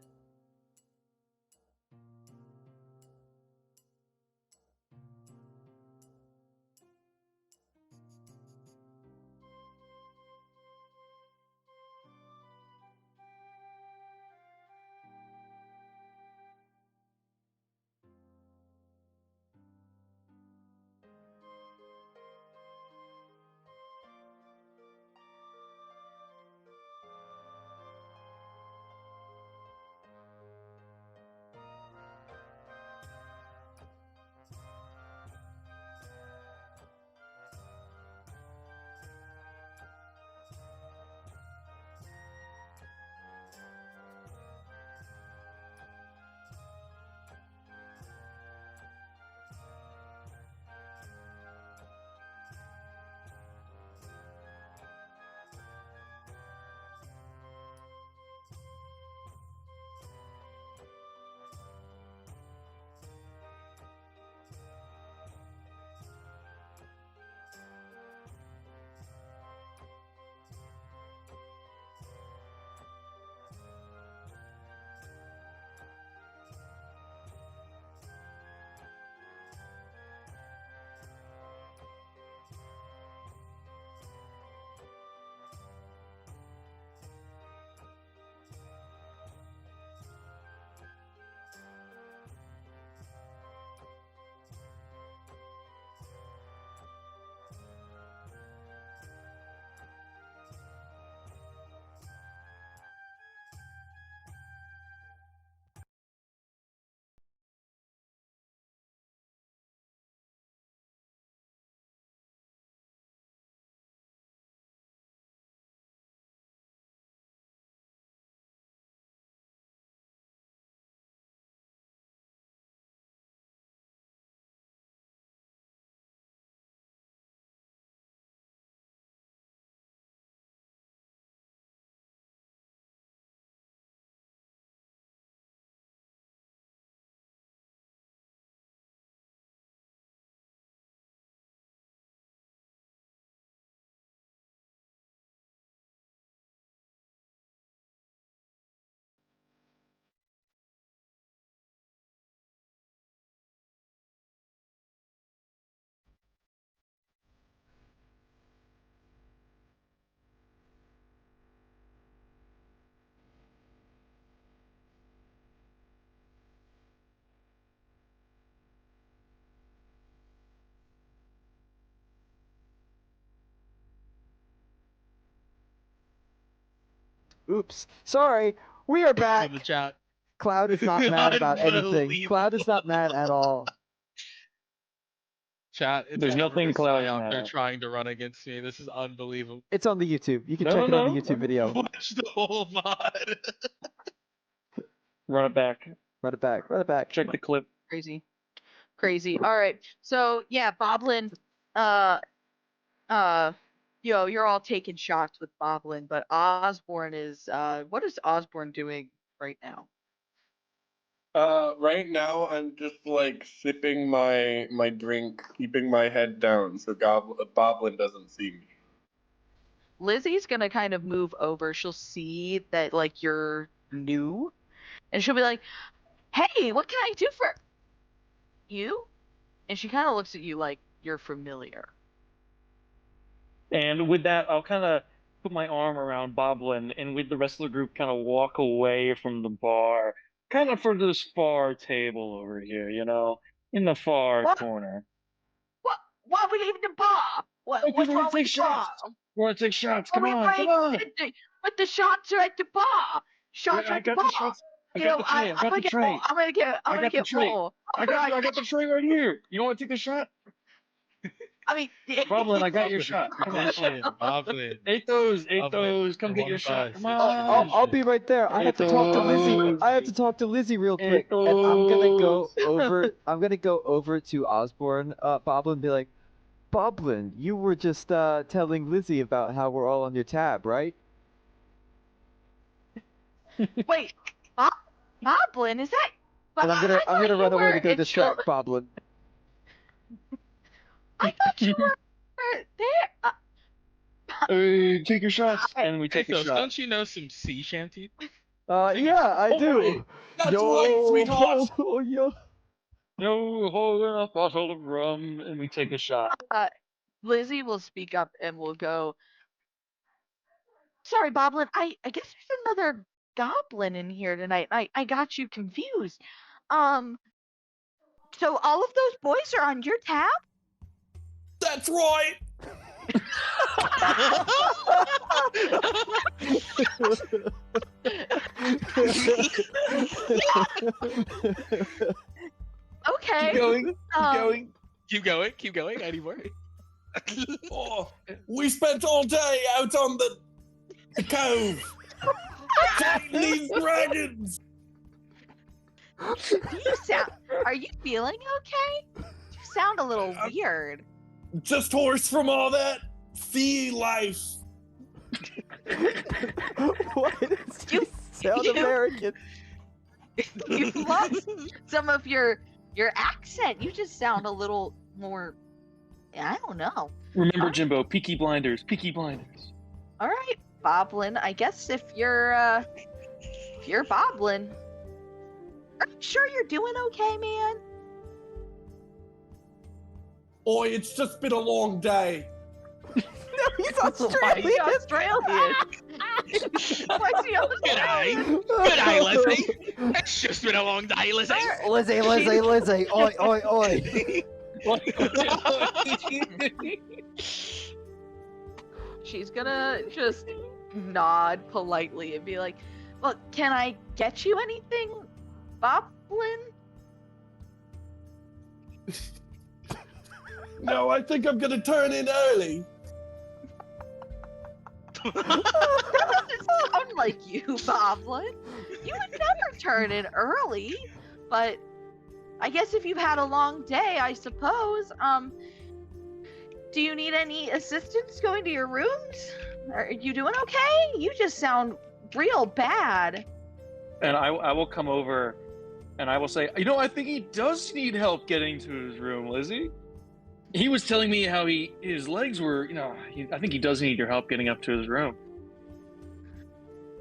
Oops. Sorry. We are back. In the chat. Cloud is not mad about anything. Unbelievable. Cloud is not mad at all. Chat, it's There's nothing Morris Cloud's out mad there at. trying to run against me. This is unbelievable. It's on the YouTube. You can No, check it on the no, YouTube video. Watch the whole mod. Run it back. Run it back. Run it back. Check the clip. Crazy. All right. So yeah, Boblin, you're all taking shots with Boblin, but Osborne is, what is Osborne doing right now? Right now I'm just like sipping my drink, keeping my head down so Boblin doesn't see me. Lizzie's gonna kind of move over. She'll see that like you're new, and she'll be like, "Hey, what can I do for you?" And she kind of looks at you like you're familiar. And with that, I'll kind of put my arm around Boblin, and with the rest of the group, kind of walk away from the bar, kind of for this far table over here, in the far What? corner. Why are we leaving the bar? What's Because we wrong want with to take the bar? shots. We want to take shots. Come on, come on. But the shots are at the bar. Shots are I at the got bar. the shots. I got the tray. I got the tray. I'm gonna get I got the tray. more. I got the tray right here. You want to take a shot? I mean, Boblin, I got your shot. Come on. Boblin. Athos, come get your shot. Come on. I'll be right there. I have to talk to Lizzie. I have to talk to Lizzie real quick. And I'm gonna go over. I'm gonna go over to Osborne, Boblin, and be like, Boblin, you were just telling Lizzie about how we're all on your tab, right? wait, Boblin, is that? And I'm gonna run away to go distract Boblin. I thought you were there. Hey, take your shots, and we take a Athos, shot. don't you know some sea shanty? Yeah, I do. That's right, sweetheart. Oh, yo. No, holding a bottle of rum, and we take a shot. Lizzie will speak up and will go, sorry, Boblin, I guess there's another goblin in here tonight. I got you confused. So all of those boys are on your tab? That's right. Okay. Keep going. Keep going. Any more? Oh, we spent all day out on the cove fighting these dragons. Are you feeling okay? You sound a little weird. Just hoarse from all that sea life. Why does you sound American? You lost some of your accent. You just sound a little more, I don't know. Remember, Jimbo, Peaky Blinders. All right, Boblin. I guess if you're Boblin, are you sure you're doing okay, man? Oi, it's just been a long day. No, he's Australian. Why is he Australian? Why is he Australian? G'day, Lizzie. It's just been a long day, Lizzie. Lizzie. Oi, oi, oi. She's gonna just nod politely and be like, well, can I get you anything, Boblin? No, I think I'm gonna turn in early. That doesn't sound like you, Boblin. You would never turn in early, but I guess if you've had a long day, I suppose. Do you need any assistance going to your rooms? Are you doing okay? You just sound real bad. And I will come over, and I will say, I think he does need help getting to his room, Lizzie. He was telling me how his legs were, I think he does need your help getting up to his room.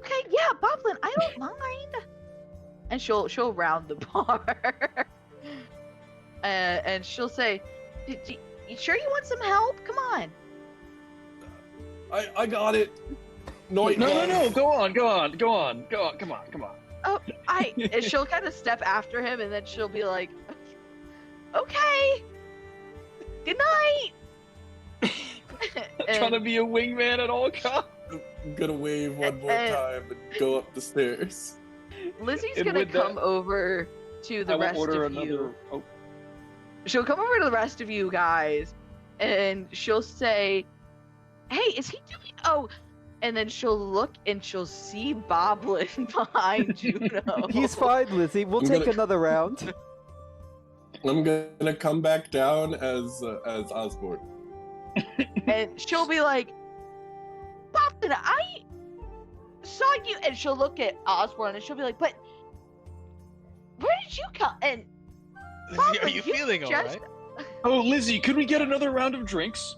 Okay, yeah, Boblin, I don't mind. And she'll round the bar. And she'll say, you sure you want some help? Come on. I got it. No, go on. Come on. Oh, and she'll kind of step after him, and then she'll be like, okay. Good night. Trying to be a wingman at all costs. I'm gonna wave one more time and go up the stairs. Lizzie's And gonna with come that, over to I the will rest order of you. another. Oh, She'll come over to the rest of you guys, and she'll say, "Hey, is he doing? Oh." And then she'll look and she'll see Boblin behind Juno. He's fine, Lizzie. We'll I'm take gonna- another round. I'm gonna come back down as Osborne. And she'll be like, Boblin, I saw you. And she'll look at Osborne and she'll be like, but where did you come? And Lizzie, are you feeling all just- right? oh, Lizzie, could we get another round of drinks?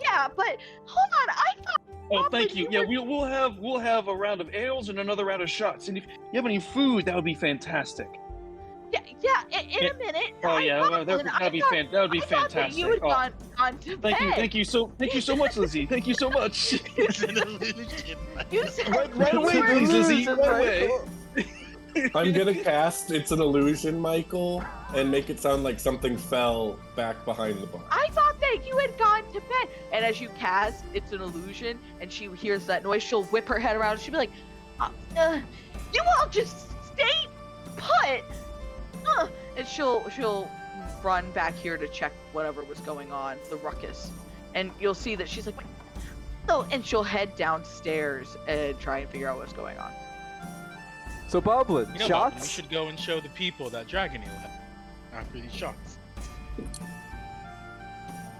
yeah, but hold on. I thought. Oh, Boblin, thank you. you Yeah, were- we'll have a round of ales and another round of shots. And if you have any food, that would be fantastic. Yeah, in a minute. Oh yeah, Boblin, that would be I thought that fantastic. you had Oh, gone to bed. thank you so much, Lizzie. Thank you so much. It's an illusion. You said right away, you were- please, Lizzie. Right away. I'm gonna cast It's an Illusion, Michael, and make it sound like something fell back behind the bar. I thought that you had gone to bed. And as you cast, it's an illusion, and she hears that noise, she'll whip her head around, and she'll be like, you all just stay put. And she'll run back here to check whatever was going on, the ruckus. And you'll see that she's like, wait. Oh, and she'll head downstairs and try and figure out what's going on. So, Boblin, You know, Bob, we shots? should go and show the people that Dragon Eel had after these shots.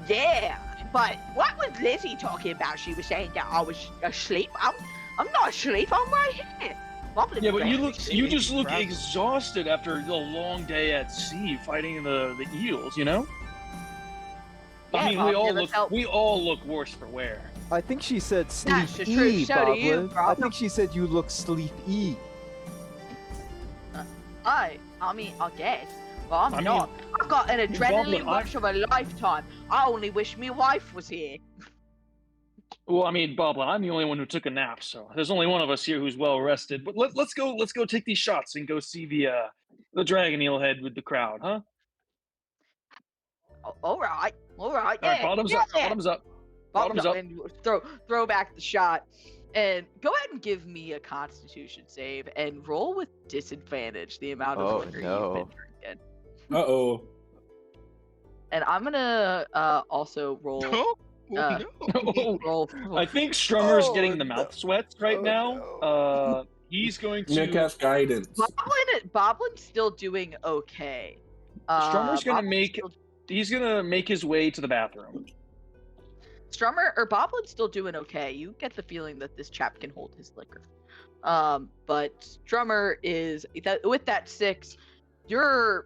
Yeah, but what was Lizzie talking about? She was saying that I was asleep. I'm not asleep. I'm right here. Boblin Yeah, but grabbed me. you just look Proud. exhausted after a long day at sea fighting the eels. You know. I mean, Boblin, we all look worse for wear. I think she said That's the sleep-y, truth. So do you, Boblin. I Bob. think she said you look sleep-y. I mean, I guess. But I'm I mean, not. I've got an adrenaline Boblin, rush of a lifetime. I only wish me wife was here. Well, I mean, Boblin, I'm the only one who took a nap, so there's only one of us here who's well rested. But let's go take these shots and go see the dragon eel head with the crowd, huh? All right. All right, Yeah. bottoms up, bottoms up, bottoms up. And throw back the shot. And go ahead and give me a Constitution save and roll with disadvantage the amount of Oh, liquor no. you've been drinking. Uh-oh. And I'm gonna also roll. Oh, Uh, Oh, roll. I think Strummer's Oh, getting the no. mouth sweats right Oh, now. no. He's going I'm gonna to. cast Guidance. Boblin's still doing okay. Strummer's gonna Boblin's make. still- He's gonna make his way to the bathroom. Boblin's still doing okay. You get the feeling that this chap can hold his liquor. But Strummer is with that 6. The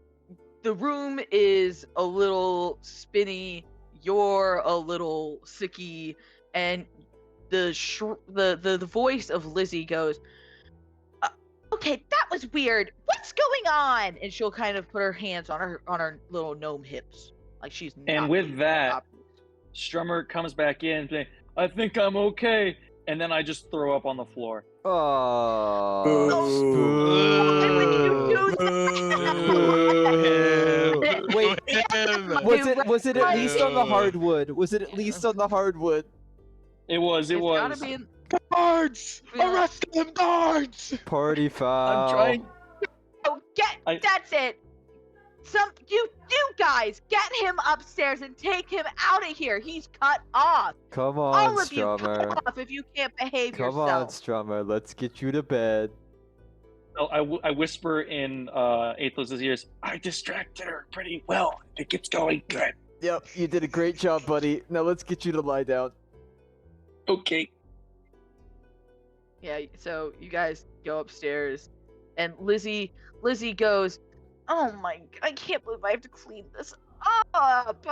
room is a little spinny. You're a little sicky, and the voice of Lizzie goes, "Okay, that was weird. What's going on?" And she'll kind of put her hands on her little gnome hips, like she's. And not with being that, proper. Strummer comes back in, saying, "I think I'm okay," and then I just throw up on the floor. Oh. Why would you do that? Wait, was it at Right. least on the hardwood? Was it at least on the hardwood? It was. It's gotta be in- guards! Yeah. Arrest them, guards! Party foul. I'm trying. Oh, I- that's it. You guys, get him upstairs and take him out of here. He's cut off. Come on, All of you, Strummer. cut off if you can't behave Come on, yourself. Strummer. Let's get you to bed. I whisper in Athos's ears. I distracted her pretty well. I think it's going good. Yep, you did a great job, buddy. Now let's get you to lie down. Okay. Yeah, so you guys go upstairs, and Lizzie goes, "Oh my, I can't believe I have to clean this up."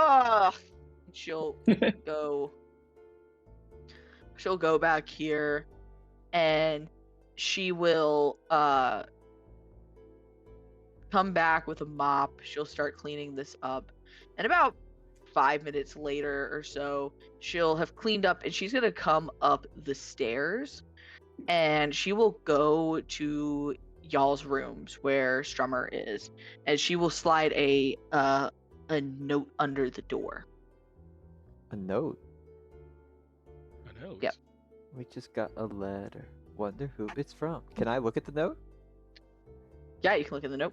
She'll go back here, and she will come back with a mop. She'll start cleaning this up, and about 5 minutes later or so, she'll have cleaned up, and she's gonna come up the stairs, and she will go to y'all's rooms where Strummer is, and she will slide a note under the door. A note. I know. Yep. We just got a letter. Wonder who it's from. Can I look at the note? Yeah, you can look at the note.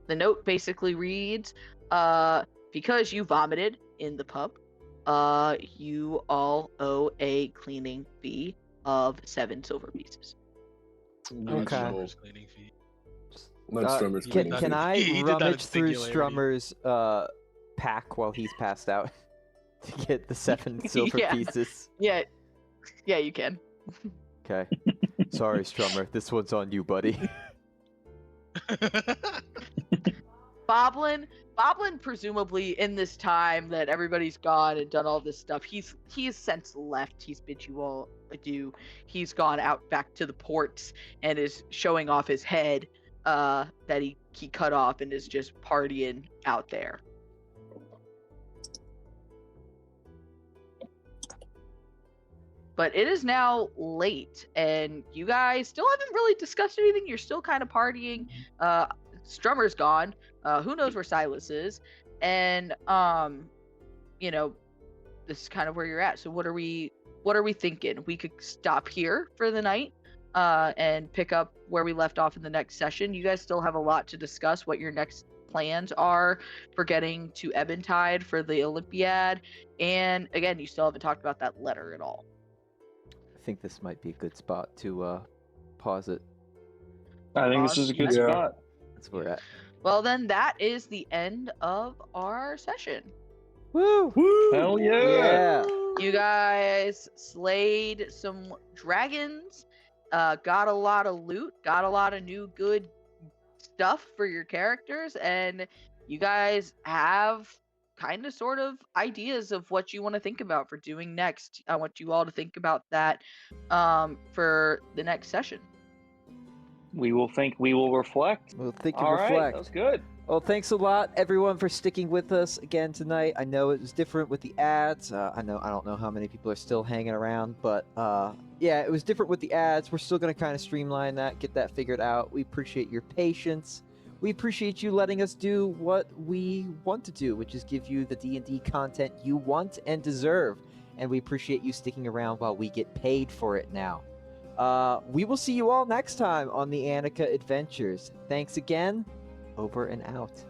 The note basically reads, because you vomited in the pub, you all owe a cleaning fee of 7 silver pieces. That's Okay. Strummer's cleaning fee. That's Strummer's Can cleaning can fee. I He did that in rummage through singularity. Strummer's pack while he's passed out to get the 7 silver Yeah. pieces? Yeah, you can. Okay. Sorry, Strummer. This one's on you, buddy. Boblin presumably in this time that everybody's gone and done all this stuff, he's since left. He's bid you all adieu. He's gone out back to the ports and is showing off his head that he cut off and is just partying out there. But it is now late, and you guys still haven't really discussed anything. You're still kind of partying. Strummer's gone. Who knows where Silas is? And you know, this is kind of where you're at. So what are we thinking? We could stop here for the night, and pick up where we left off in the next session. You guys still have a lot to discuss. What your next plans are for getting to Ebentide for the Olympiad, and again, you still haven't talked about that letter at all. I think this might be a good spot to pause it. I think this is a good Yeah. spot. That's where we're at. Well, then that is the end of our session. Woo! Hell yeah! Yeah. You guys slayed some dragons, got a lot of loot, got a lot of new good stuff for your characters, and you guys have kind of sort of ideas of what you want to think about for doing next. I want you all to think about that for the next session. We will think. We will reflect. We'll think and All right, reflect. that was good. Well, thanks a lot, everyone, for sticking with us again tonight. I know it was different with the ads. I don't know how many people are still hanging around, but yeah, it was different with the ads. We're still going to kind of streamline that, get that figured out. We appreciate your patience. We appreciate you letting us do what we want to do, which is give you the D&D content you want and deserve. And we appreciate you sticking around while we get paid for it now. We will see you all next time on the Anica Adventures. Thanks again. Over and out.